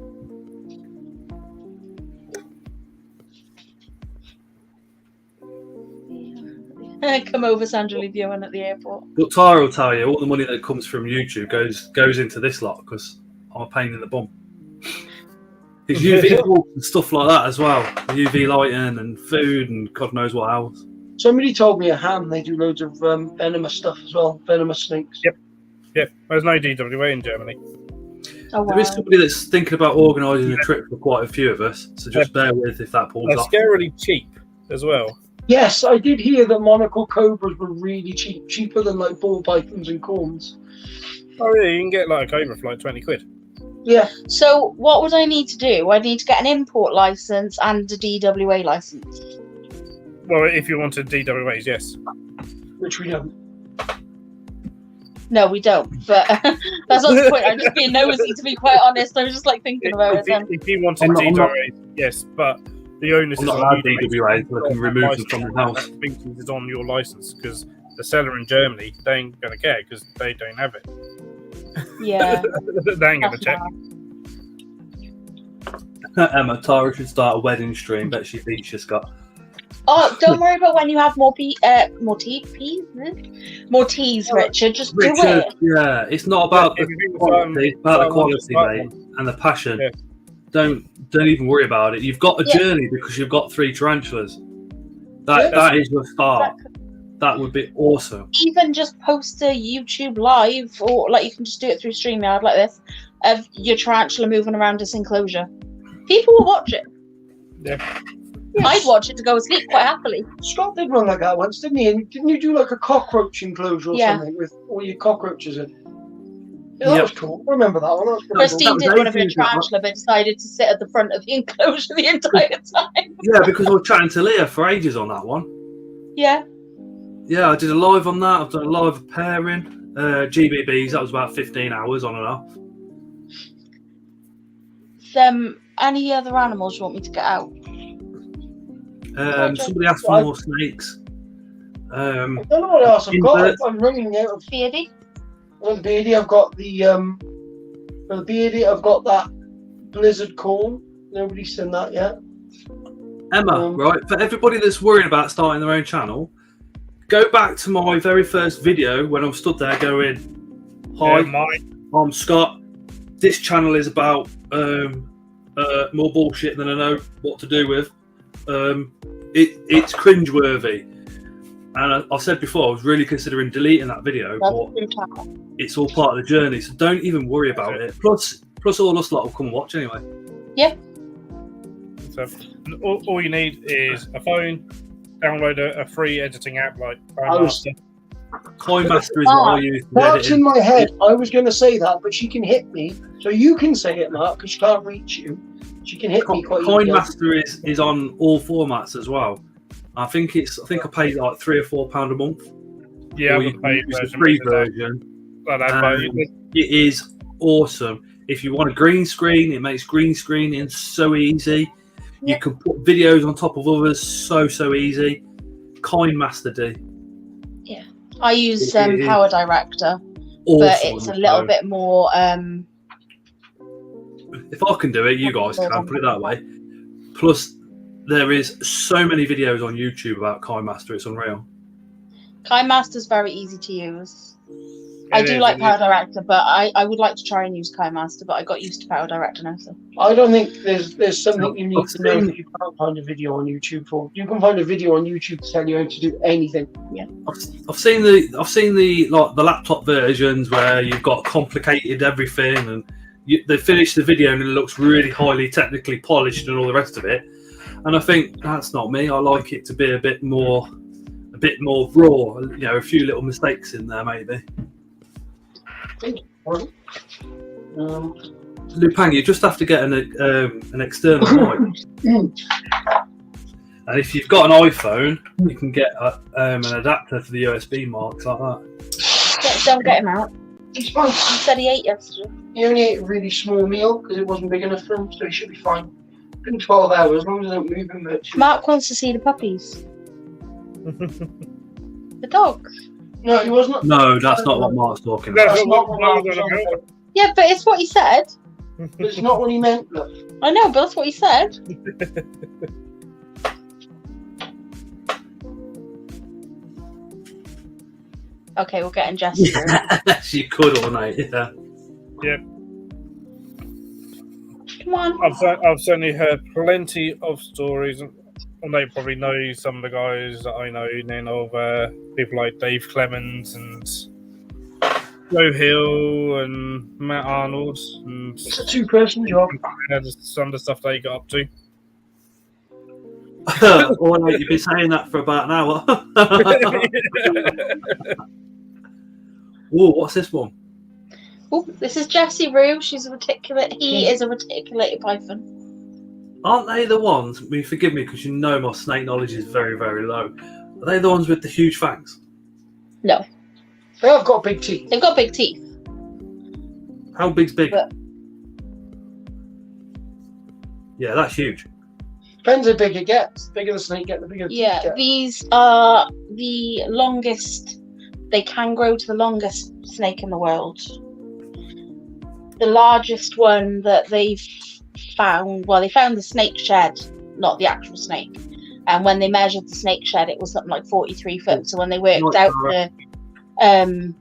Come over, Sandra, leave you on at the airport. But Tyra will tell you all the money that comes from YouTube goes into this lot because I'm a pain in the bum. Because UV and stuff like that as well, UV lighting and food and God knows what else. Somebody told me at Ham they do loads of venomous stuff as well. Venomous snakes. Yep. Yep. There's no DWA in Germany. Oh, wow. There is somebody that's thinking about organising a trip for quite a few of us, so just bear with if that pulls They're off. scarily cheap as well. Yes, I did hear that monocle cobras were really cheap, cheaper than like ball pythons and corns. Oh yeah, you can get like a Cobra for like 20 quid. Yeah. So what would I need to do? I need to get an import license and a DWA license. Well, if you wanted DWAs, yes. Which we don't. No, we don't. But that's not the point. I'm just being nosy, to be quite honest. I was just like thinking about it. If you wanted I'm not- DWAs, yes, but the onus I'm is not on allowed you. DWA, so I can remove them from the house. That is on your license because the seller in Germany, they ain't gonna care because they don't have it. Yeah. They ain't gonna check. Emma, Tara should start a wedding stream. Bet she beats you, Scott. Oh, don't worry about when you have more teas, Richard. Just do Richard, it. yeah, it's not about If the you think quality, it's about the quality, Simon- mate, and the passion. Yeah. Don't even worry about it. You've got a Yeah. journey because you've got 3 tarantulas. That is your start. That would be awesome. Even just post a YouTube live, or like you can just do it through StreamYard like this, of your tarantula moving around this enclosure. People will watch it. Yeah. I'd watch it to go to sleep quite happily. Scott did one like that once, didn't he? And didn't you do like a cockroach enclosure or Yeah. something with all your cockroaches in? Yeah, that Yep. was cool. I remember that one. That was pretty Christine was did one of her ages ago. tarantula, but decided to sit at the front of the enclosure the entire time. Yeah, because I was chatting to Leah for ages on that one. Yeah. Yeah, I did a live on that. I've done a live pairing. GBBs, that was about 15 hours on and off. Any other animals you want me to get out? Somebody asked for more snakes. I don't know what else I've got. Inverts. I'm running out of Beardy? beardy. I've got the beardy. I've got that blizzard corn. Nobody's seen that yet. Emma, right, for everybody that's worried about starting their own channel, go back to my very first video when I'm stood there going, hi, I'm Scott. This channel is about more bullshit than I know what to do with. It's cringeworthy. And I said before, I was really considering deleting that video, but it's all part of the journey, so don't even worry about it. Plus all us lot will come and watch anyway. Yeah. So all you need is a phone, download a free editing app like Master. Coinmaster is what I use. That's in my head. I was going to say that, but she can hit me. So you can say it, Mark, because she can't reach you. She can hit me quite easily. Coinmaster is on all formats as well. I think I paid like £3 or £4 a month. Yeah, Or I've you got can paid use the version. free version. It is awesome. If you want a green screen, it makes green screening so easy. Yeah. You can put videos on top of others so easy. Coinmaster D. Yeah. I use It is Power Director, awesome. but it's a little bit more. If I can do it, you guys can, put it that way. Plus, there is so many videos on YouTube about Coinmaster, it's unreal. KineMaster's very easy to use. I do like Power Director, but I would like to try and use KineMaster, but I got used to Power Director now. So I don't think there's something you need to know that you can't find a video on YouTube for. You can find a video on YouTube to tell you how to do anything. yeah. I've seen the laptop versions where you've got complicated everything, and they finish the video and it looks really highly technically polished and all the rest of it. And I think that's not me. I like it to be a bit more raw. You know, a few little mistakes in there maybe. Lupang, you just have to get an external mic. And if you've got an iPhone, you can get an adapter for the USB marks like that. Don't get him out. He's fine. He said he ate yesterday. He only ate a really small meal because it wasn't big enough for him, so he should be fine. In 12 hours, as long as I don't move him much. Mark wants to see the puppies. The dogs. No, he wasn't. No, that's not what Mark's talking about. That's not what Mark was saying. Yeah, but it's what he said. But it's not what he meant, look. I know, but that's what he said. Okay, we're getting Jess through. Yes, you could ornate, yeah. Yep. Come on. I've certainly heard plenty of stories And they probably know some of the guys that I know, people like Dave Clemens and Joe Hill and Matt Arnold, and It's a two-person job. some of the stuff they got up to. Oh, mate, you've been saying that for about an hour. Whoa, what's this one? Oh, this is Jessie Rue. She's a reticulate. He is a reticulated python. Aren't they the ones? Forgive me, because you know my snake knowledge is very, very low. Are they the ones with the huge fangs? No, They have got big teeth. they've got big teeth. How big's big? But- Yeah, that's huge. Depends how big it gets. The bigger the snake gets, the bigger the teeth Yeah, get. these are the longest. They can grow to the longest snake in the world. The largest one that they've found. Well, they found the snake shed, not the actual snake. And when they measured the snake shed, it was something like 43 foot. So when they worked out the,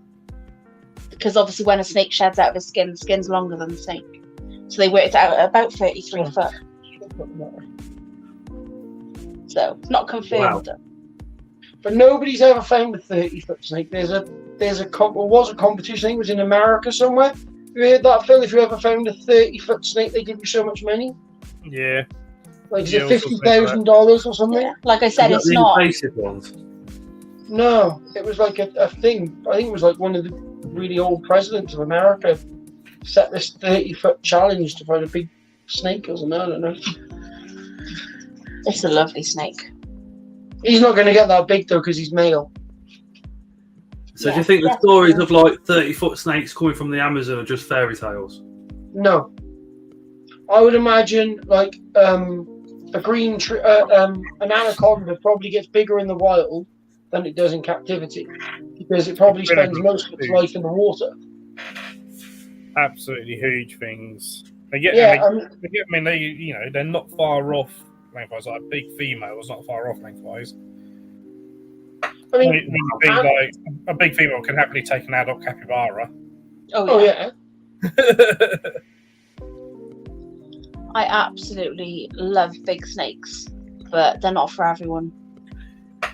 because obviously when a snake sheds out of his skin, the skin's longer than the snake. So they worked out at about 33 foot. So it's not confirmed. Wow. But nobody's ever found a 30-foot snake. Was a competition. I think it was in America somewhere. You heard that, Phil? If you ever found a 30-foot snake, they give you so much money. Yeah. Like is Yeah, it $50,000 or something? Yeah. Like I said, You got it's the not. invasive ones. No, it was like a thing. I think it was like one of the really old presidents of America set this 30-foot challenge to find a big snake or something. I don't know. It's a lovely snake. He's not going to get that big though because he's male. So do you think the stories of like 30-foot snakes coming from the Amazon are just fairy tales? No, I would imagine like an anaconda probably gets bigger in the wild than it does in captivity because it probably spends most of its life in the water. Absolutely huge things. They're not far off lengthwise. Like a big female is not far off lengthwise. I mean, When you think like a big female can happily take an adult capybara. oh yeah. I absolutely love big snakes, but they're not for everyone.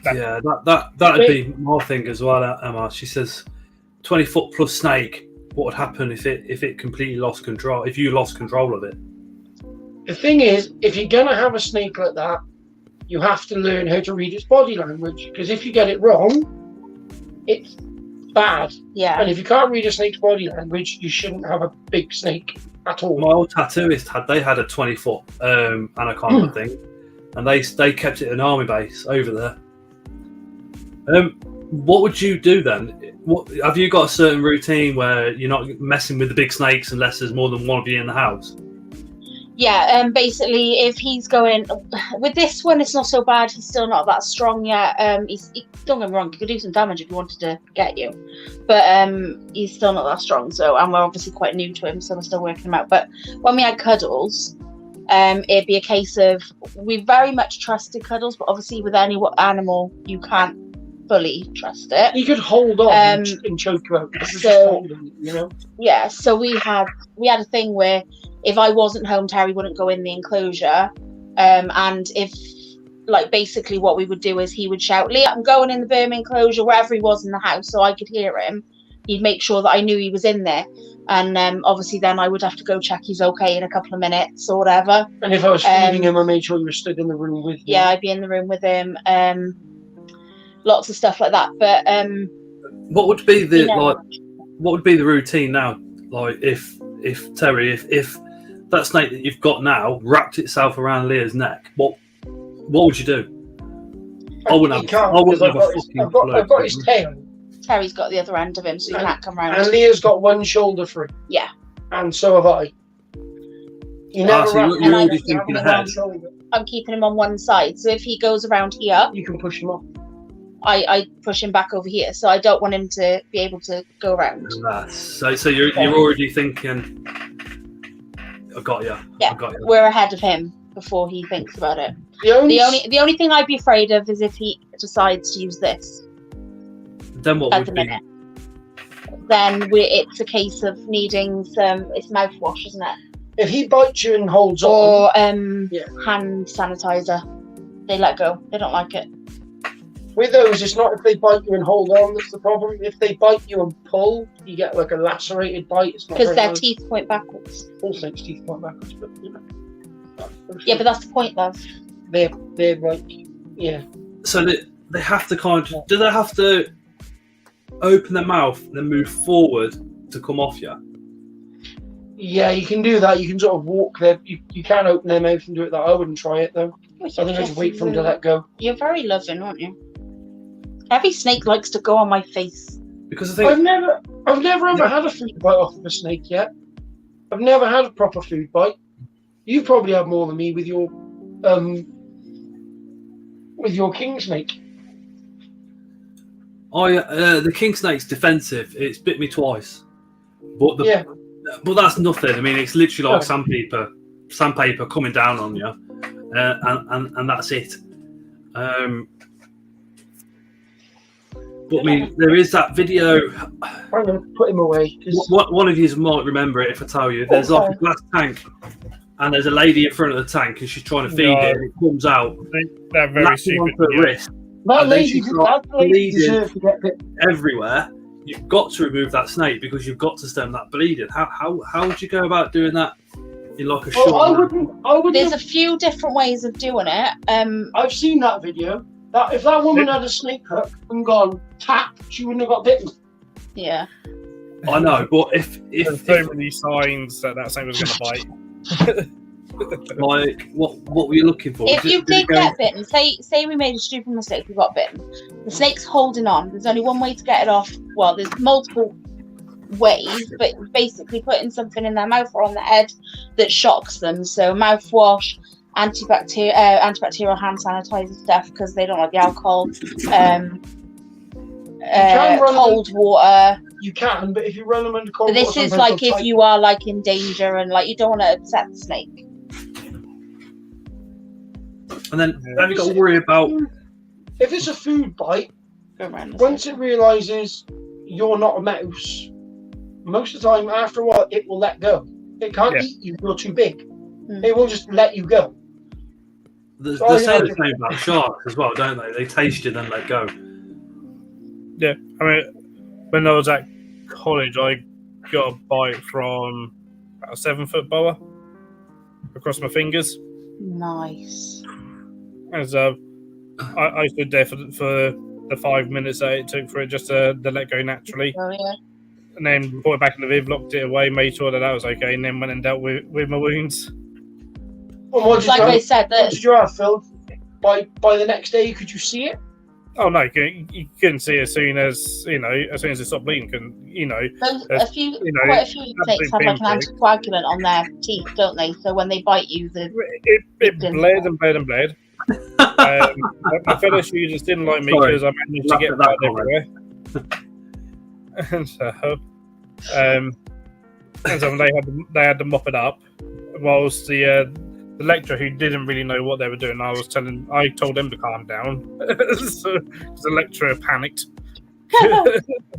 Yeah, that'd be my thing as well, Emma. She says 20-foot plus snake. What would happen if it completely lost control? If you lost control of it? The thing is, if you're going to have a snake like that, you have to learn how to read its body language. Because if you get it wrong, it's bad. Yeah. And if you can't read a snake's body language, you shouldn't have a big snake at all. My old tattooist had a 20-foot anaconda thing, and they kept it at an army base over there. What would you do then? Have you got a certain routine where you're not messing with the big snakes unless there's more than one of you in the house? Yeah, basically, if he's going with this one, it's not so bad. He's still not that strong yet. Don't get me wrong, he could do some damage if he wanted to get you, but he's still not that strong. So, and we're obviously quite new to him, so we're still working him out. But when we had Cuddles, it'd be a case of we very much trusted Cuddles, but obviously with any animal, you can't fully trust it. You could hold on and choke you out. So, you know. Yeah, so we had a thing where if I wasn't home, Terry wouldn't go in the enclosure, and if basically what we would do is he would shout, "Leah, I'm going in the Burma enclosure," wherever he was in the house, so I could hear him. He'd make sure that I knew he was in there, and obviously then I would have to go check he's okay in a couple of minutes or whatever. And if I was feeding him, I made sure you were stood in the room with him. Yeah, I'd be in the room with him. Lots of stuff like that, but what would be the what would be the routine now? Like if Terry, if that snake that you've got now wrapped itself around Leah's neck, what would you do? I wouldn't have a fucking clue. I've got his tail. Terry's got the other end of him, so he can't come round. And Leah's got one shoulder free. Yeah. And so have I. You never so you're already thinking ahead. I'm keeping him on one side, so if he goes around here, you can push him off. I push him back over here, so I don't want him to be able to go around. So you're already thinking, I got you. Yeah, we're ahead of him before he thinks about it. The only thing I'd be afraid of is if he decides to use this. Then what would be? Then it's a case of needing it's mouthwash, isn't it? If he bites you and holds on, or hand sanitizer. they let go. They don't like it. With those, it's not if they bite you and hold on that's the problem. If they bite you and pull, you get like a lacerated bite. It's not Because very their nice. teeth point backwards. All snakes' teeth point backwards, but you know. Yeah, but that's the point, love. They're like, yeah. So they have to do they have to open their mouth and then move forward to come off you? Yeah, you can do that. You can sort of walk there. You can open their mouth and do it that. I wouldn't try it though. I think I just wait for them to let go. You're very loving, aren't you? Every snake likes to go on my face. Because I think I've never ever had a food bite off of a snake yet. I've never had a proper food bite. You probably have more than me with your king snake. the king snake's defensive. It's bit me twice, but but that's nothing. I mean, it's literally like sandpaper coming down on you, and that's it. But I mean, there is that video. I'm going to put him away. One of you might remember it if I tell you. There's like a glass tank, and there's a lady in front of the tank, and she's trying to feed it. And it comes out. They're very stupid. Wrist, That lady bleeding deserves to get bit. everywhere. You've got to remove that snake because you've got to stem that bleeding. How would you go about doing that in like a short? I wouldn't. There's a few different ways of doing it. I've seen that video. That if that woman had a snake hook and gone tap, she wouldn't have got bitten. Yeah. I know, but if There's so many signs that snake was going to bite. like what were you looking for? If you did get bitten, say we made a stupid mistake, we got bitten. The snake's holding on. There's only one way to get it off. Well, there's multiple ways, but basically putting something in their mouth or on their head that shocks them. So mouthwash, antibacterial hand sanitizer stuff because they don't like the alcohol. Cold water. You can, but if you run them under cold But this water, is sometimes like they'll if bite. you are like in danger and like you don't want to upset the snake. And then have you got to worry about? If it's a food bite, Go around the once it realizes you're not a mouse, most of the time, after a while, it will let go. It can't eat you; you're too big. It will just let you go. They say the same about sharks as well, don't they? They taste it and then let go. Yeah, I mean, when I was at college, I got a bite from a 7-foot boa across my fingers. Nice. As I stood there for the 5 minutes that it took for it just to let go naturally, Oh yeah. and then brought it back in the viv, locked it away, made sure that was okay, and then went and dealt with my wounds. And what did Like you I have? said, What did you have, Phil? By the next day, could you see it? Oh no, you couldn't see as soon as it stopped bleeding. quite a few absolute snakes have like an pinprick. anticoagulant on their teeth, don't they? So when they bite you, It bled and bled and bled. My fellow students didn't like me because I managed to get blood everywhere. And so they had to mop it up, whilst the lecturer, who didn't really know what they were doing, I told them to calm down. So the lecturer panicked. I've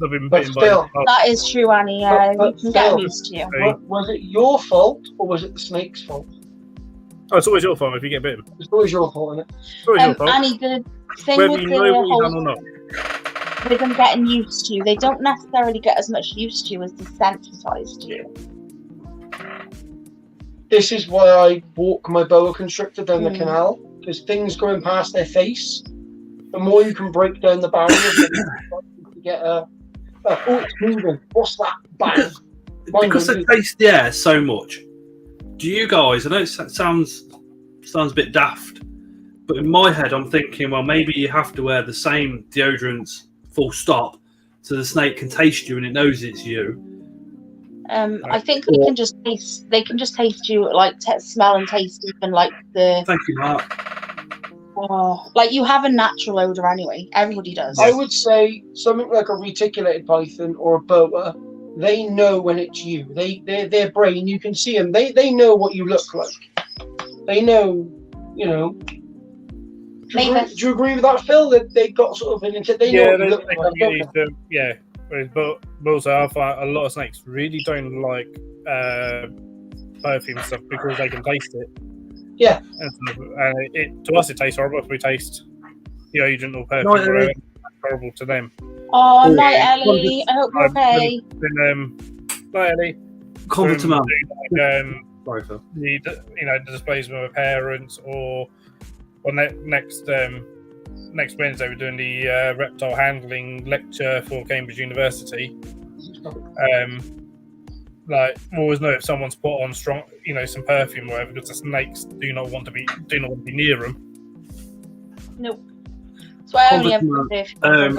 been But bitten by still, that is true, Annie. But You can get still, used to you. was it your fault or was it the snake's fault? Oh, it's always your fault if you get bitten. It's always your fault, isn't it? It's always your fault. Annie, the thing Whether with you the know what you've done whole or not. with them getting used to you, they don't necessarily get as much used to you as desensitized to you. This is why I walk my boa constrictor down the canal, because things going past their face, the more you can break down the barriers, you get a. Oh, it's moving. What's that? Bang. Because they taste the air so much. Do you guys? I know it sounds a bit daft, but in my head, I'm thinking, well, maybe you have to wear the same deodorants, full stop, so the snake can taste you and it knows it's you. I think they can just taste. They can just taste you, like smell and taste, even like the. Thank you, Mark. Oh, like you have a natural odor anyway. Everybody does. I would say something like a reticulated python or a boa. They know when it's you. Their brain. You can see them. They know what you look like. They know. You know. Do you agree with that, Phil? That they got sort of an. They know what you look like. Yeah. But also, I find a lot of snakes really don't like perfume stuff because they can taste it. Yeah. And to us, it tastes horrible. If we taste deodorant or perfume, Night, or Ellie. it's horrible to them. Oh, Oh, night, yeah. Ellie. I hope you're okay. Night, Ellie. Convert to man. Like, Sorry, Phil. the displays with my parents, or next Wednesday we're doing the reptile handling lecture for Cambridge University. Like, we always know if someone's put on strong, some perfume or whatever, because the snakes do not want to be near them. Nope. So I only have Convert to fish. man.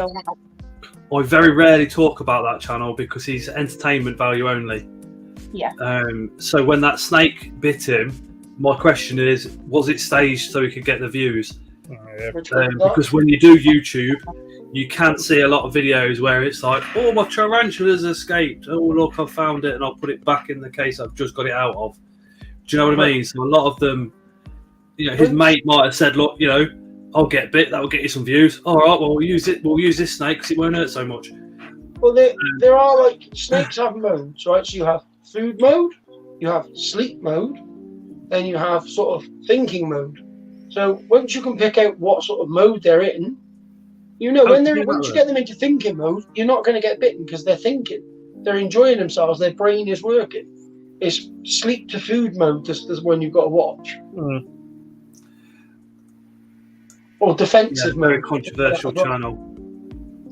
I very rarely talk about that channel because he's entertainment value only. Yeah. So when that snake bit him, my question is, was it staged so he could get the views? Yeah. Because when you do YouTube, you can see a lot of videos where it's like, oh, my tarantula's escaped. Oh, look, I found it and I'll put it back in the case I've just got it out of. Do you know what I mean? So a lot of them, his mate might have said, look, I'll get bit, that'll get you some views. All right, well, we'll use this snake because it won't hurt so much. Well, there are, like, snakes have modes, right? So you have food mode, you have sleep mode, then you have sort of thinking mode. So once you can pick out what sort of mode they're in, once you get them into thinking mode, you're not going to get bitten because they're thinking. They're enjoying themselves. Their brain is working. It's sleep to food mode. This is when you've got to watch. Mm. Or defensive mode. Very controversial channel.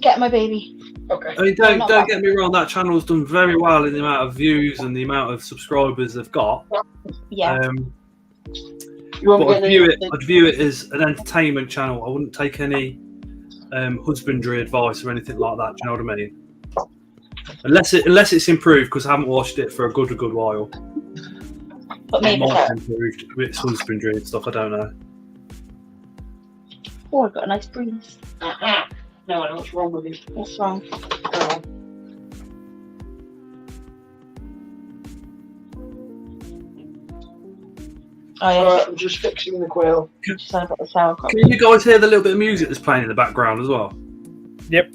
Get my baby. Okay. I mean, don't get me wrong. That channel's done very well in the amount of views and the amount of subscribers they've got. Yeah. But I'd view it as an entertainment channel. I wouldn't take any husbandry advice or anything like that. Do you know what I mean? Unless it's improved, because I haven't watched it for a good while. But maybe it might have improved with its husbandry and stuff. I don't know. Oh, I've got a nice breeze. No, what's wrong with you? What's wrong? Oh, yeah. Alright, I'm just fixing the quail. Just I've got the sour cream. Can you guys hear the little bit of music that's playing in the background as well? Yep.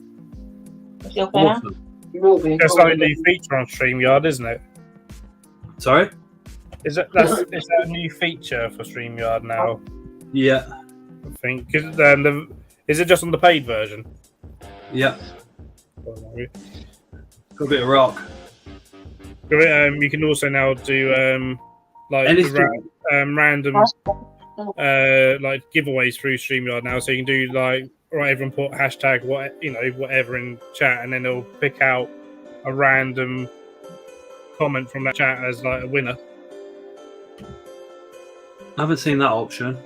Is he okay now? Awesome. You will be. That's like a new feature on StreamYard, isn't it? Sorry? Is that a new feature for StreamYard now? Yeah. I think. Is it just on the paid version? Yeah. Got a bit of rock. You can also now do random like giveaways through StreamYard now, so you can do everyone put hashtag whatever in chat, and then it'll pick out a random comment from that chat as like a winner. I haven't seen that option.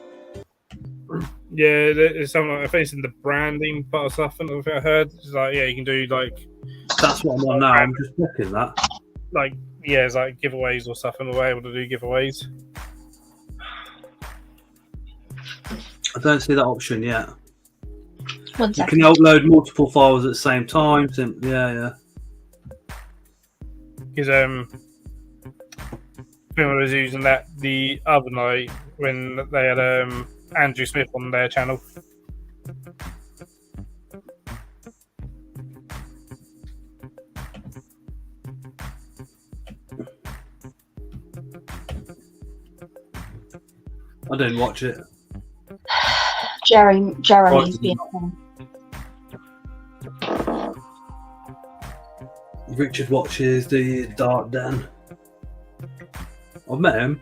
Yeah, there's something I think it's in the branding part of stuff. I think I heard it's you can do That's what I'm on now. I'm just checking that. It's like giveaways or stuff, and we're able to do giveaways. I don't see that option yet. 1 You second. can upload multiple files at the same time. Yeah. Because I was using that the other night when they had Andrew Smith on their channel. I didn't watch it. Jeremy's being Richard watches the Dark Den. I've met him.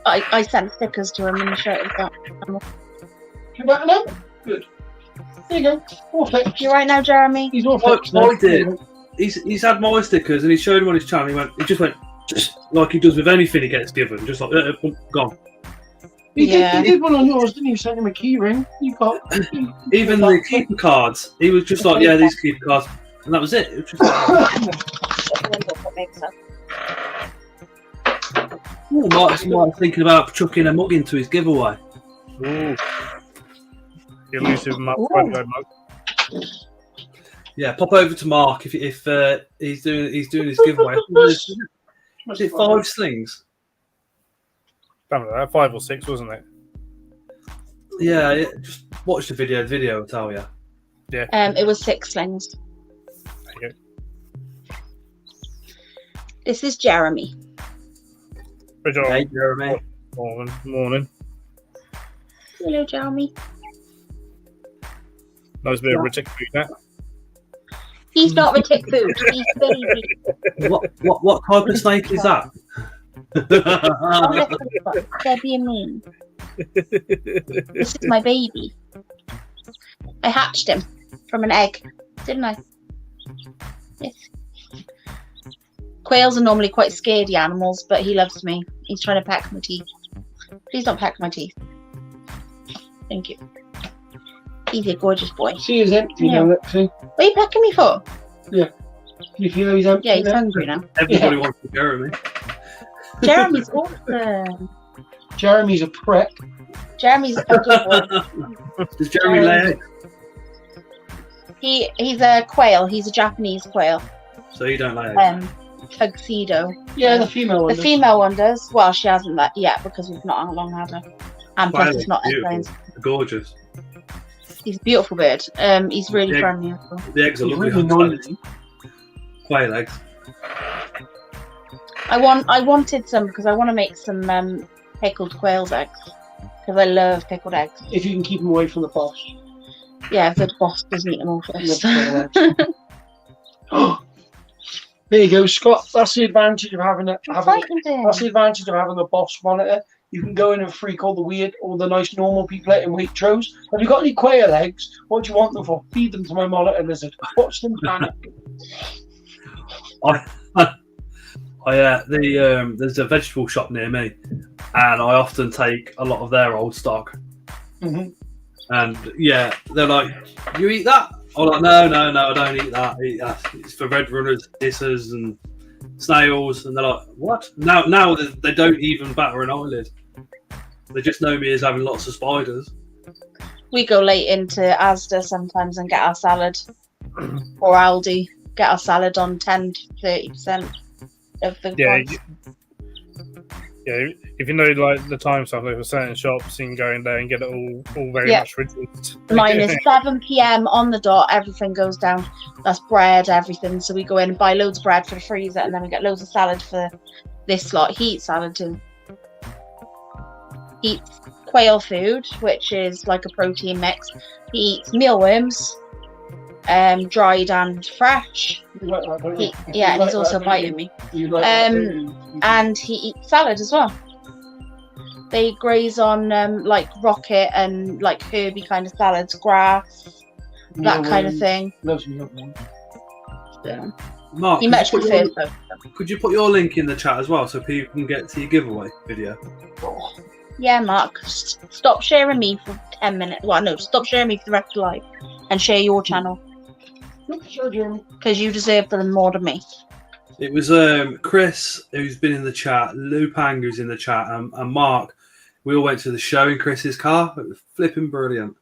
I sent stickers to him and he showed that. You better now? Good. There you go. All fixed. You right now, Jeremy? He's all fixed. I did. He's had my stickers and he showed him on his channel. He just went like he does with anything he gets given, just like gone. He did one on yours, didn't he? You sent him a key ring. You got even the keeper cards. He was just like, yeah, these keeper cards, and that was it. It was just What makes sense? Mark's thinking about chucking a mug into his giveaway. Ooh. The elusive mug. Yeah, pop over to Mark if he's doing his giveaway. Is it 5 slings? Something like that, 5 or 6, wasn't it? Yeah, just watch the video. The video will tell you. Yeah. It was 6 slings. There you This is Jeremy. Good job. Hey, Jeremy. Morning. Hello, Jeremy. Nice bit of Ritic food, that. He's not Ritic food. He's baby. What type of snake is that? Oh, listen, they're being mean. This is my baby. I hatched him from an egg, didn't I? Yes. Quails are normally quite scaredy animals, but he loves me. He's trying to peck my teeth. Please don't peck my teeth. Thank you. He's a gorgeous boy. See, he's empty Yeah. now, actually. What are you pecking me for? You feel he's empty? Yeah, he's now? hungry now. Everybody wants to Jeremy. Jeremy's awesome. Jeremy's a prick. Jeremy's a good boy. Does Jeremy lay eggs? He's a quail. He's a Japanese quail. So you don't lay eggs? Tuxedo. Yeah, the female one. The female one does. Well, she hasn't that yet because we've not long had her. And plus, Quail it's not is beautiful. egg-laying. Gorgeous. He's a beautiful bird. He's really Yeah. friendly. As well. The eggs are He's lovely. really on noisy. quail eggs. I wanted some because I want to make some pickled quail's eggs because I love pickled eggs. If you can keep him away from the boss. Yeah, if the boss doesn't eat them all first. There you go, Scott. That's the advantage of having a That's the advantage of having a boss monitor. You can go in and freak all the nice normal people out in Waitrose. Have you got any quail eggs? What do you want them for? Feed them to my monitor lizard. Watch them panic. There's a vegetable shop near me, and I often take a lot of their old stock. Mm-hmm. And yeah, they're like, "You eat that?" I'm like, "No, I don't eat that. It's for red runners, hissers, and snails." And they're like, "What?" Now they don't even batter an eyelid. They just know me as having lots of spiders. We go late into Asda sometimes and get our salad, or Aldi, get our salad on 10 to 30% of the price. Yeah, if you know like the time stuff, like for certain shops, you can go in there and get it all very much reduced. Mine is 7 p.m. on the dot. Everything goes down. That's bread, everything. So we go in and buy loads of bread for the freezer, and then we get loads of salad for this lot. He eats salad too. He eats quail food, which is like a protein mix. He eats mealworms, dried and fresh. You like that, don't you? Yeah, and You he's like also that, biting me. You like that, don't you? And he eats salad as well. They graze on like rocket and like herby kind of salads, grass, that kind of thing. Loves mealworms. Yeah. Mark, He much prefers those. could you put your link in the chat as well so people can get to your giveaway video? Yeah, Mark. Stop sharing me for 10 minutes. Well, no, stop sharing me for the rest of your life and share your channel Sure, Jeremy. because you deserve them more than me. It was Chris who's been in the chat, Lou Pang who's in the chat, and Mark. We all went to the show in Chris's car. It was flipping brilliant.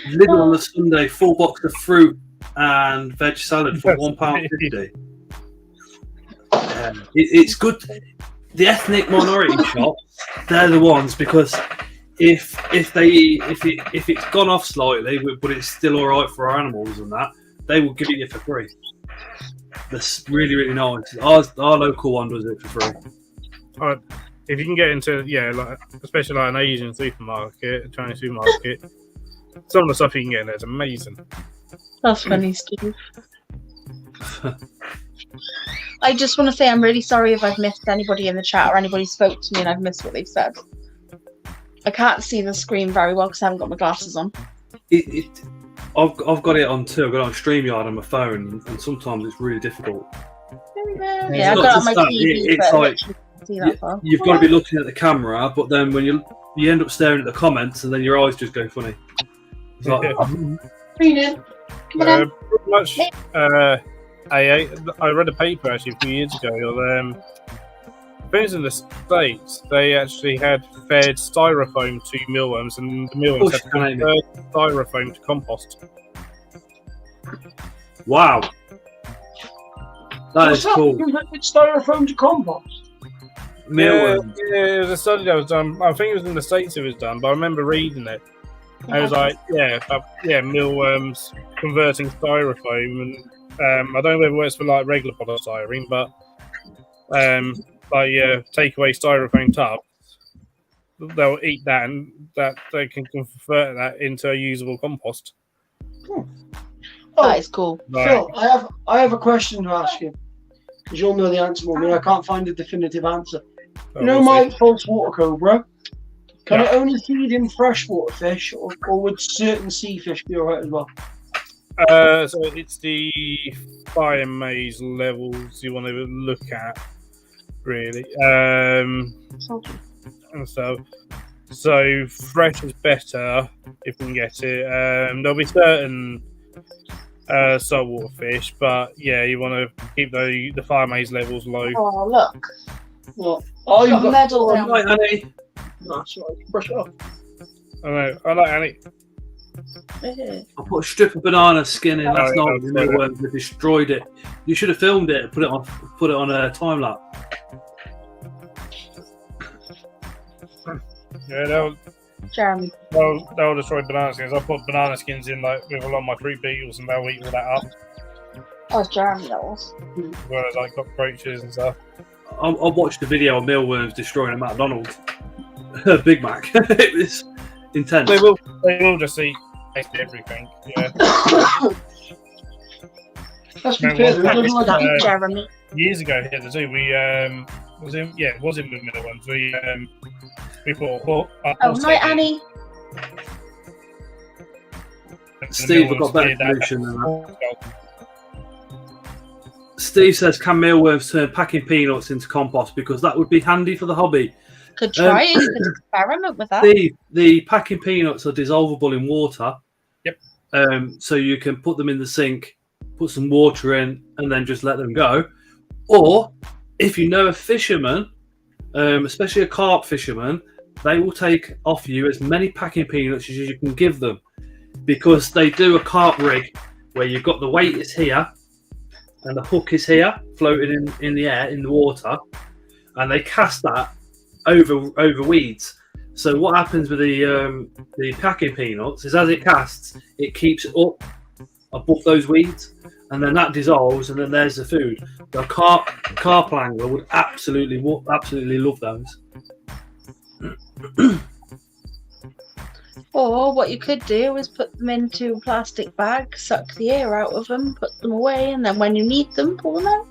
Lidl on the Sunday, full box of fruit and veg salad for £1.50. It's good. The ethnic minority shops, they're the ones because if it's gone off slightly, but it's still all right for our animals and that, they will give it you for free. That's really, really nice. Our local one does it for free. If you can get into like especially like an Asian supermarket, a Chinese supermarket, some of the stuff you can get in there is amazing. That's funny, Steve. I just want to say I'm really sorry if I've missed anybody in the chat or anybody spoke to me and I've missed what they've said. I can't see the screen very well because I haven't got my glasses on. I've got it on too. I've got it on StreamYard on my phone, and sometimes it's really difficult. Yeah, I've got it on my TV. It's but I like literally can't see that far. you've got to be looking at the camera, but then when you end up staring at the comments, and then your eyes just go funny. It's like, Reading. Pretty much. I read a paper actually a few years ago. Things in the States, they actually had fed styrofoam to mealworms, and the mealworms had converted styrofoam to compost. wow, that is cool. It's styrofoam to compost. Mealworms. Yeah, it was a study that was done. I think it was in the States it was done, but I remember reading it. I was like, mealworms converting styrofoam I don't know whether it works for like regular polystyrene, but take away styrofoam tubs, they'll eat that, and that they can convert that into a usable compost. That is cool. Phil, I have a question to ask you, because you'll know the answer more than me. I can't find a definitive answer. You know my false water cobra? Can I only feed him freshwater fish, or would certain sea fish be alright as well? So it's the fire maze levels you want to look at, really. And so fresh is better if we can get it. There'll be certain saltwater fish, but yeah, you want to keep the fire maze levels low. Oh, look. What? Oh, you've got a medal down. Right, Annie. That's right. Brush it off. I know. I like Annie. I put a strip of banana skin in last night with the mealworms and destroyed it. You should have filmed it and put it on a time lapse. Yeah, they'll destroy banana skins. I put banana skins in like with a lot of my fruit beetles, and they'll eat all that up. Oh, Jeremy, that was. As well as like cockroaches and stuff. I watched a video of mealworms destroying a McDonald's Big Mac. It was intense. They will just eat everything. Yeah. Let's be fair. Jeremy. Years ago here the zoo, we was in the middle ones. We bought night, Annie. Steve, I've got better solution than that. Steve says, can mealworms turn packing peanuts into compost? Because that would be handy for the hobby. Could try it. Could experiment with that. The packing peanuts are dissolvable in water. Yep. So you can put them in the sink, put some water in, and then just let them go. Or if you know a fisherman, especially a carp fisherman, they will take off you as many packing peanuts as you can give them, because they do a carp rig where you've got the weight is here and the hook is here, floating in the air, in the water, and they cast that over weeds. So what happens with the packing peanuts is, as it casts, it keeps it up above those weeds, and then that dissolves, and then there's the food. The carp angler would absolutely love those. Or what you could do is put them into a plastic bag, suck the air out of them, put them away, and then when you need them, pull them out.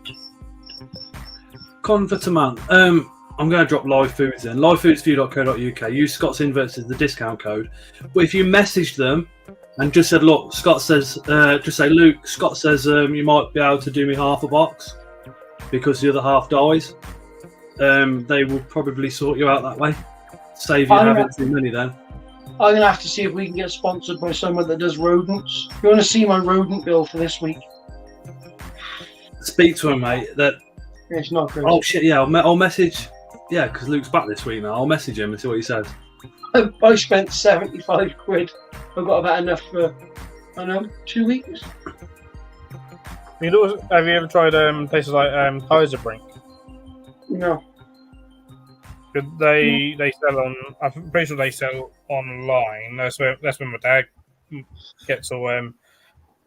Convertiment. I'm going to drop live foods in. livefoodsview.co.uk. Use Scott's Inverts as the discount code. But if you message them and just said, look, Scott says, just say, Luke, Scott says you might be able to do me half a box because the other half dies. They will probably sort you out that way. Save you having too many then. I'm going to have to see if we can get sponsored by someone that does rodents. You want to see my rodent bill for this week? Speak to him, mate. It's not good. Oh, shit, yeah. I'll message. Yeah, because Luke's back this week now. I'll message him and see what he says. I spent 75 quid. I've got about enough for, 2 weeks. Have you ever tried places like Kaiser Brink? No. They sell on. I'm pretty sure they sell online. That's where my dad gets all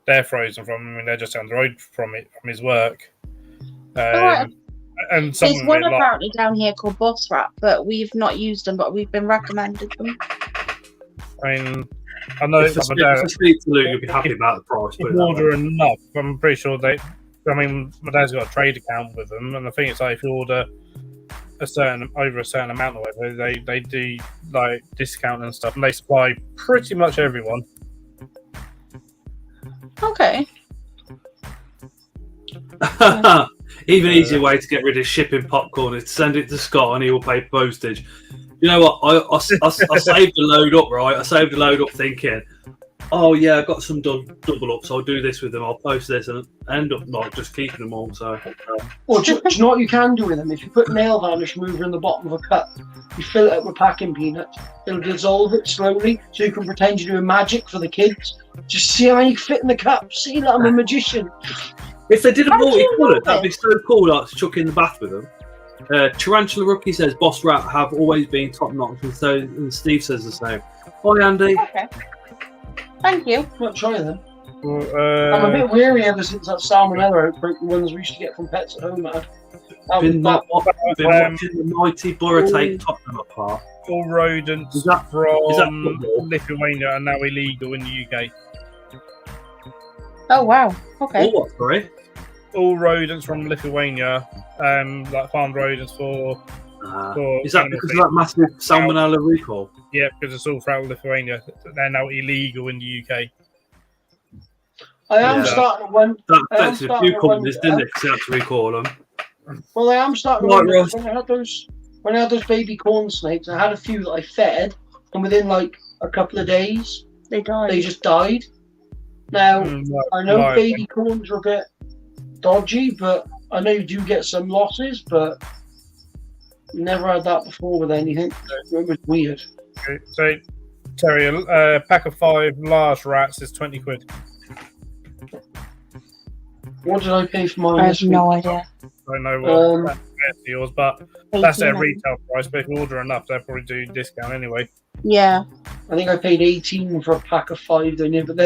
their frozen from. I mean, they're just down the road from his work. And there's one apparently down here called Boss Wrap, but we've not used them, but we've been recommended them. I mean, I know if I speak to Luke, you'll be happy about the price. If you order enough, I'm pretty sure my dad's got a trade account with them, and I think it's like if you order over a certain amount or whatever, they do like discount and stuff, and they supply pretty much everyone. Okay. Even easier way to get rid of shipping popcorn is to send it to Scott and he will pay postage. You know what? I saved the load up, right? I saved the load up thinking, oh yeah, I got some double ups. I'll do this with them. I'll post this and end up not just keeping them all. So, or do you know what you can do with them? If you put nail varnish remover in the bottom of a cup, you fill it up with packing peanuts. It'll dissolve it slowly, so you can pretend you're doing magic for the kids. Just see how many fit in the cup. See that I'm a magician. If they did a multi-coloured, that'd be so cool. Like to chuck in the bath with them. Tarantula Rookie says Boss Rat have always been top notch, and Steve says the same. Hi, Andy. Okay. Thank you. Not try them. I'm a bit weary ever since that salmonella outbreak, the ones we used to get from pets at home. Been watching the mighty Boratate Tottenham apart. All rodents Is that from football? Lithuania are now illegal in the UK. Oh wow. Okay. Oh, what, sorry? All rodents from Lithuania, like farmed rodents for Is that because of that massive salmonella recall? yeah, because it's all throughout Lithuania. They're now illegal in the UK. I am Yeah. starting to wonder. That I am affected a starting few to companies, wonder- didn't it? Because they had to recall them. Well, I am starting to Right, wonder, Ross. when I had those baby corn snakes, I had a few that I fed, and within like a couple of days, They died. they just died. Now, I know Right. baby corns are a bit dodgy, but I know you do get some losses, but never had that before with anything. It was weird. Okay, so, Terry, a pack of 5 large rats is 20 quid. What did I pay for mine I this have week? no idea. I don't know what Um, that's compared to yours, but that's their 18. retail price. But if you order enough, they'll probably do discount anyway. Yeah. I think I paid 18 for a pack of 5 down here, but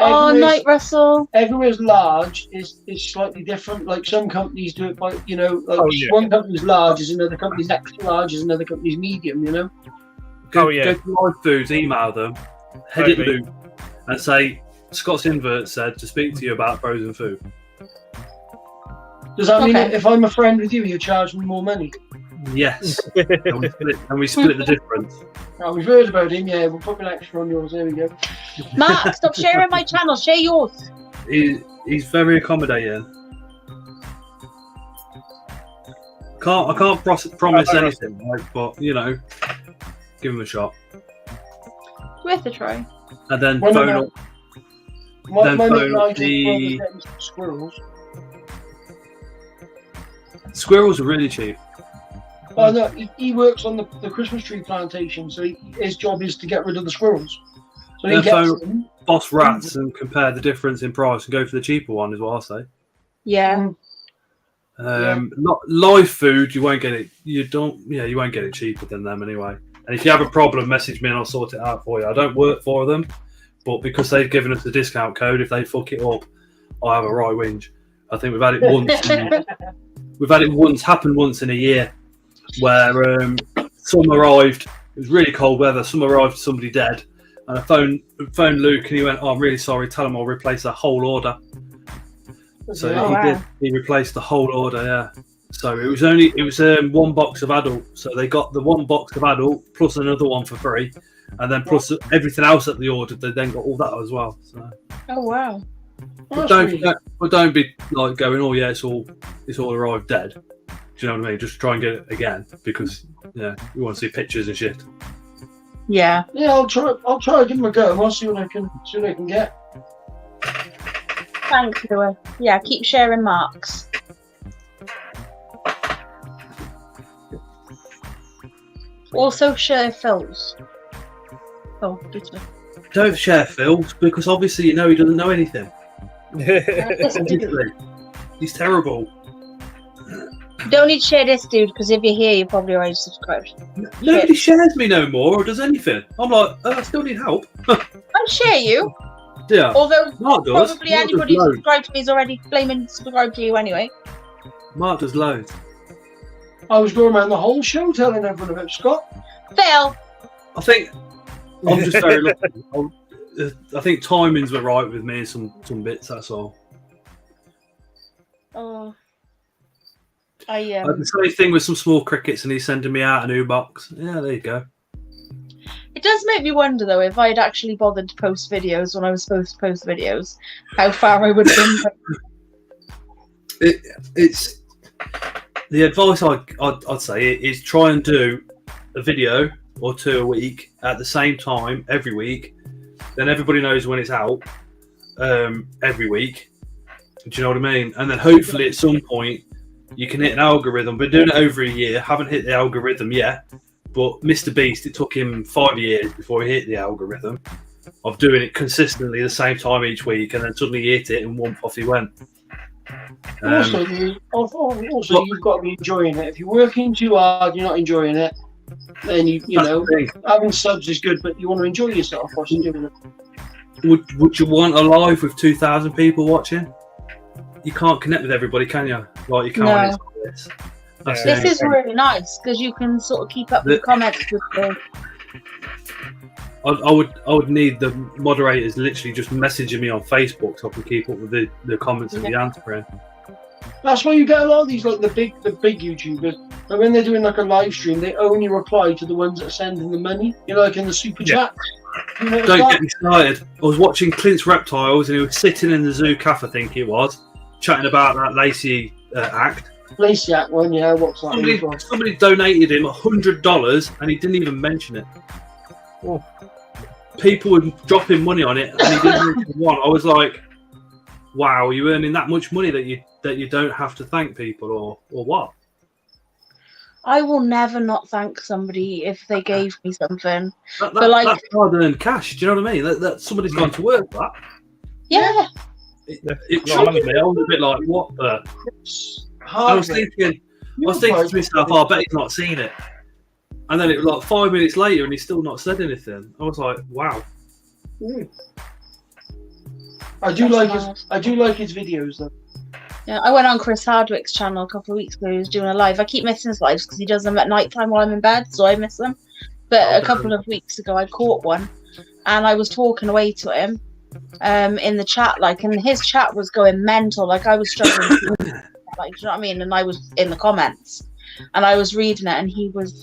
Oh, everywhere's- Night Russell. everywhere's large is slightly different. Like some companies do it by, like Oh, yeah. one company's large is another company's extra large is another company's medium, you know? Go, Oh, yeah. go to Live Foods, email them, head it Totally. loop, and say, Scott's Invert said to speak to you about frozen food. Does that mean Okay. if I'm a friend with you, you charge me more money? Yes. and we split the difference. Oh, we've heard about him, yeah, we'll put an extra on yours, there we go. Mark, stop sharing my channel. Share yours. He's very accommodating. I can't promise anything, like, but you know, give him a shot, Worth a try. and then When phone am I- up. My Then mate phone and I up just the- brother getting some squirrels. Squirrels are really cheap. Oh no, he works on the Christmas tree plantation, so his job is to get rid of the squirrels. So he Yeah, gets so- them. Boss rats and compare the difference in price and go for the cheaper one, is what I say. Yeah. Live food, you won't get it. You won't get it cheaper than them anyway. And if you have a problem, message me and I'll sort it out for you. I don't work for them, but because they've given us a discount code, if they fuck it up, I have a right whinge. I think we've had it once. Happened once in a year, where some arrived. It was really cold weather. Some arrived, somebody dead, and I phoned Luke, and he went, "Oh, I'm really sorry. Tell him I'll replace the whole order." So Oh, he wow. did. He replaced the whole order. Yeah. So it was one box of adult. So they got the one box of adult plus another one for free, and then plus everything else that they ordered. They then got all that as well. So. Oh wow. But That's really- don't be like going, oh yeah, it's all arrived dead. Do you know what I mean? Just try and get it again because you want to see pictures and shit. Yeah. Yeah, I'll try give him a go. I'll see what I can get. Thanks, Lua. Yeah, keep sharing Marks. Also share Phil's. Oh, good to know. Don't share Phil's because obviously you know he doesn't know anything. Listen, dude, Obviously. He's terrible. you don't need to share this, dude, because if you're here, you're probably already subscribed. Nobody shares me no more or does anything. I'm like, I still need help. I'll share you, Yeah, although Mark does. probably Mark anybody does who loads. subscribed to me is already blaming subscribed to you anyway. Mark does loads. I was going around the whole show telling everyone about Scott. Phil! I think I'm just very lucky. I think timings were right with me in some bits. That's all. Oh. I had the same thing with some small crickets, and he's sending me out a new box. Yeah, there you go. It does make me wonder, though, if I'd actually bothered to post videos when I was supposed to post videos, how far I would have been. It's the advice I'd say is try and do a video or two a week at the same time every week. Then everybody knows when it's out every week. Do you know what I mean? And then hopefully at some point you can hit an algorithm. Been doing it over a year, haven't hit the algorithm yet. But Mr. Beast, it took him 5 years before he hit the algorithm of doing it consistently the same time each week, and then suddenly he hit it and one off he went. Also, you've got to be enjoying it. If you're working too hard, you're not enjoying it. Then you that's know the thing. having subs is good, but you want to enjoy yourself whilst you're doing it. would you want a live with 2,000 people watching? You can't connect with everybody, can you? Like you can when it's like this. That's Yeah. the This is only thing. really nice because you can sort of keep up with comments with the. I would need the moderators literally just messaging me on Facebook so I can keep up with the comments and the answering. That's why you get a lot of these, like the big YouTubers. But when they're doing like a live stream, they only reply to the ones that are sending the money. You know, like in the super chat. You know, Don't get me started. I was watching Clint's Reptiles and he was sitting in the zoo cafe, I think it was, chatting about that Lacey act. Lacey Act one, yeah. What's that? Somebody donated him $100 and he didn't even mention it. Oh. People were dropping money on it and he didn't mention one. I was like, wow, you're earning that much money that you don't have to thank people or what? I will never not thank somebody if they gave me something. But like- that's hard-earned cash. Do you know what I mean? That somebody's gone to work for that. Yeah. It shocked me. I was a bit like, what the? I was thinking to myself, oh, I bet he's not seen it. And then it was like 5 minutes later and he's still not said anything. I was like, wow. I do That's like his videos though. Yeah, I went on Chris Hardwick's channel a couple of weeks ago. He was doing a live. I keep missing his lives because he does them at night time while I'm in bed, so I miss them. But a couple of weeks ago, I caught one, and I was talking away to him in the chat, like, and his chat was going mental. Like I was struggling, like, do you know what I mean? And I was in the comments, and I was reading it, and he was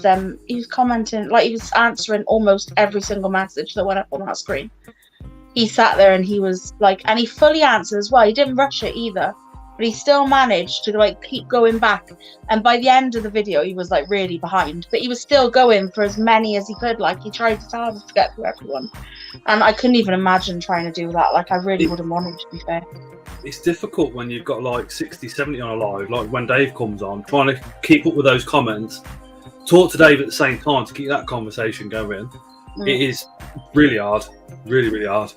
commenting, like he was answering almost every single message that went up on that screen. He sat there and he was like, and he fully answered as well. He didn't rush it either. But he still managed to like keep going back, and by the end of the video, he was like really behind. But he was still going for as many as he could. Like he tried his hardest to get through everyone, and I couldn't even imagine trying to do that. Like I really wouldn't want him to be fair. It's difficult when you've got like 60, 70 on a live, like when Dave comes on, trying to keep up with those comments, talk to Dave at the same time to keep that conversation going. It is really hard, really, really hard.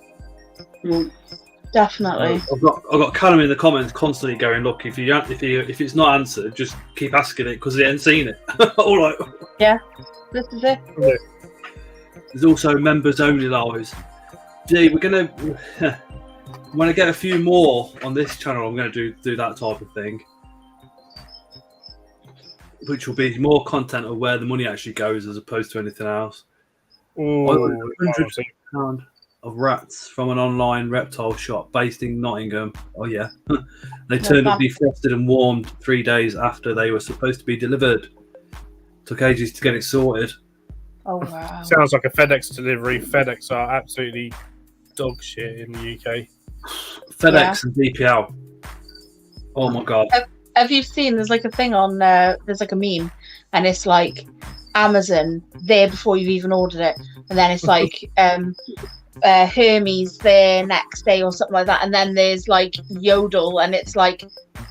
Definitely. I've got Callum in the comments constantly going, look, if it's not answered, just keep asking it because he hasn't seen it. All right. Yeah, this is it. There's also members only lives. Gee, we're gonna when I get a few more on this channel, I'm gonna do that type of thing, which will be more content of where the money actually goes as opposed to anything else. £100 of rats from an online reptile shop based in Nottingham. Oh yeah, they turned up defrosted and warmed 3 days after they were supposed to be delivered. Took ages to get it sorted. Oh wow. Sounds like a FedEx delivery. FedEx are absolutely dog shit in the UK. FedEx and DPL. Oh my god. Have you seen? There's like a thing on. There's like a meme, and it's like Amazon there before you've even ordered it, and then it's like Hermes there next day or something like that, and then there's like Yodel, and it's like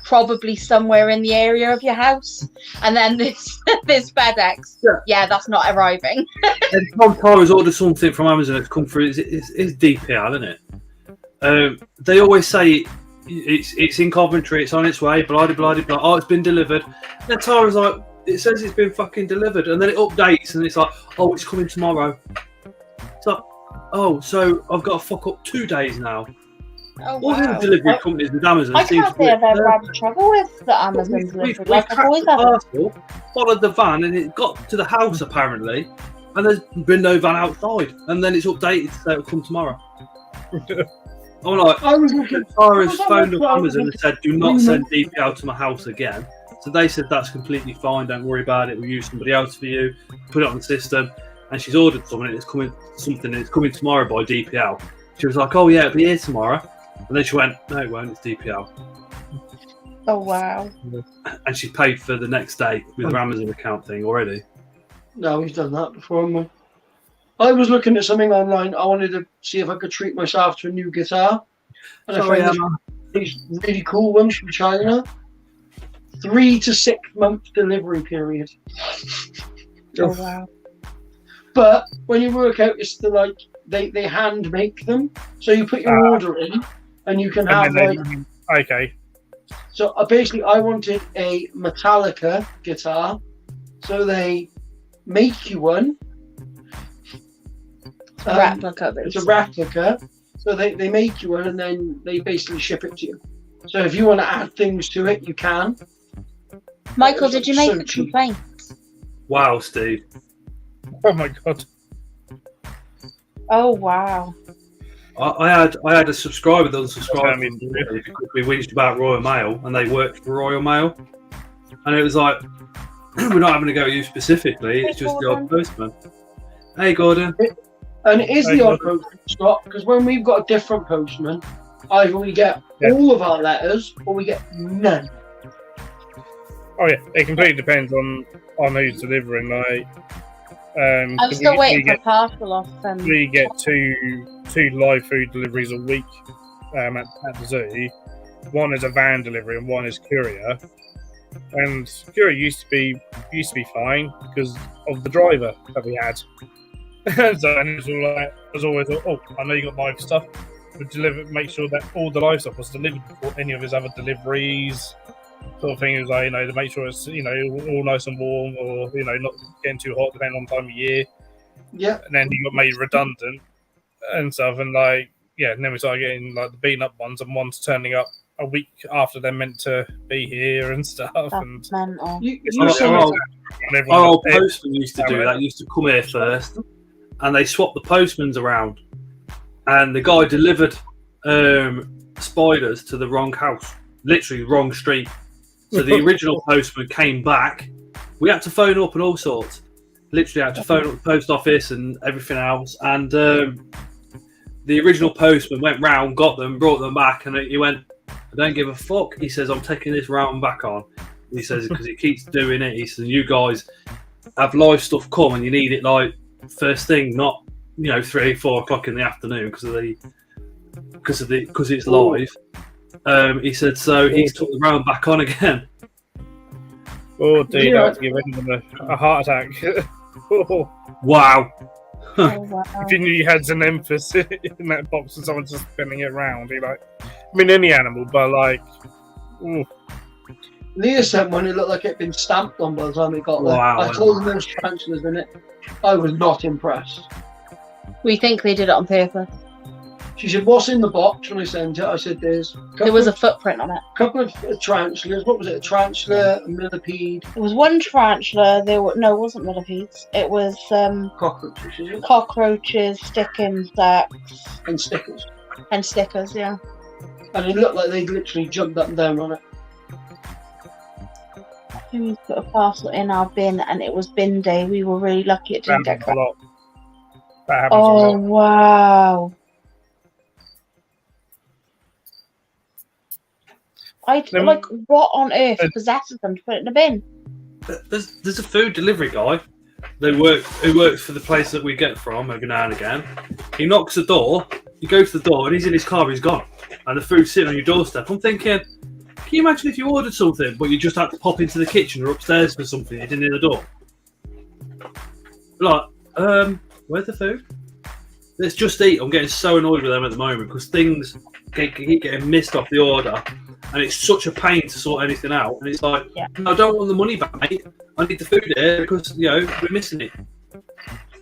probably somewhere in the area of your house, and then this FedEx. Yeah, that's not arriving. And Tom Tyler's ordered something from Amazon that's come through. It's DPL, isn't it? They always say it's in Coventry, it's on its way, blah blah blah blah. Oh, it's been delivered. And Tara's like, it says it's been fucking delivered, and then it updates, and it's like, oh, it's coming tomorrow. It's like, oh, so I've got to fuck up 2 days now. Oh, All the delivery companies with Amazon. I can't say I've ever had trouble with the Amazon delivery. Like I've always had parcel, followed the van, and it got to the house apparently, and there's been no van outside, and then it's updated to say it'll come tomorrow. I'm like, Tara's phoned up Amazon and said, do not send DPL to my house again. So they said that's completely fine, don't worry about it, we'll use somebody else for you, put it on the system. And she's ordered something and it's coming tomorrow by DPL. She was like, oh yeah, it'll be here tomorrow. And then she went, no it won't, it's DPL. Oh wow. And she paid for the next day with her Amazon account thing already. No, he's done that before, haven't we? I was looking at something online. I wanted to see if I could treat myself to a new guitar. And I found these really cool ones from China. 3 to 6 month delivery period. Oh wow. But when you work out, it's like they hand make them. So you put your order in and you can have okay. So basically I wanted a Metallica guitar. So they make you one. Replica. It's a replica. So they make you one and then they basically ship it to you. So if you want to add things to it, you can. Michael, did you make So a cheap. complaint? Wow, Steve. Oh my god. Oh wow. I had a subscriber that unsubscribed Tell me. because we whinged about Royal Mail and they worked for Royal Mail. And it was like, we're not having to go at you specifically, it's Hey, just the Gordon. odd postman. Hey, Gordon. And it is Hey, the odd Gordon. postman, Scott, because when we've got a different postman, either we get Yeah. all of our letters or we get none. Oh yeah, it completely depends on who's delivering. Like, I'm 'cause still we waiting for a get parcel off we get two live food deliveries a week at the zoo. One is a van delivery and one is courier. And courier used to be fine because of the driver that we had. So and it was all like, it was always oh, I know you got live stuff. But make sure that all the live stuff was delivered before any of his other deliveries. Sort of thing. It was like, to make sure it's all nice and warm, or not getting too hot depending on time of year. Yeah. And then he got made redundant and stuff, and and then we started getting like the beaten up ones, and ones turning up a week after they're meant to be here and stuff. And That's mental. You Our said old, and everyone our old was pissed. postman used to do that. He used to come here first, and they swapped the postmans around. And the guy delivered spiders to the wrong house, literally wrong street. So the original postman came back. We had to phone up and all sorts. Literally had to phone up the post office and everything else. And the original postman went round, got them, brought them back, and he went, "I don't give a fuck." He says, "I'm taking this round back on." He says, because he keeps doing it. He says, "You guys have live stuff come and you need it like first thing, not 3-4 o'clock in the afternoon because it's live." He said, so he's took the round back on again. Oh, dude, Yeah. I had to give anyone a heart attack. Oh, Wow. Oh wow. if you knew you had an emphasis in that box and someone's just spinning it around, any animal, but ooh. Leah sent one, it looked like it had been stamped on by the time it got there. Wow. I told them there was tarantulas in it. I was not impressed. We think they did it on purpose. She said, "What's in the box?" When I sent it, I said, "There's There was a footprint on it. couple of tarantulas. What was it? A tarantula, a millipede, There was one tarantula. It wasn't millipedes. It was cockroaches, is it? cockroaches, stick insects, And stickers." and stickers. Yeah. And it looked like they'd literally jumped up and down on it. We put a parcel in our bin, and it was bin day. We were really lucky it That didn't get happens a cracked. lot. That happens a Oh lot. wow! Then- What on earth possesses them to put it in a bin? There's a food delivery guy. Who works for the place that we get from every now and again. He knocks the door. You go to the door, and he's in his car. He's gone, and the food's sitting on your doorstep. I'm thinking, can you imagine if you ordered something, but you just had to pop into the kitchen or upstairs for something? You didn't hear the door. Like, where's the food? Let's just eat. I'm getting so annoyed with them at the moment because things keep getting missed off the order, and it's such a pain to sort anything out. And it's like, Yeah. I don't want the money back, mate. I need the food here because we're missing it.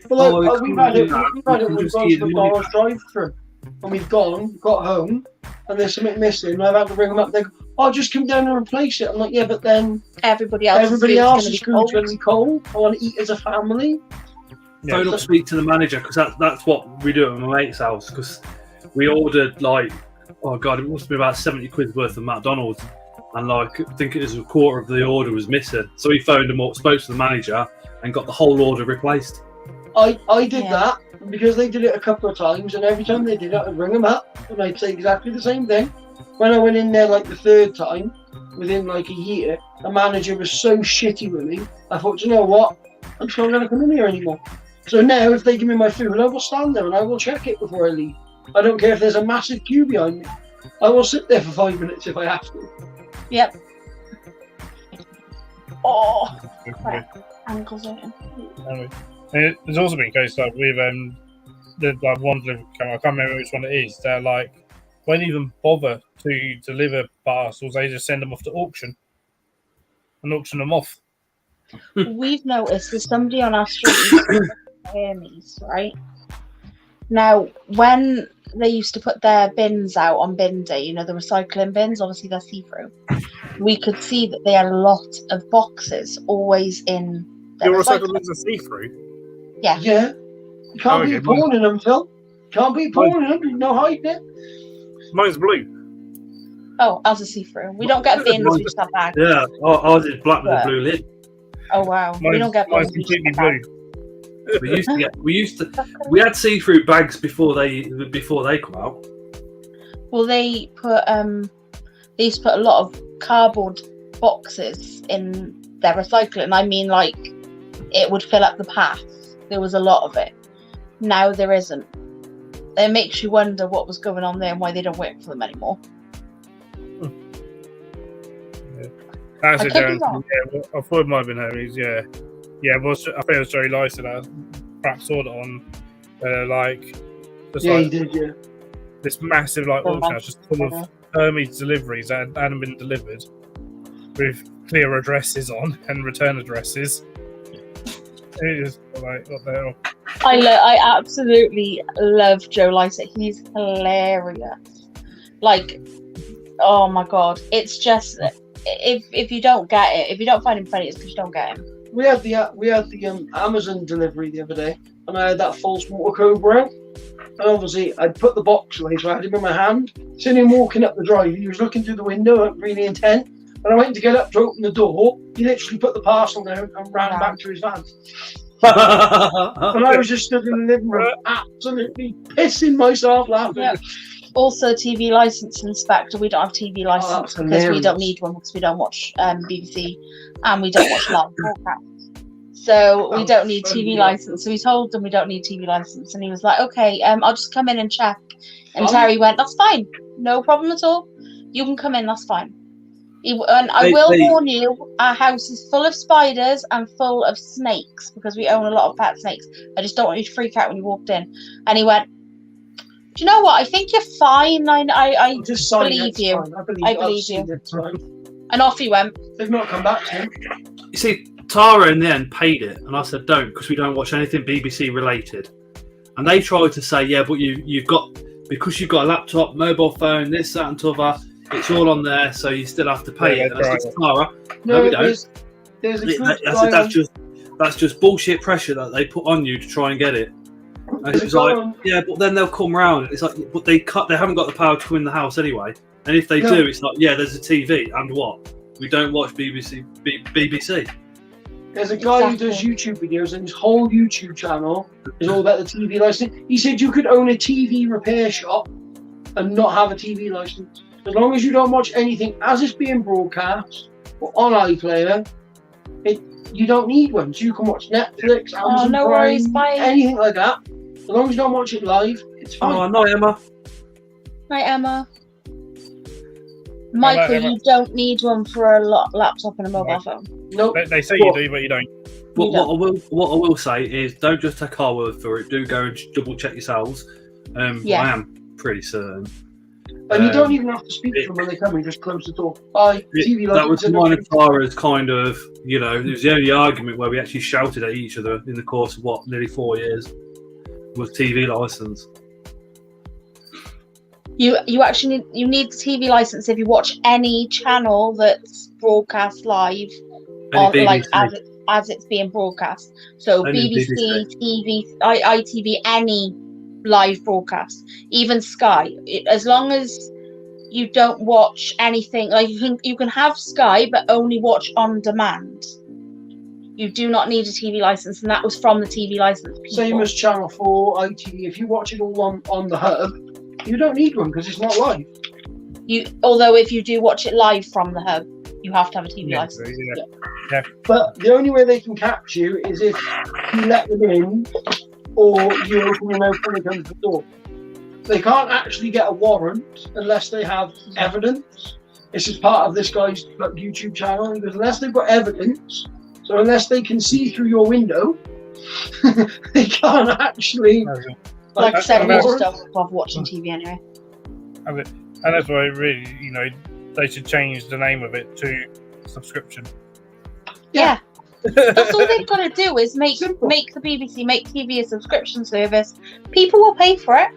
Well, Oh, like, we we've can't had do it. that. We've had We it can with just give you the money McDonald's drive-through, and we've got home, and there's something missing. And I've had to ring them up. They go, "Oh, just come down and replace it." I'm like, "Yeah, but then Everybody else's everybody food's else's gonna food's be going cold. to be cold. I want to eat as a family." Yeah. Phone up, speak to the manager because that's what we do at my mate's house because we ordered like, oh god, it must be about 70 quid worth of McDonald's, and I think it was a quarter of the order was missing. So he phoned them up, spoke to the manager, and got the whole order replaced. I did Yeah. that because they did it a couple of times, and every time they did it, I'd ring them up and I'd say exactly the same thing. When I went in there like the third time, within like a year, the manager was so shitty with me. I thought, you know what? I'm just not going to come in here anymore. So now, if they give me my food, I will stand there and I will check it before I leave. I don't care if there's a massive queue behind me. I will sit there for 5 minutes if I have to. Yep. Oh, Okay. ankles hurting. And there's also been cases like with one delivery company, I can't remember which one it is. They're like, won't even bother to deliver parcels. They just send them off to auction and auction them off. We've noticed there's somebody on our street who's Hermes, right? Now, when they used to put their bins out on bin day, you know, the recycling bins, obviously they're see-through. We could see that they had a lot of boxes always in their Your recycling. recycling bins are see-through. Yeah. Yeah. You can't be Okay, porn in them, Phil. Can't be porn in them. There's no hiding it. Mine's blue. Oh, ours is see-through. We don't get bins, we just have bags. Yeah, ours is black with a But- blue lid. Oh wow. We don't get Mine's bins, we just completely get bags. blue. We had see-through bags before they come out. Well, they used to put a lot of cardboard boxes in their recycling. I mean, like, it would fill up the path. There was a lot of it. Now there isn't. It makes you wonder what was going on there and why they don't work for them anymore. That's I it, could be Darren. wrong. Yeah, well, I thought it might have been Hermes, yeah. Yeah, I think it was Joey Lyson that perhaps saw it on, just Yeah, like he did, yeah. this massive auction house just full of Hermes deliveries that hadn't been delivered with clear addresses on and return addresses. It is like, what the hell? I absolutely love Joe Lycett. He's hilarious. Like, oh my god, it's just if you don't get it, if you don't find him funny, it's because you don't get him. We had the Amazon delivery the other day, and I had that false water Cobra out. And obviously, I'd put the box away, so I had him in my hand. Seeing him walking up the drive, he was looking through the window, really intent. When I went to get up to open the door, he literally put the parcel down and ran back to his van. And I was just stood in the living room, absolutely pissing myself laughing. Yeah. Also, TV license inspector. We don't have TV license because we hilarious. don't need one because we don't watch BBC and we don't watch live broadcast. So we don't need TV license. So we told them we don't need TV license, and he was like, "Okay, I'll just come in and check." And Terry went, "That's fine, no problem at all. You can come in. That's fine." And I will warn you, our house is full of spiders and full of snakes because we own a lot of pet snakes. I just don't want you to freak out when you walked in. And he went, "Do you know what? I think you're fine. I Just sign believe it's you. fine. I I I've believe seen you." it, it's fine. And off he went. They've not come back to him. You see, Tara in the end paid it, and I said don't because we don't watch anything BBC related. And they tried to say, yeah, but you've got because you've got a laptop, mobile phone, this, that, and t'other. It's all on there, so you still have to pay it. And I said to Tara, no, we don't. There's a good That's just bullshit pressure that they put on you to try and get it. And she's like, yeah, but then they'll come round. It's like, but they haven't got the power to win the house anyway. And if they do, it's like, yeah, there's a TV and what? We don't watch BBC. There's a guy who does YouTube videos, and his whole YouTube channel is all about the TV license. He said you could own a TV repair shop and not have a TV license. As long as you don't watch anything as it's being broadcast or on iPlayer, you don't need one. So you can watch Netflix, Amazon no Prime, worries, bye. anything like that. As long as you don't watch it live, it's fine. Oh, no, Emma. Right, Emma. Michael, Emma. you don't need one for a laptop and a mobile phone. Nope. They say you do, but you don't. What I will say is, don't just take our word for it. Do go and double check yourselves. Yeah. I am pretty certain. And you don't even have to speak to them when they come in. Just close the door. Bye. TV That was license. mine and Tara's kind of, it was the only argument where we actually shouted at each other in the course of nearly 4 years was TV license. You actually need the TV license if you watch any channel that's broadcast live, on, like as it's being broadcast. So Only BBC, TV, ITV, any live broadcast, even Sky. As long as you don't watch anything, like you can have Sky, but only watch on demand. You do not need a TV license, and that was from the TV license people. Same as Channel 4, ITV. If you watch it all on the hub, you don't need one because it's not live. Although if you do watch it live from the hub, you have to have a TV license. Yeah. But the only way they can catch you is if you let them in or you open your mouth when they come to the door. They can't actually get a warrant unless they have evidence. This is part of this guy's YouTube channel. He goes, unless they've got evidence, so unless they can see through your window, they can't actually. Like I said, I just don't love watching TV anyway. And that's why really, they should change the name of it to subscription. Yeah. That's all they've got to do is make the BBC, make TV a subscription service. People will pay for it.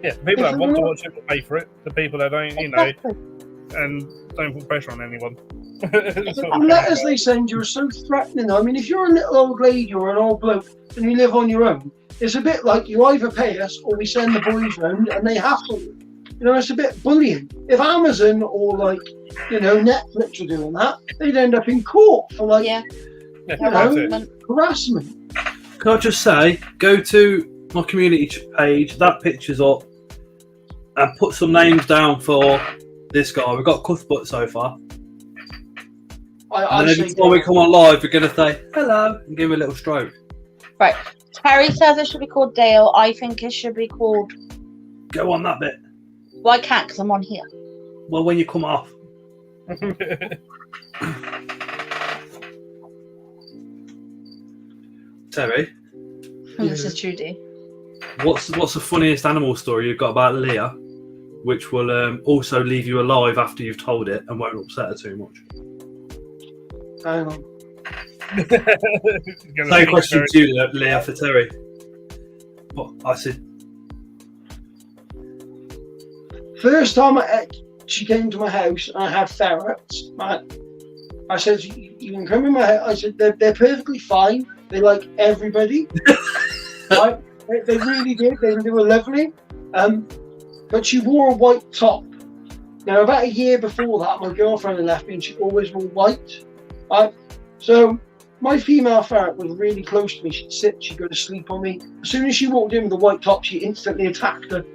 Yeah, the people If that we want to were- watch it will pay for it. The people that don't, and don't put pressure on anyone. Sort The of letters thing. they send you are so threatening. I mean, if you're a little old lady or an old bloke and you live on your own, it's a bit like you either pay us or we send the boys round and they hassle you. You know, it's a bit bullying. If Amazon or Netflix were doing that, they'd end up in court for Yeah, know, that's it. harassment. Can I just say, go to my community page, that picture's up, and put some names down for this guy. We've got Cuthbert so far. I And then say every time we come on live, we're going to say hello and give him a little stroke. Right. Terry says it should be called Dale. I think it should be called. Go on that bit. Well, I can't because I'm on here. Well, when you come off. Terry, This is Judy. what's the funniest animal story you've got about Leah, which will also leave you alive after you've told it and won't upset her too much? Hang on. Same question to you, Leah, for Terry. What I said. First time she came to my house and I had ferrets. I said, you can come in my house. I said, they're perfectly fine. They like everybody. Right? They really did. They were lovely. But she wore a white top. Now, about a year before that, my girlfriend had left me and she always wore white. Right? So my female ferret was really close to me. She'd sit, she'd go to sleep on me. As soon as she walked in with the white top, she instantly attacked her.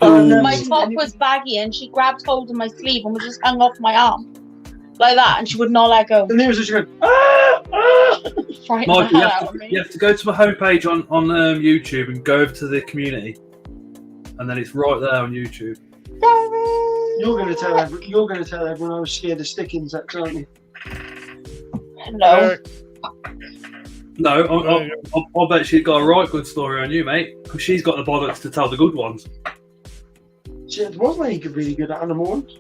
My top was baggy and she grabbed hold of my sleeve and was just hung off my arm. Like that, and she would not let go. And there was just going, ah, ah. Frightened the Michael, hell out of me. you have to go to my homepage on YouTube and go over to the community, and then it's right there on YouTube. You're going to tell everyone I was scared of stick insects, aren't you? No. No, I bet she's got a right good story on you, mate, because she's got the bollocks to tell the good ones. She wasn't any really good at animals.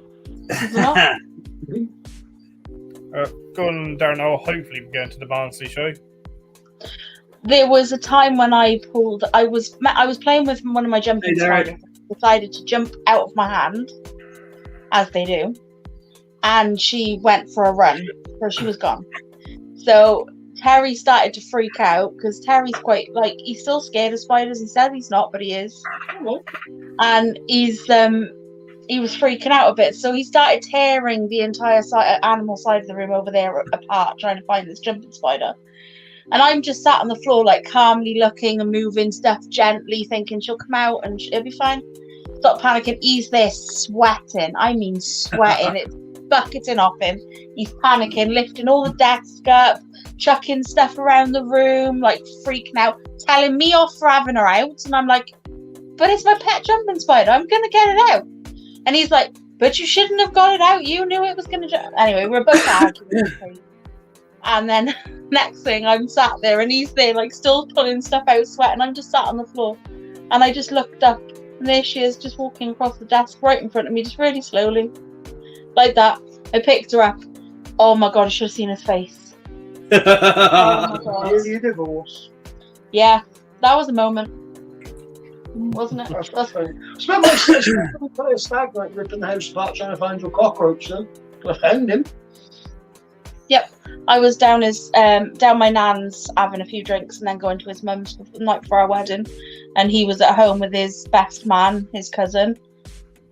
Go on, Darren. I'll hopefully be going to the Barnsley show. There was a time when I was playing with one of my jumping spiders. Decided to jump out of my hand, as they do, and she went for a run, so she was gone. So Terry started to freak out because Terry's quite he's still scared of spiders. He says he's not, but he is, and he was freaking out a bit. So he started tearing the entire animal side of the room over there apart, trying to find this jumping spider. And I'm just sat on the floor, calmly looking and moving stuff gently, thinking she'll come out and it'll be fine. Stop panicking. He's there sweating. I mean, sweating. It's bucketing off him. He's panicking, lifting all the desk up, chucking stuff around the room, freaking out, telling me off for having her out. And I'm like, but it's my pet jumping spider. I'm going to get it out. And he's like, but you shouldn't have got it out. You knew it was going to jump. Anyway, we're both arguing. And then next thing, I'm sat there and he's there, still pulling stuff out, sweating. I'm just sat on the floor. And I just looked up and there she is, just walking across the desk right in front of me, just really slowly. Like that. I picked her up. Oh my God, I should have seen his face. Oh my God. Really a divorce. Yeah, that was a moment. Wasn't it? That's funny. I spent my 6 months a stag night ripping the house apart trying to find your cockroach then. I found him. Yep. I was down my nan's having a few drinks and then going to his mum's the night before our wedding, and he was at home with his best man, his cousin,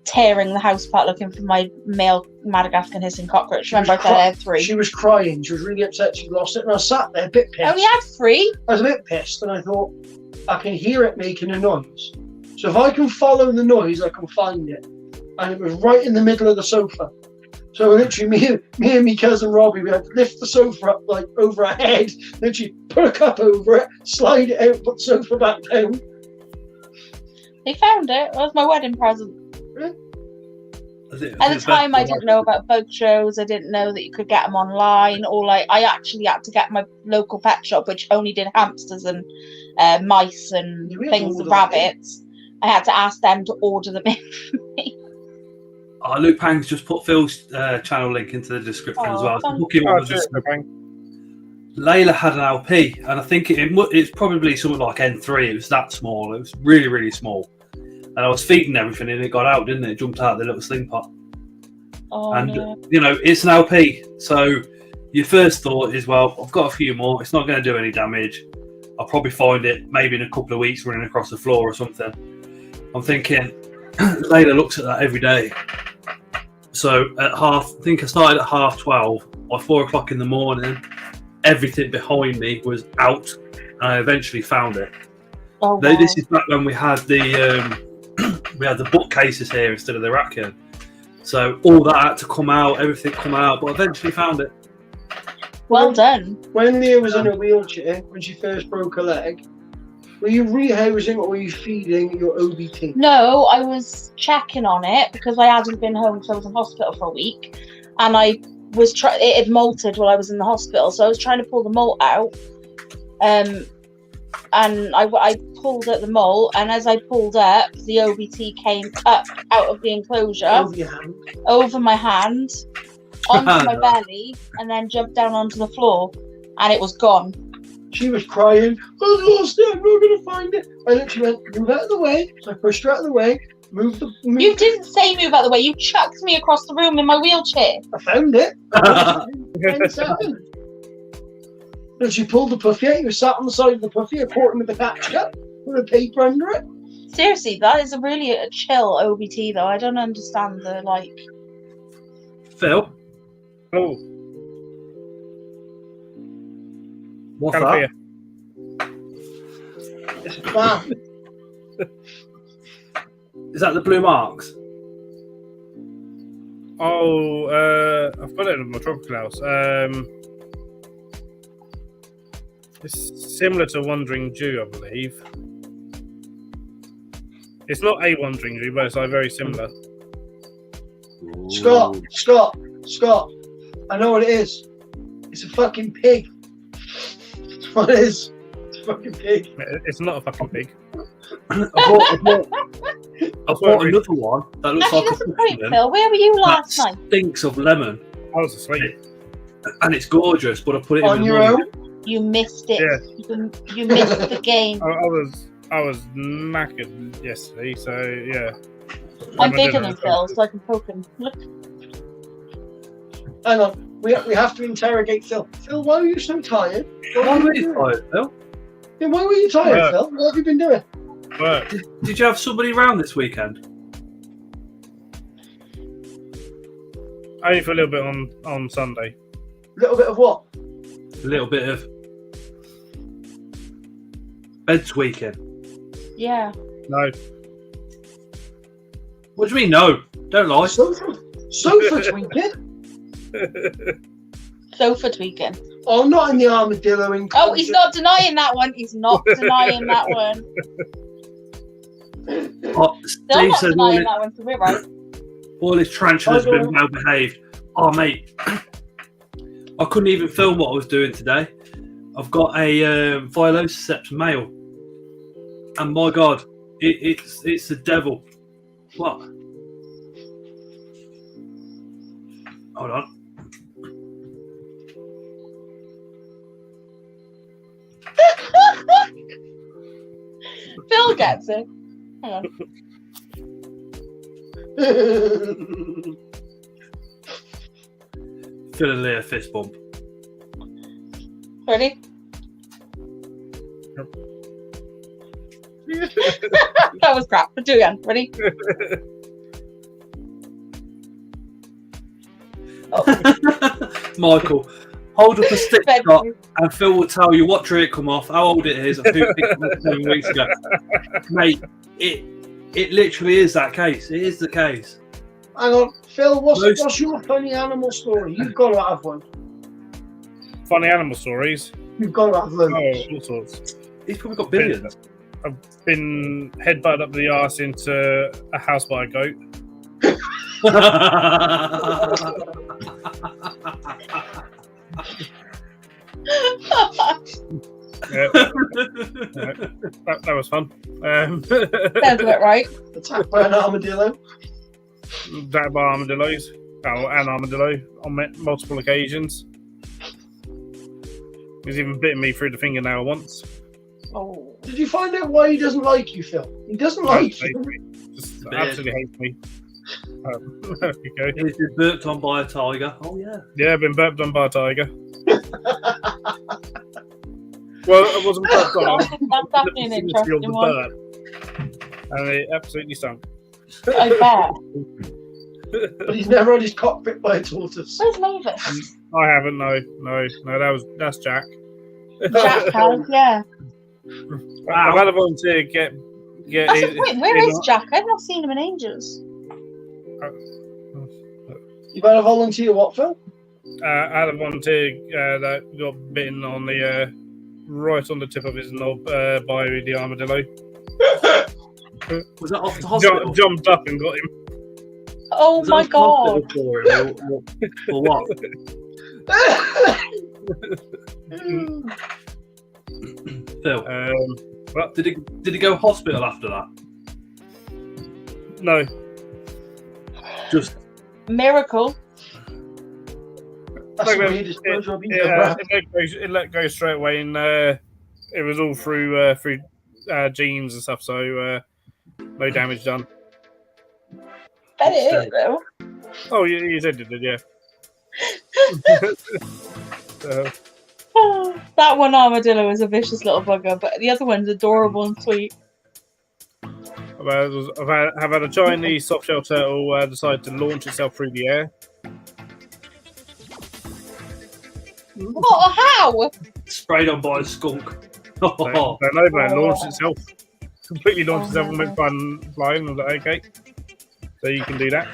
tearing the house apart looking for my male Madagascar hissing cockroach. Remember I said I had 3? She was crying. She was really upset she lost it, and I sat there a bit pissed. Oh, we had 3? I was a bit pissed, and I thought, I can hear it making a noise. So if I can follow the noise, I can find it. And it was right in the middle of the sofa. So literally, me and my cousin Robbie, we had to lift the sofa up over our head, literally put a cup over it, slide it out, put the sofa back down. They found it. It was my wedding present. At the time, I didn't know about bug shows. I didn't know that you could get them online. Or I actually had to get my local pet shop, which only did hamsters and mice and things, rabbits. I had to ask them to order them in for me. Luke Pang's just put Phil's channel link into the description as well. So book him on the description. Layla had an LP, and I think it's probably something like N3. It was that small. It was really, really small. And I was feeding everything, and it got out, didn't it? It jumped out of the little sling pot. Oh, And no. you know, it's an LP, so your first thought is, well, I've got a few more. It's not going to do any damage. I'll probably find it maybe in a couple of weeks running across the floor or something. I'm thinking, Layla looks at that every day. So I think I started at 12:30. By 4 o'clock in the morning, everything behind me was out, and I eventually found it. Oh, Now, wow. this is back when we had the bookcases here instead of the raccoon. So all that had to come out, everything come out, but I eventually found it. Well done. When Leah was in a wheelchair, when she first broke her leg, were you rehousing or were you feeding your OBT? No, I was checking on it because I hadn't been home because I was in hospital for a week, and I was it had molted while I was in the hospital, so I was trying to pull the molt out, and I pulled at the molt, and as I pulled up, the OBT came up out of the enclosure Over your hand. over my hand onto my belly, and then jumped down onto the floor, and it was gone. She was crying, I lost it, I'm not going to find it. I literally went, move out of the way. So I pushed her out of the way, moved. You didn't say move out of the way. You chucked me across the room in my wheelchair. I found it. 10 seconds. And she pulled the puffy out. He was sat on the side of the puffy, I caught him with the catch-up with a paper under it. Seriously, that is a chill OBT though. I don't understand the like. Phil, Oh, what's kind of that? fear. It's a plan. Is that the blue marks? Oh, I've got it in my tropical house. It's similar to Wandering Jew, I believe. It's not a Wandering Jew, but it's like very similar. Scott. I know what it is. It's a fucking pig. That's what it is. It's a fucking pig. It's not a fucking pig. I bought another one that looks Actually, like that's a a point, pumpkin Phil. Where were you last that night? stinks of lemon, I was asleep. and it's gorgeous. But I put it in On the your morning. own? You missed it. Yeah. You missed the game. I was knackered yesterday, so yeah. I'm bigger than Phil, so I can poke him. Look. Hang on. We have to interrogate Phil. Phil, why were you so tired? Why were you tired, Phil? Yeah, why were you tired, Phil? What have you been doing? But Did you have somebody around this weekend? only for a little bit on Sunday. A little bit of what? A little bit of bed tweaking. Yeah. No. What do you mean? No, don't lie. Sofa tweaking? Sofa tweaking. Oh, not in the armadillo in Oh, he's not denying that one. He's not denying that one. Oh, Still Steve not says denying that one, so we're right. all his tarantulas have been well behaved. Oh, mate, I couldn't even film what I was doing today. I've got a Philocceps male, and my God, it's the devil. What? Hold on. Phil gets it. Hang on. Phil and Leah fist bump. Ready? That was crap. But do it again. Ready? Michael, hold up a stick Thank shot, you. and Phil will tell you what tree it come off, how old it is, and who picked it up 7 weeks ago. Mate, it literally is that case. It is the case. Hang on, Phil, what's your funny animal story? You've got to have one. Funny animal stories. You've got to have Oh, one. all sorts. He's probably got billions. I've been headbutted up the arse into a house by a goat. Yeah, that was fun. Sounds about right. Attacked by an armadillo. That by armadillos. Oh, an armadillo on multiple occasions. He's even bitten me through the fingernail once. Oh. Did you find out why he doesn't like you, Phil? He doesn't like you. Just Beard. absolutely hates me. There you go. He's been burped on by a tiger. Oh yeah. Yeah, I've been burped on by a tiger. Well, I wasn't burped on. That's definitely an interesting one. Burp, and it absolutely stunk. I bet. But he's never had his cock bit by a tortoise. Where's Mavis? I haven't. No. That's Jack. Jack has, yeah. I've had a volunteer get. Wait, where is Jack? I've not seen him in ages. You've had a volunteer what, Phil? I had a volunteer that got bitten on the right on the tip of his knob by the armadillo. Was that off the hospital? Jumped up and got him. Oh Was my that off the god. hospital for what? Phil, What? did he go hospital after that? No. Just Miracle. That's the Like, weirdest blowjob you've ever had. it let go straight away, and it was all through genes and stuff, so no damage done. Bet it is, though. Oh, you said it did, yeah. That one armadillo is a vicious little bugger, but the other one's adorable and sweet. I've had a Chinese softshell turtle decide to launch itself through the air. What? How? sprayed on by a skunk. So no man launched itself. Completely launched itself and went flying. I was like, okay. So you can do that.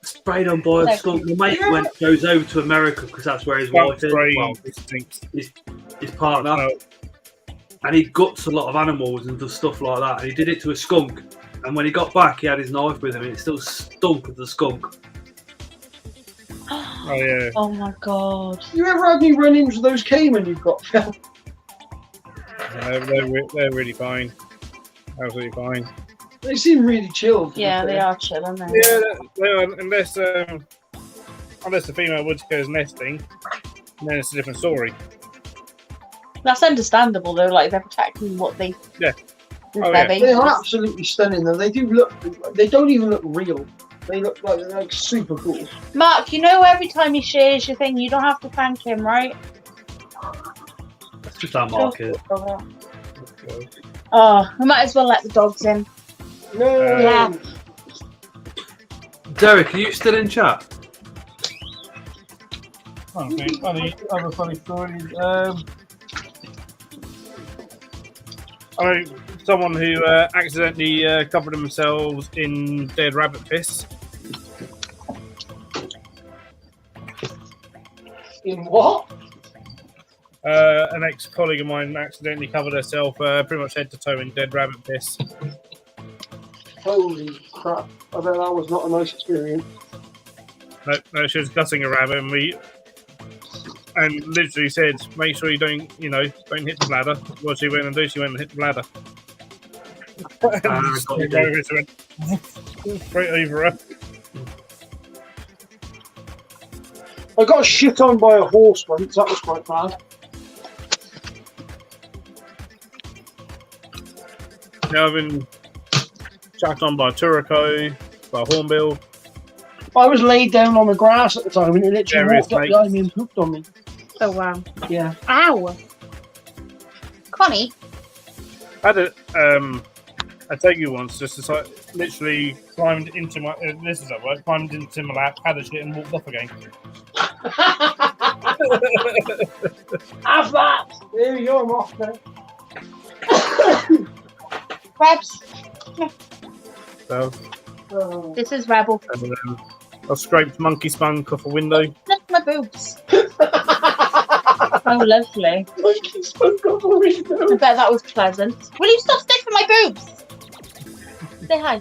Sprayed on by a skunk. My mate goes over to America because that's where his wife is. Well, his partner. No. And he guts a lot of animals and does stuff like that. And he did it to a skunk. And when he got back, he had his knife with him and it still stunk of the skunk. Oh, yeah. Oh my god. You ever had any run-ins with those caiman you've got, Phil? They're really fine. Absolutely fine. They seem really chilled. Yeah, they are chill, aren't they? Yeah, they are, unless the female would goes nesting, then it's a different story. That's understandable though, like they're protecting what they Oh, yeah. They are absolutely stunning though. They do look, they don't even look real. They look like they're like super cool. Mark, you know every time he shares your thing, you don't have to thank him, right? That's just our market. Oh, we might as well let the dogs in. No. Yeah. Derek, are you still in chat? Okay, other funny stories. I know someone who accidentally covered themselves in dead rabbit piss. In what? An ex-colleague of mine accidentally covered herself pretty much head to toe in dead rabbit piss. Holy crap! I bet that was not a nice experience. No, she was gutting a rabbit, and literally said, "Make sure you don't hit the bladder." What she went and do? She went and hit the bladder. She went straight over her. I got shit on by a horse once. That was quite bad. Now I've been chucked on by a Turaco, by a hornbill. I was laid down on the grass at the time and it literally Various walked up behind me and pooped on me. Oh wow. Yeah. Ow. Connie. I had I take you once, just to literally climbed into my. This is at work. Climbed into my lap, had a shit, and walked off again. Have that! There you go, I'm off now. Rebs. So, This is Rebel. and then I scraped monkey spunk off a window. Look at my boobs. Oh, lovely. Monkey spunk off a window. I bet that was pleasant. Will you stop sticking my boobs? Say hi.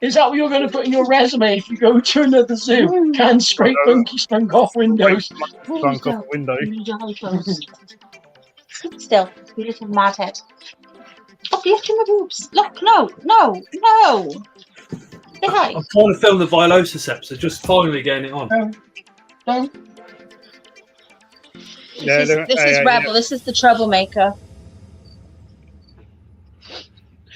Is that what you're going to put in your resume if you go to another zoo? Can scrape monkey spunk off windows. Spunk off a window. Sit still, you little madhead. Stop lifting my boobs. Look, no. Say hi. I'm trying to film the Vilosiceps, so just finally getting it on. No? Yeah, This is Rebel. This is the troublemaker.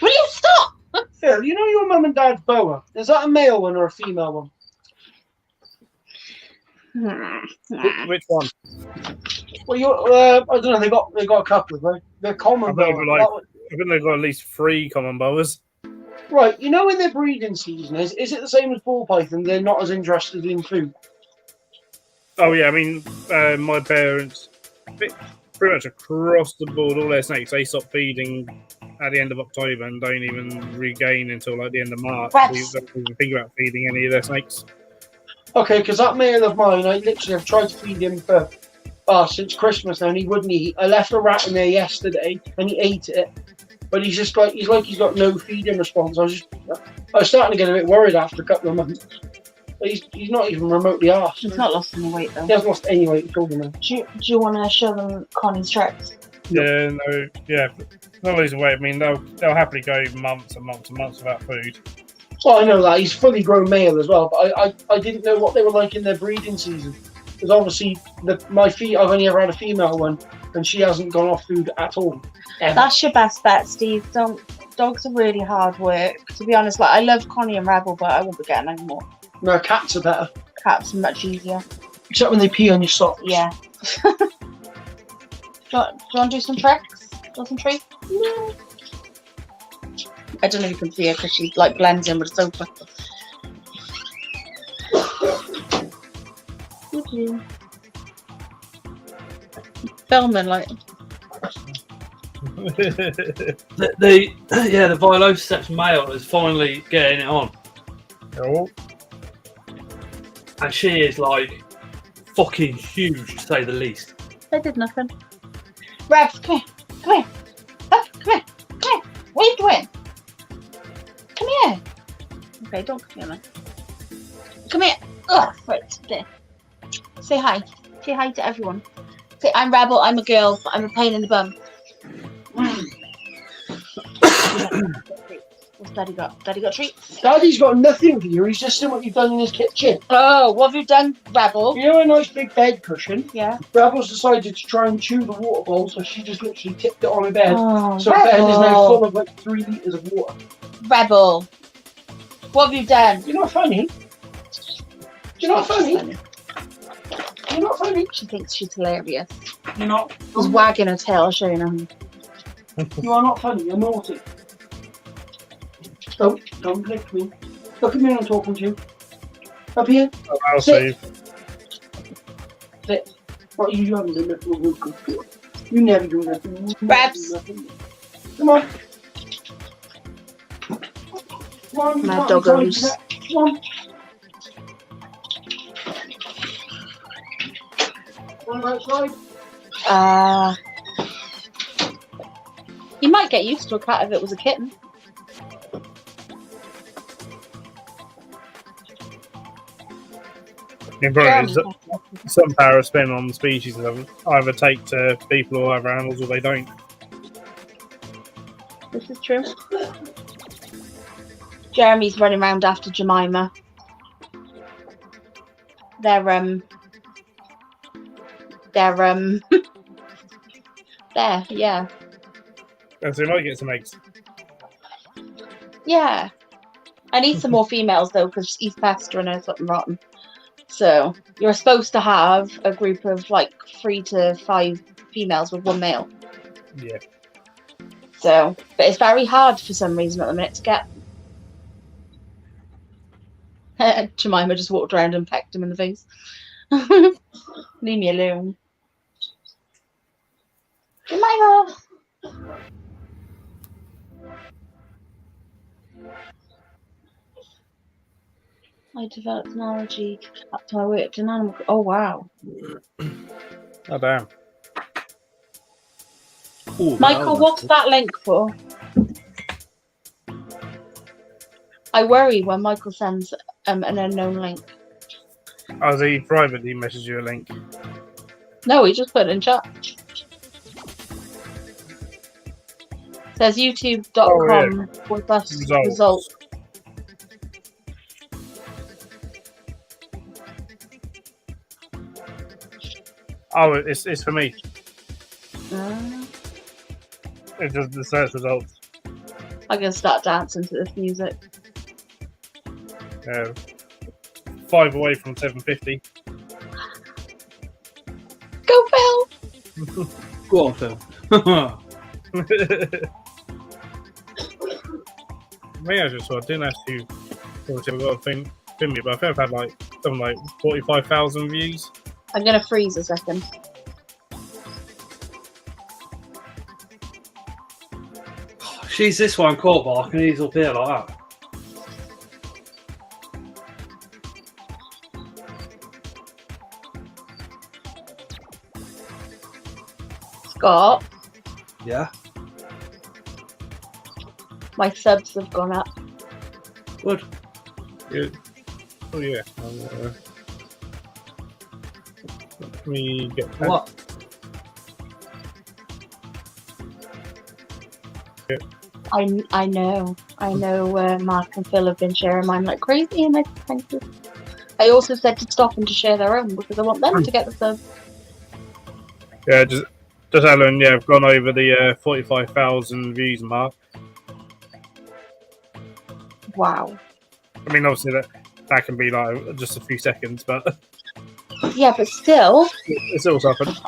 Will you stop? Phil, you know your mum and dad's boa? Is that a male one or a female one? Which one? Well, I don't know. They got a couple, right? They're common boa. I think they've got at least 3 common boas. Right, you know when their breeding season is it the same as ball python? They're not as interested in food. Oh yeah, I mean, my parents, pretty much across the board, all their snakes, they stop feeding at the end of October and don't even regain until like the end of March. They don't even think about feeding any of their snakes. Okay, because that male of mine, I literally have tried to feed him for since Christmas now, and he wouldn't eat. I left a rat in there yesterday, and he ate it. But he's just like he's got no feeding response. I was starting to get a bit worried after a couple of months. But he's not even remotely asked. He's not lost any weight though. He hasn't lost any weight at all, man. Do you want to show them Connie's tricks? Yeah, no, yeah, not losing weight. I mean, they'll happily go months and months and months without food. Well, I know that he's fully grown male as well, but I didn't know what they were like in their breeding season. Because obviously, I've only ever had a female one, and she hasn't gone off food at all. Ever. That's your best bet, Steve. Dogs are really hard work. To be honest, like I love Connie and Rebel, but I won't be getting any more. No, cats are better. Cats are much easier. Except when they pee on your socks. Yeah. do you want to do some tricks? Do some treats? No. I don't know if you can see her because she like blends in with the sofa. Filming like the Velociceps male is finally getting it on. Oh. And she is like fucking huge, to say the least. they did nothing. Rebs, come here. Come here. What are you doing? Come here. Okay, don't come here, man. Come here. Ugh, right there. Say hi. Say hi to everyone. Say, I'm Rebel, I'm a girl, but I'm a pain in the bum. What's Daddy got? Daddy got treats? Daddy's got nothing for you. He's just seen what you've done in his kitchen. Oh, what have you done, Rebel? You know a nice big bed cushion? Yeah. Rebel's decided to try and chew the water bowl, so she just literally tipped it on her bed. Oh, So her bed is now full of like 3 litres of water. Rebel. What have you done? You're not funny. You're not funny. You're not funny. She thinks she's hilarious. You're not. She's wagging her tail, showing her. You are not funny. You're naughty. Don't lick me. Look at me when I'm talking to you. Up here. Oh, I'll Sit. save. Sit. What you haven't done nothing. You never do nothing. Babs. Come on. Come on. Mad doggos. Come on. Want to go outside? You might get used to a cat if it was a kitten. The problem is that some power spin on the species of them either take to people or other animals, or they don't. This is true. Jeremy's running around after Jemima. They're there, yeah. And so you might get some eggs. Yeah. I need some more females though, because he's pestering her something rotten. So you're supposed to have a group of like 3 to 5 females with 1 male. Yeah. So, but it's very hard for some reason at the minute to get. Jemima just walked around and pecked him in the face. Leave me alone. Jemima! I developed an allergy after I worked in animal. Oh wow! Oh damn. Ooh, Michael, what's that link for? I worry when Michael sends an unknown link. Oh, he privately messaged you a link. No, he just put it in chat. Says youtube.com with us results. Oh, it's for me. Uh, It does the search results. I'm gonna start dancing to this music. 5 away from 750. Go, Phil! Go on, Phil. Maybe I just saw. I didn't actually. Obviously, I've got a thing me, but I think I've had like something like 45,000 views. I'm gonna freeze a second. She's this one, caught bark, and he's up here like that. Scott, Yeah. my subs have gone up. Good. Yeah. Oh yeah. Let me get that. What? I know. Mark and Phil have been sharing mine like crazy, and I thank you. I also said to stop and to share their own because I want them to get the sub. Yeah, just Alan. Yeah, I've gone over the 45,000 views mark. Wow. I mean, obviously that can be like just a few seconds, but Yeah, but still. it's also happened.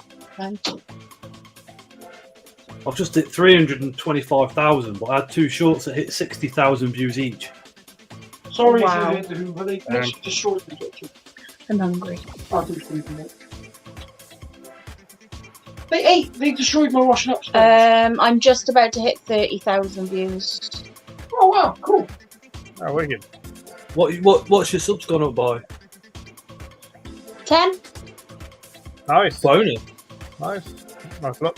I've just hit 325,000, but I had 2 shorts that hit 60,000 views each. Sorry Wow. to who, but they literally destroyed the picture. I'm hungry. They destroyed my washing up space. I'm just about to hit 30,000 views. Oh wow, cool. Oh, wicked. What's your subs gone up by? 10? Nice. Bonus. Nice look.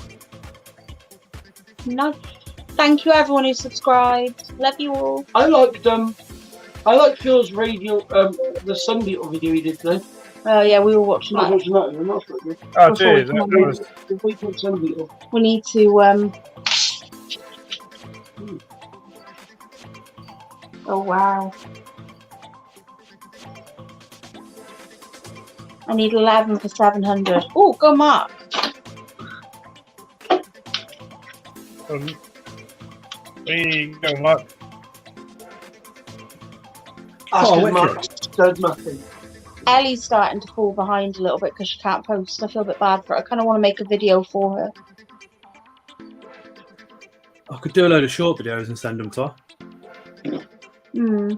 No. Thank you everyone who subscribed. Love you all. I liked Phil's radio the Sunbeetle video he did today. Oh yeah, we were watching I that. was watching that, and that's pretty good. Oh, Before we cheers. come on That was, The Weekend Sunbeetle. We need to Oh wow. I need 11 for 700. Oh, go Mark. we go luck. Ask Oh, his wicked. Mark stud nothing. Ellie's starting to fall behind a little bit because she can't post. I feel a bit bad for her. I kind of want to make a video for her. I could do a load of short videos and send them to her. Hmm.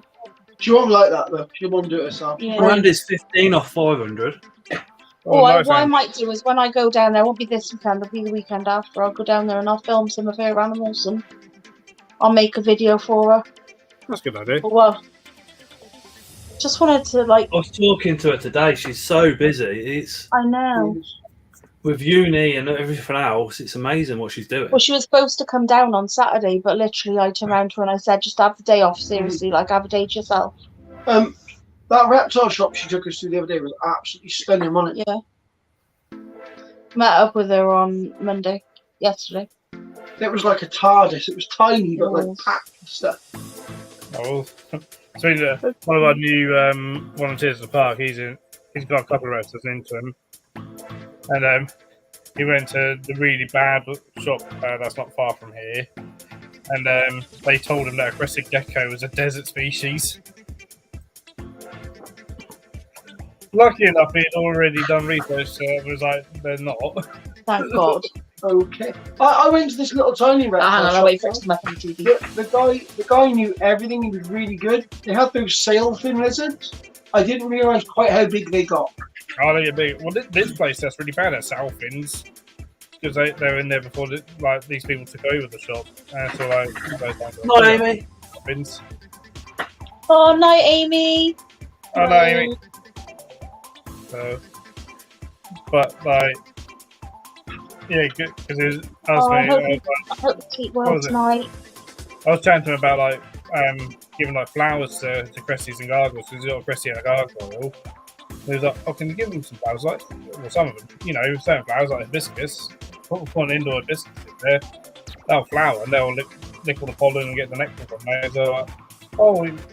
She won't like that though. She won't do it herself. Yeah. Randy's 15 off 500. Nice, What I man. might do is when I go down there, it won't be this weekend, it'll be the weekend after. I'll go down there and I'll film some of her animals and I'll make a video for her. That's a good idea. But well, just wanted to like. I was talking to her today. She's so busy. It's I know. with uni and everything else. It's amazing what she's doing. Well, she was supposed to come down on Saturday, but literally I turned around to her and I said, just have the day off, seriously, like have a day to yourself. That reptile shop she took us to the other day was absolutely spending money. Yeah. Met up with her on Monday, yesterday. It was like a TARDIS. It was tiny, but like packed with stuff. Oh, so one of our new volunteers at the park. He's got a couple of wrestlers into him, and he went to the really bad shop that's not far from here, and they told him that a crested gecko was a desert species. Lucky enough, he'd already done research, so it was like, they're not. Thank God. Okay. I went to this little tiny reptile Hang on, shop. I'll wait for it to come up on the TV. The guy knew everything. He was really good. They had those sailfin lizards. I didn't realise quite how big they got. Oh, they get big. Well, this place that's really bad at Southins because they were in there before these people took over the shop. So Not Amy. Southins. Oh, night, Amy. Oh no, Amy. So, but yeah, good because it was. I hope you sleep well was it? tonight. I was chatting to him about giving flowers to Cresties and Gargoyles because he's got a Crestie and a Gargoyle. He was like, "Oh, can you give them some flowers?" Well, some of them, certain flowers like hibiscus. Put an indoor hibiscus in there, they'll flower and they'll lick all the pollen and get the nectar from there. So like,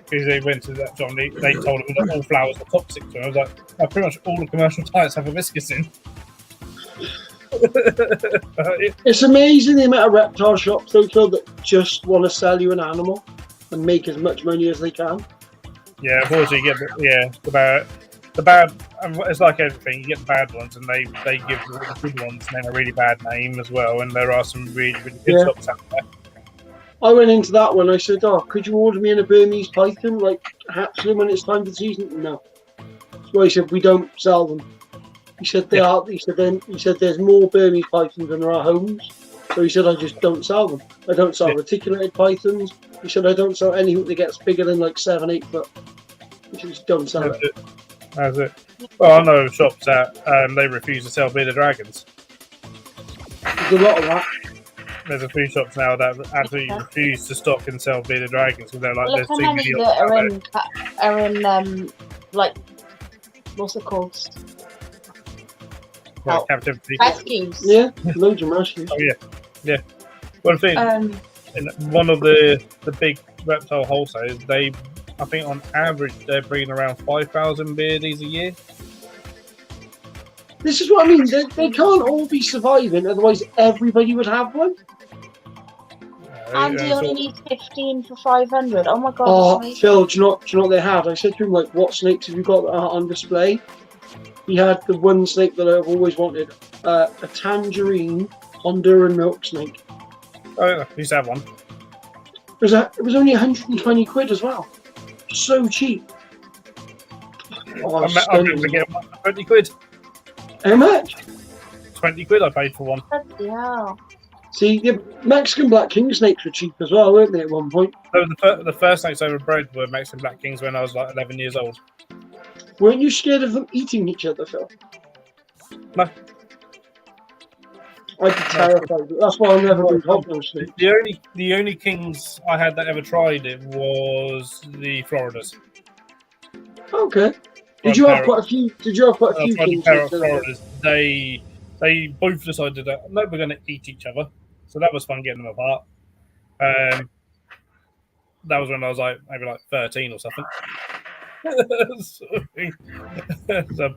because they went to that job, and they told him that all flowers were toxic to him. I was like, pretty much all the commercial types have hibiscus in. It's amazing the amount of reptile shops though, Phil, that just want to sell you an animal and make as much money as they can. Yeah, unfortunately, you get the bad. It's like everything. You get the bad ones, and they give the good ones then a really bad name as well. And there are some really good shops out there. I went into that one. I said, "Oh, could you order me in a Burmese python, like hatch them when it's time for season?" No. So he said, "We don't sell them." He said they are. He said there's more Burmese pythons than there are homes. So he said, "I just don't sell them. I don't sell reticulated pythons." He said, "I don't sell anything that gets bigger than like 7-8 foot." He just don't sell it. That's it. Well, I know shops that they refuse to sell bearded dragons. There's a lot of that. There's a few shops now that absolutely refuse to stock and sell bearded dragons because they're like, Look there's how too many many that options out are in like, what's it called? there. Like captivity. Rescues. Yeah, loads of rescues. Oh yeah. Well, I think in one of the big reptile wholesalers, I think on average they're breeding around 5,000 beardies a year. This is what I mean. They can't all be surviving, otherwise everybody would have one. And you only need 15 for 500. Oh my god. Oh, that's Phil, do you know what they had? I said to him, like, what snakes have you got that are on display? He had the one snake that I've always wanted, a tangerine Honduran milk snake. Oh, yeah, you used to have one. It was only 120 quid as well. So cheap. Oh, I remember getting one for 20 quid. how much? 20 quid I paid for one. Yeah. See, the Mexican black king snakes were cheap as well, weren't they, at one point? So the first snakes I ever bred were Mexican Black Kings when I was like 11 years old. Weren't you scared of them eating each other, Phil? No. I'd be terrified. That's why I'll never do hobnail snakes. The only kings I had that ever tried it was the Floridas. Okay. Did you have quite a few? Did you have quite a few kings? Floridas. They both decided that no, we're going to eat each other. So that was fun getting them apart. That was when I was like maybe like 13 or something.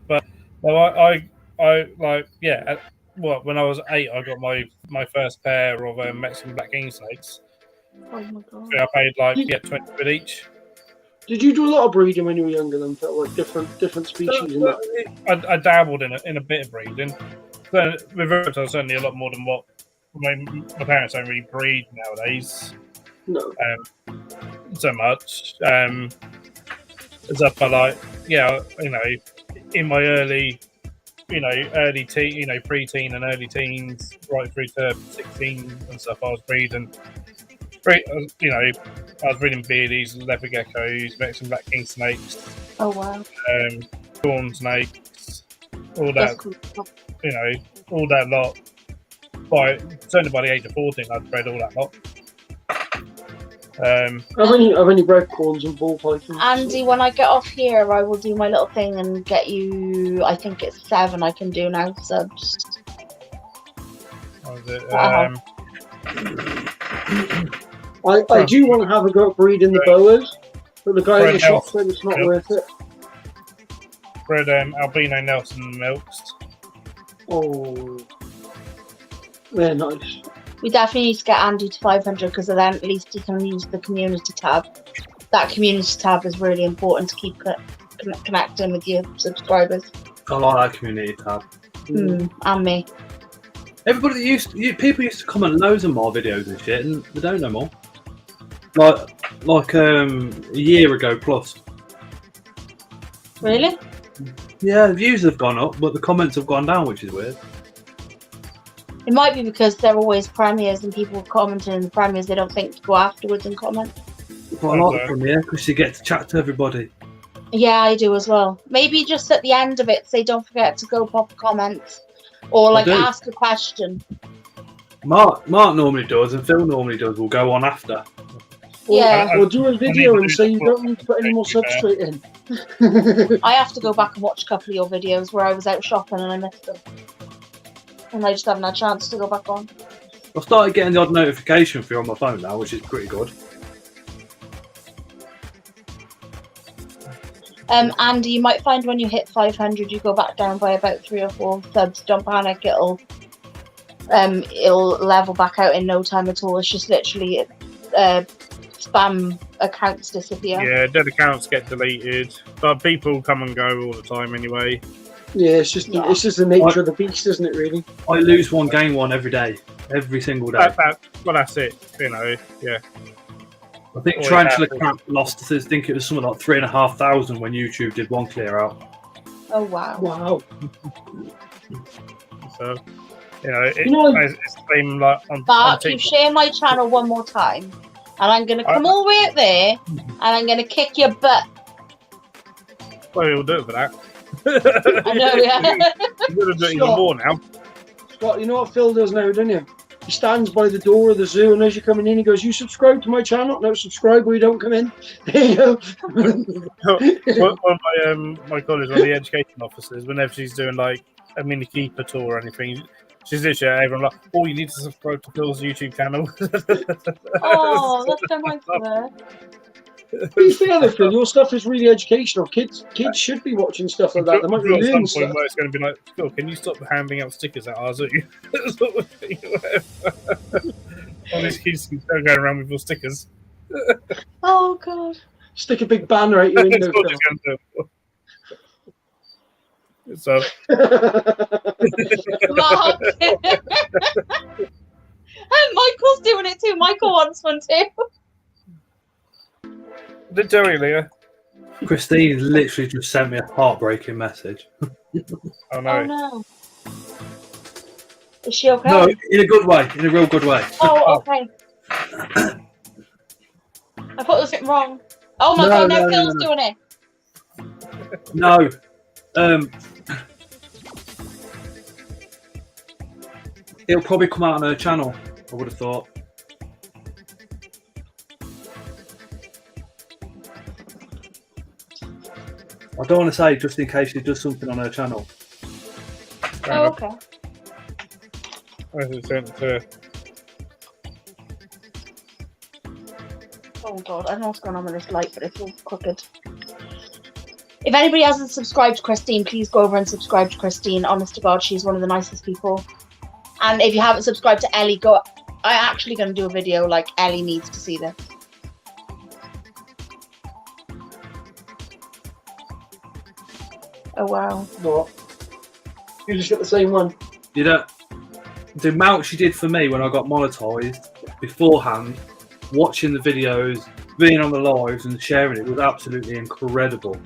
But I like well, when I was 8, I got my first pair of Mexican Black King snakes. Oh my god. I paid like 20 quid each. Did you do a lot of breeding when you were younger? Then, like different species. And that? I dabbled in a bit of breeding. So with reptiles, certainly a lot more than what my parents don't really breed nowadays. No. So much. But like, in my early pre-teen and early teens, right through to 16 and stuff, I was breeding. I was breeding beardies, leopard geckos, Mexican Black King snakes. Oh wow. Corn snakes, all that. That's cool. All that lot. Certainly by the age of 14, I'd bred all that lot. I've only bred corns and ball pythons. Andy, when I get off here, I will do my little thing and get you. I think it's 7 I can do now subs. What was it? I do want to have a go at breeding the boas, but the guy in the shop said it's not worth it. Bred albino Nelson milks. Oh, they're nice. We definitely need to get Andy to 500 because then at least he can use the community tab. That community tab is really important to keep connecting with your subscribers. I like that community tab. And me. Everybody people used to comment loads of more videos and shit, and they don't no more. Like a year ago plus. Really? Yeah, the views have gone up, but the comments have gone down, which is weird. It might be because they're always premieres and people commenting in the premieres. They don't think to go afterwards and comment. But I like the premiere because you get to chat to everybody. Yeah, I do as well. Maybe just at the end of it, say don't forget to go pop a comment or like ask a question. Mark normally does, and Phil normally does. We'll go on after. Yeah. Or do a video and say you don't need to put any more substrate in. I have to go back and watch a couple of your videos where I was out shopping and I missed them. And I just haven't had a chance to go back on. I've started getting the odd notification for you on my phone now, which is pretty good. Andy, you might find when you hit 500, you go back down by about 3 or 4 subs. Don't panic, it'll level back out in no time at all. It's just literally spam accounts disappear. Yeah, dead accounts get deleted, but people come and go all the time anyway. Yeah, it's just the nature of the beast, isn't it? Really. I lose one, gain one every day, every single day. Well, that's it. You know, yeah. I think Tarantula Camp lost. I think it was something like 3,500 when YouTube did one clear out. Oh wow! Wow. So, it's the same like on. But you share my channel one more time, and I'm gonna come all the way up there, and I'm gonna kick your butt. Well, we'll do it for that. I know, yeah. You're gonna do it even more now. Scott, you know what Phil does now, don't you? He stands by the door of the zoo, and as you're coming in, he goes, "You subscribe to my channel? No, subscribe or you don't come in." There you go. One of my colleagues, one of the education officers, whenever she's doing like a mini keeper tour or anything, she's literally everyone like, "Oh, you need to subscribe to Phil's YouTube channel." Oh, that's so nice of her. To be fair though, Phil, your stuff is really educational. Kids should be watching stuff like that. They might be at some learning point stuff. where it's going to be like, Phil, can you stop handing out stickers at our zoo? All these kids keep going around with your stickers. Oh god! Stick a big banner at your window. So, Mark. And Michael's doing it too. Michael wants one too. did tell you, Leah. Christine literally just sent me a heartbreaking message. Oh no. Oh no. Is she okay? No, in a good way, in a real good way. Oh, okay. I thought there was something wrong. Oh my god, no, Phil's doing it. No. It'll probably come out on her channel, I would have thought. I don't want to say just in case she does something on her channel. Oh, okay. Where's it sent to? Oh god, I don't know what's going on with this light, but it's all crooked. If anybody hasn't subscribed to Christine, please go over and subscribe to Christine. Honest to God, she's one of the nicest people. And if you haven't subscribed to Ellie, go. I'm actually going to do a video like Ellie needs to see this. Oh wow. What? You just got the same one. You know, the amount she did for me when I got monetized beforehand, watching the videos, being on the lives and sharing it was absolutely incredible.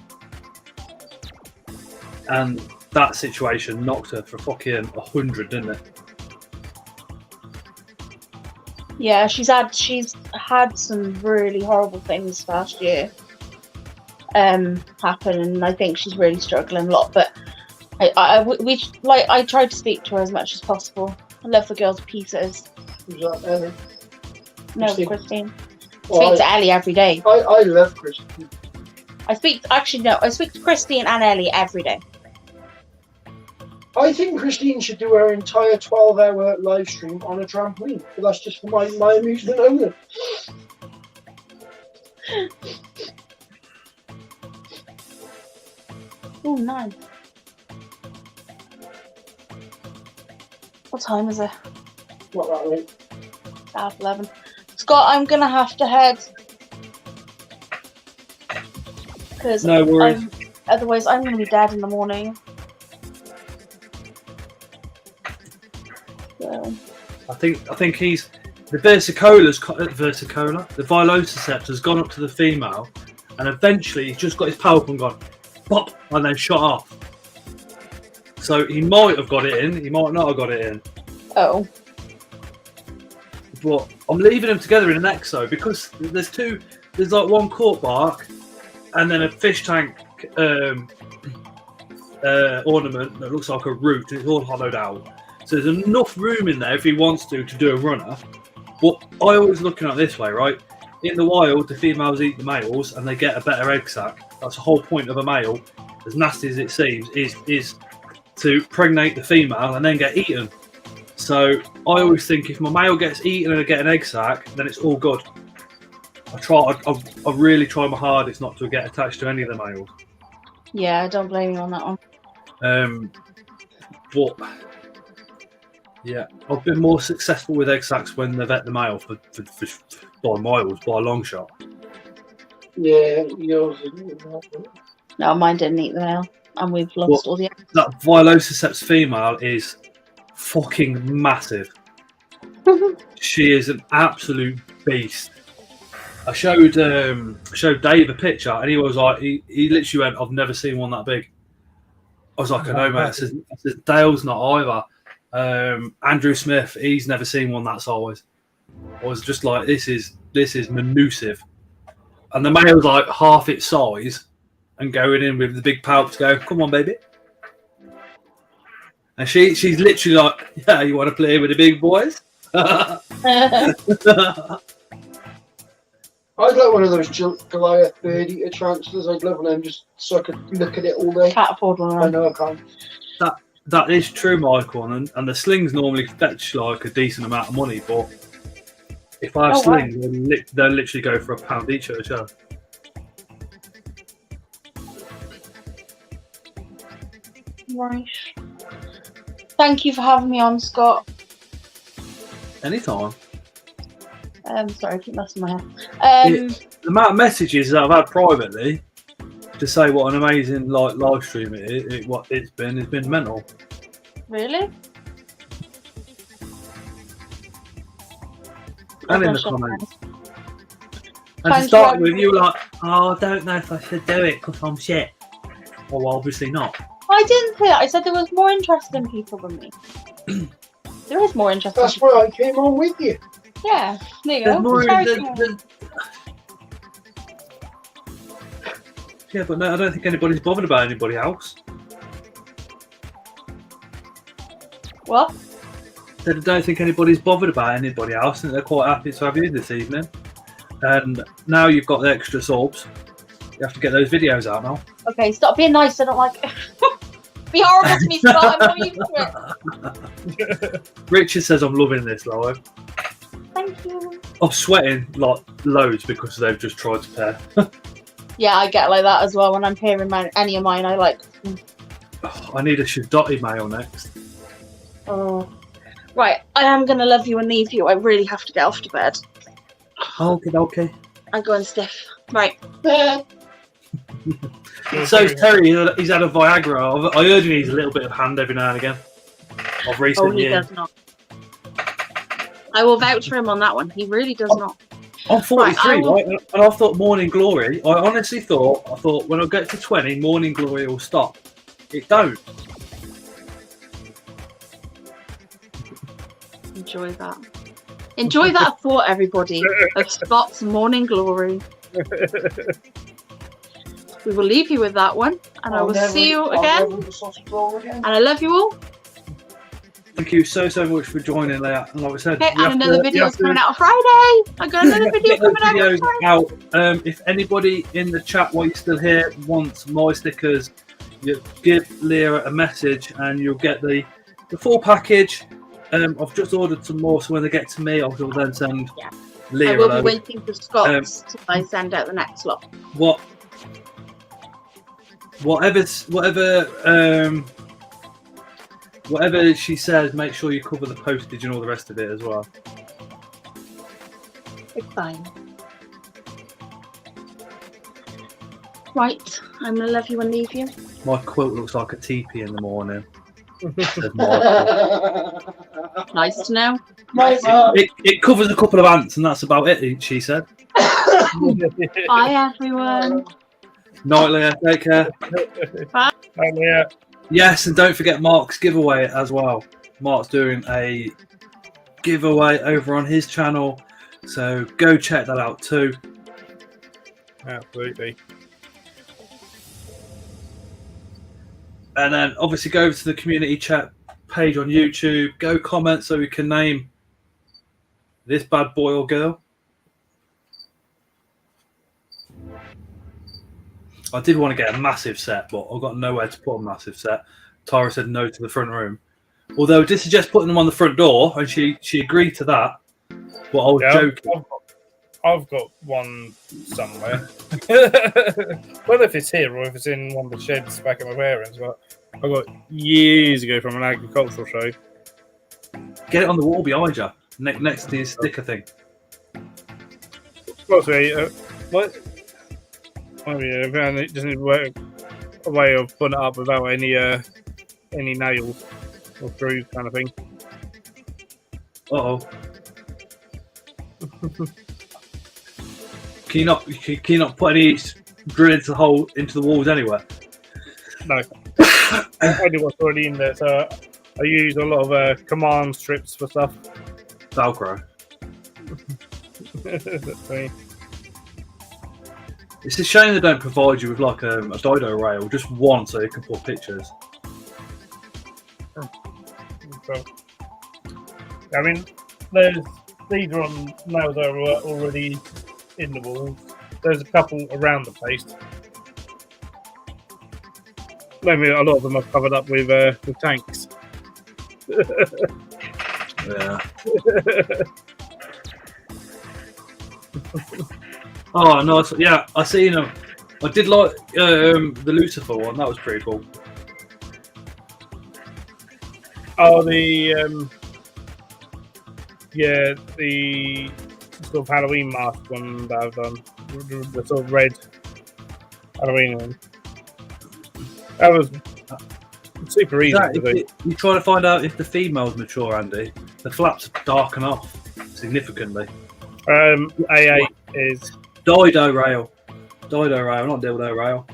And that situation knocked her for fucking 100, didn't it? Yeah, she's had some really horrible things last year happen, and I think she's really struggling a lot. But I tried to speak to her as much as possible. I love the girl to pieces. Who's that, Ellie? No, Christine. Well, Speak to Ellie every day. I love Christine. I speak to Christine and Ellie every day. I think Christine should do her entire 12-hour live stream on a trampoline. But that's just for my amusement only. Oh, nice. What time is it? Not that late. 11. Scott, I'm gonna have to head. Because No worries. Otherwise, I'm gonna be dead in the morning. So. I think he's the the Vilociceptor's gone up to the female, and eventually he's just got his power up and gone pop, and then shot off. So he might have got it in, he might not have got it in. Oh. But I'm leaving them together in an exo because there's like one cork bark and then a fish tank ornament that looks like a root and it's all hollowed out. So there's enough room in there if he wants to do a runner. But I always look at it this way, right? In the wild, the females eat the males and they get a better egg sac. That's the whole point of a male, as nasty as it seems, is to pregnate the female and then get eaten. So I always think if my male gets eaten and I get an egg sac, then it's all good. I really try my hardest not to get attached to any of the males. Yeah, don't blame me on that one. But Yeah, I've been more successful with egg sacs when they've ate the male for by miles, by a long shot. Yeah, yours. No, mine didn't eat the male, and we've lost all the eggs. That Vilociceps female is fucking massive. She is an absolute beast. I showed Dave a picture, and he was like, he literally went, "I've never seen one that big." I was like, "I know, mate." I said, "Dale's not either." Andrew Smith, he's never seen one that size. I was just like, "This is manusive," and the male's like half its size, and going in with the big pouch, go, "Come on, baby." And she's literally like, "Yeah, you want to play with the big boys?" I'd like one of those Goliath bird eater tarantulas. I'd love one just so I could look at it all day. Can't afford one. I know I can't. That is true, Michael, and the slings normally fetch like a decent amount of money, but if I have slings, they'll literally go for £1 each at a show. Right. Thank you for having me on, Scott. Anytime. Sorry, I keep messing my head. The amount of messages that I've had privately to say what an amazing live stream it's been mental. Really? And in the comments. And to start with, you were like, "Oh, I don't know if I should do it because I'm shit." Well, obviously not. I didn't say that. I said there was more interesting people than me. There is more interesting. That's why I came on with you. Yeah, there you There's go. more, Sorry, yeah, but no, I don't think anybody's bothered about anybody else. What? I don't think anybody's bothered about anybody else. I think they're quite happy to have you this evening. And now you've got the extra subs. You have to get those videos out now. Okay, stop being nice. I don't like it. Be horrible to me, Scott. I'm not used to it. Richard says, "I'm loving this live." Thank you. I'm sweating like loads because they've just tried to pair. Yeah, I get like that as well. When I'm pairing any of mine, I like. I need a Shadoti mail next. Oh. Right, I am going to love you and leave you. I really have to get off to bed. Okay. I'm going stiff. Right. So Terry, he's had a Viagra. I heard he needs a little bit of hand every now and again. Of recent Oh, he years. does not. I will vouch for him on that one. He really does not. I'm 43, Right, right? And I thought Morning Glory. I honestly thought when I get to 20, Morning Glory will stop. It don't. Enjoy that. Enjoy that thought, everybody, of Scott's morning glory. We will leave you with that one, and I will see you again. And I love you all. Thank you so much for joining, Leah. And like I said, Okay, and another video is coming out on Friday. I got another video get those coming out on videos Friday. out. If anybody in the chat while you're still here wants my stickers, you give Leah a message and you'll get the full package. I've just ordered some more, so when they get to me, I'll then send Leah. I will be waiting for Scott's till I send out the next lot. Whatever she says, make sure you cover the postage and all the rest of it as well. It's fine. Right, I'm gonna love you and leave you. My quilt looks like a teepee in the morning. Nice to know. It covers a couple of ants, and that's about it. She said. Bye, everyone. Night, Leah. Take care. Bye, Leah. Yes, and don't forget Mark's giveaway as well. Mark's doing a giveaway over on his channel, so go check that out too. Absolutely. And then obviously go over to the community chat page on YouTube. Go comment so we can name this bad boy or girl. I did want to get a massive set, but I've got nowhere to put a massive set. Tara said no to the front room. Although I did suggest putting them on the front door, and she agreed to that. But I was joking. I've got one somewhere. Whether if it's here or if it's in one of the sheds back at my parents', but I got years ago from an agricultural show. Get it on the wall behind you, next to your sticker thing. Possibly, what? Oh yeah, man, it doesn't work. A way of putting it up without any nails or screws, kind of thing. Uh-oh. Can you not put any drill into the walls anywhere? No. I do what's already in there, so I use a lot of command strips for stuff. Velcro. So, It's a shame they don't provide you with like a dido rail, just one, so you can put pictures. so, I mean, these are on nails that are already in the walls. There's a couple around the place. Maybe a lot of them are covered up with tanks. Yeah. Oh, nice. Yeah, I seen them. I did like the Lucifer one. That was pretty cool. Oh, the sort of Halloween mask one that I've done. The sort of red Halloween one. That was super easy to do. You trying to find out if the female's mature, Andy? The flaps darken off significantly. A8 is Dido rail, not dildo rail.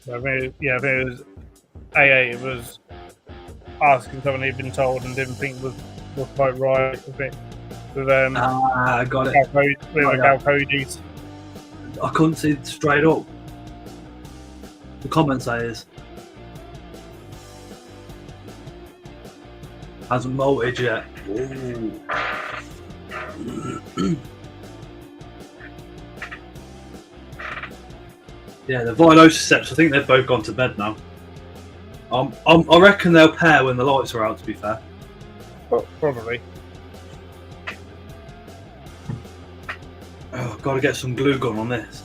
I think it was A8. It was asking something he'd been told and didn't think was quite right. I think with I got it. Gal Cody's. I couldn't see it straight up. The comment says hasn't molted yet. Ooh. Yeah, the Velociceps, I think they've both gone to bed now. I reckon they'll pair when the lights are out, to be fair. Probably. Oh, I've got to get some glue gun on this.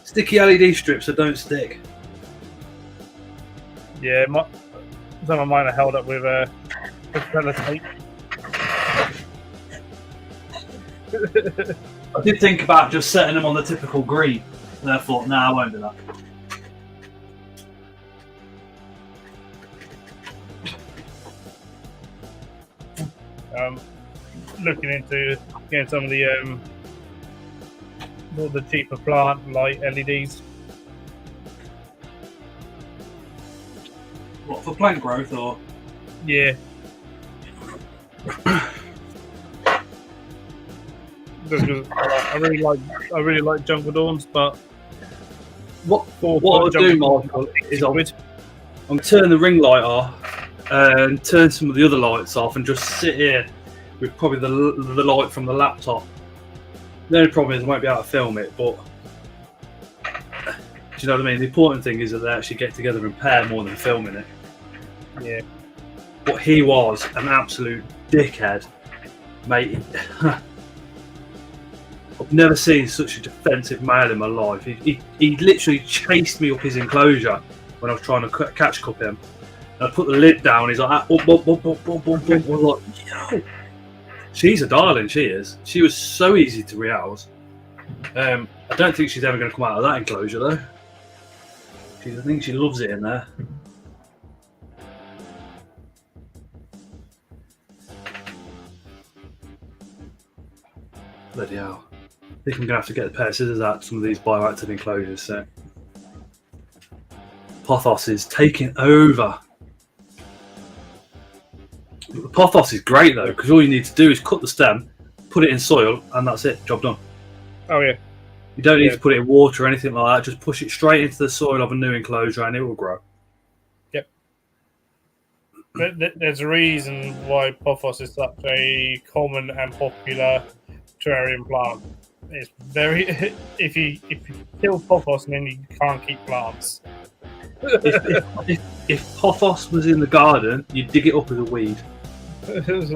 Sticky LED strips that don't stick. Yeah, some of mine are held up with tape. I did think about just setting them on the typical green, and I thought, nah, I won't do that. Looking into getting some of the cheaper plant light LEDs. What, for plant growth or? Yeah. Just 'cause I really like Jungle Dawns, but What I'll do, Michael, is I'll turn the ring light off and turn some of the other lights off and just sit here with probably the light from the laptop. The only problem is I won't be able to film it, but do you know what I mean? The important thing is that they actually get together and pair more than filming it. Yeah. But he was an absolute dickhead, mate. I've never seen such a defensive male in my life. He literally chased me up his enclosure when I was trying to catch cup him. And I put the lid down. He's like, up. I was like, yo. She's a darling, she is. She was so easy to rehouse. I don't think she's ever going to come out of that enclosure, though. I think she loves it in there. Bloody hell. I think I'm going to have to get a pair of scissors out some of these bioactive enclosures. So. Pothos is taking over. Pothos is great though, because all you need to do is cut the stem, put it in soil, and that's it. Job done. Oh yeah. You don't need to put it in water or anything like that. Just push it straight into the soil of a new enclosure, and it will grow. Yep. There's a reason why Pothos is such a common and popular terrarium plant. It's very if you kill Pothos, and then you can't keep plants. If Pothos was in the garden, you'd dig it up as a weed.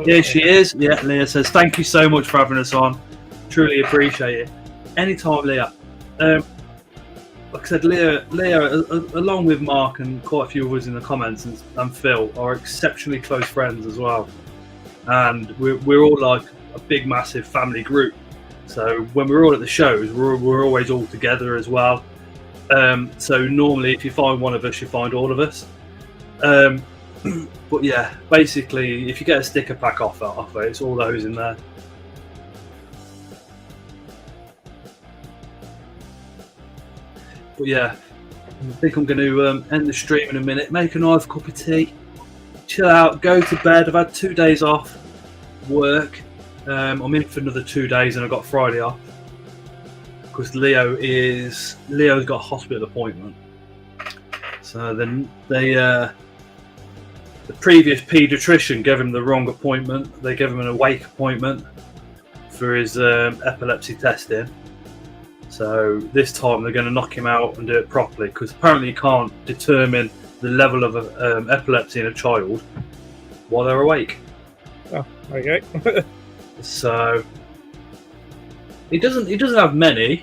Yeah, she is. Yeah, Leah says, thank you so much for having us on. Truly appreciate it. Anytime, Leah. Like I said, Leah, along with Mark and quite a few of us in the comments and Phil, are exceptionally close friends as well. And we're all like a big, massive family group. So when we're all at the shows, we're always all together as well. So normally, if you find one of us, you find all of us. But yeah, basically, if you get a sticker pack off it, it's all those in there. But yeah, I think I'm going to end the stream in a minute, make a nice cup of tea, chill out, go to bed. I've had 2 days off work. I'm in for another 2 days, and I've got Friday off because Leo's got a hospital appointment. So then the previous paediatrician gave him the wrong appointment. They gave him an awake appointment for his epilepsy testing. So this time they're going to knock him out and do it properly, because apparently you can't determine the level of epilepsy in a child while they're awake. Oh, okay. So he doesn't have many,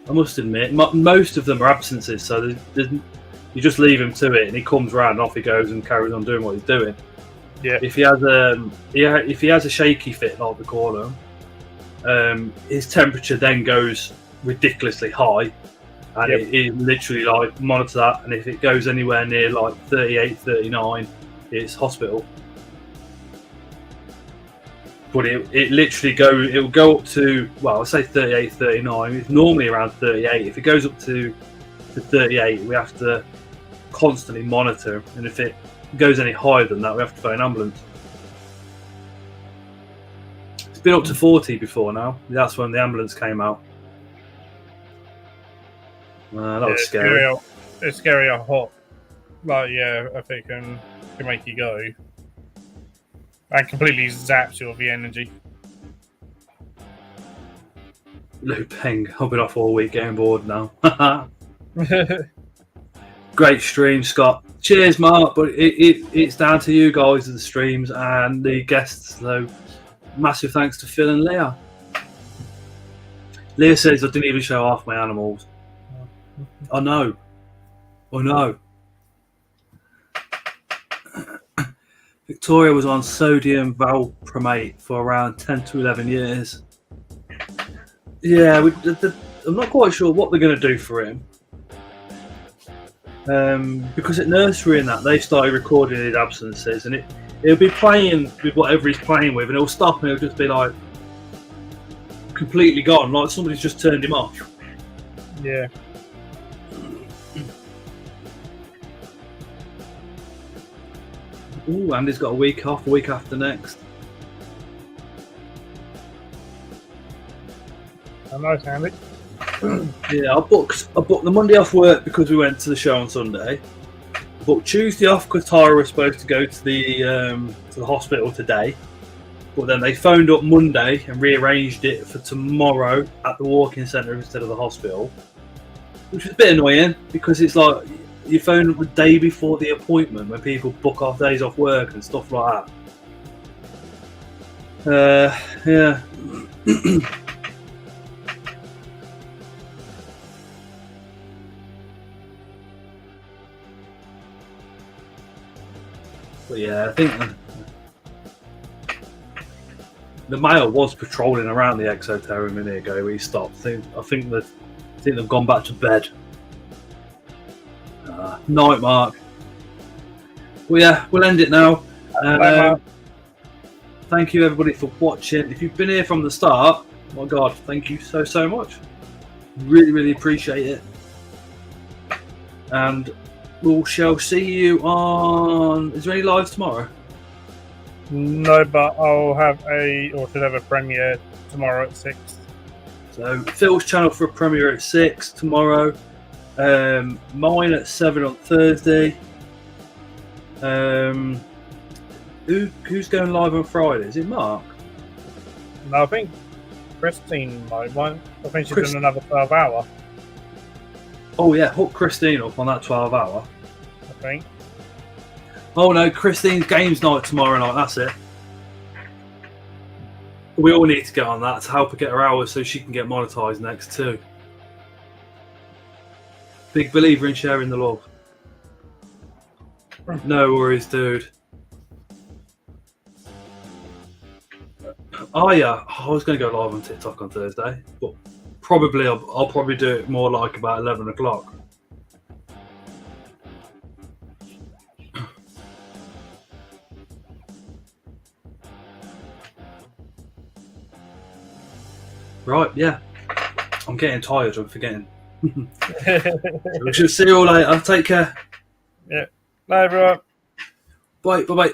I must admit. Most of them are absences, so you just leave him to it, and he comes round and off he goes and carries on doing what he's doing. Yeah. If he has a shaky fit, like we call him, his temperature then goes ridiculously high, and it literally like monitor that, and if it goes anywhere near like 38, 39, it's hospital. But it literally it'll go up to, well, I'll say 38, 39. It's normally around 38. If it goes up to 38, we have to constantly monitor, and if it goes any higher than that, we have to phone an ambulance. It's been up to 40 before now. That's when the ambulance came out. That was scary. It's scary how hot. Like, yeah, I think can make you go. And completely zaps you of the energy. Lou Peng, I've been off all week, getting bored now. Great stream, Scott. Cheers, Mark. But it's down to you guys and the streams and the guests. So massive thanks to Phil and Leah. Leah says I didn't even show off my animals. I know. Victoria was on sodium valproate for around 10 to 11 years. Yeah, I'm not quite sure what they're going to do for him. Because at nursery and that, they started recording his absences, and he'll be playing with whatever he's playing with, and he'll stop and he'll just be like completely gone, like somebody's just turned him off. Yeah. Ooh, Andy's got a week off, a week after next. Nice, Andy. Yeah, I booked the Monday off work because we went to the show on Sunday. I booked Tuesday off because Tara was supposed to go to the hospital today. But then they phoned up Monday and rearranged it for tomorrow at the walk-in centre instead of the hospital. Which was a bit annoying because it's like you phone up the day before the appointment when people book off days off work and stuff like that. Yeah. But yeah, I think the male was patrolling around the exoterra a minute ago where he stopped. I think they've gone back to bed. Night, Mark. Well, yeah, we'll end it now. Thank you, everybody, for watching. If you've been here from the start, my God, thank you so much. Really, really appreciate it. And we shall see you on... Is there any lives tomorrow? No, but should have a premiere tomorrow at 6. So Phil's channel for a premiere at 6 tomorrow. Mine at 7 on Thursday. Who's going live on Friday? Is it Mark? No, I think Christine might. I think she's Chris- doing another 12-hour. Oh yeah, hook Christine up on that 12-hour. I think. Oh no, Christine's games night tomorrow night. That's it. We all need to get on that to help her get her hours so she can get monetized next too. Big believer in sharing the love. No worries, dude. Oh yeah, I was going to go live on TikTok on Thursday, but probably I'll probably do it more like about 11 o'clock. Right, yeah. I'm getting tired. I'm forgetting. We should see you all later. Take care. Yeah. Bye, everyone. Bye. Bye. Bye.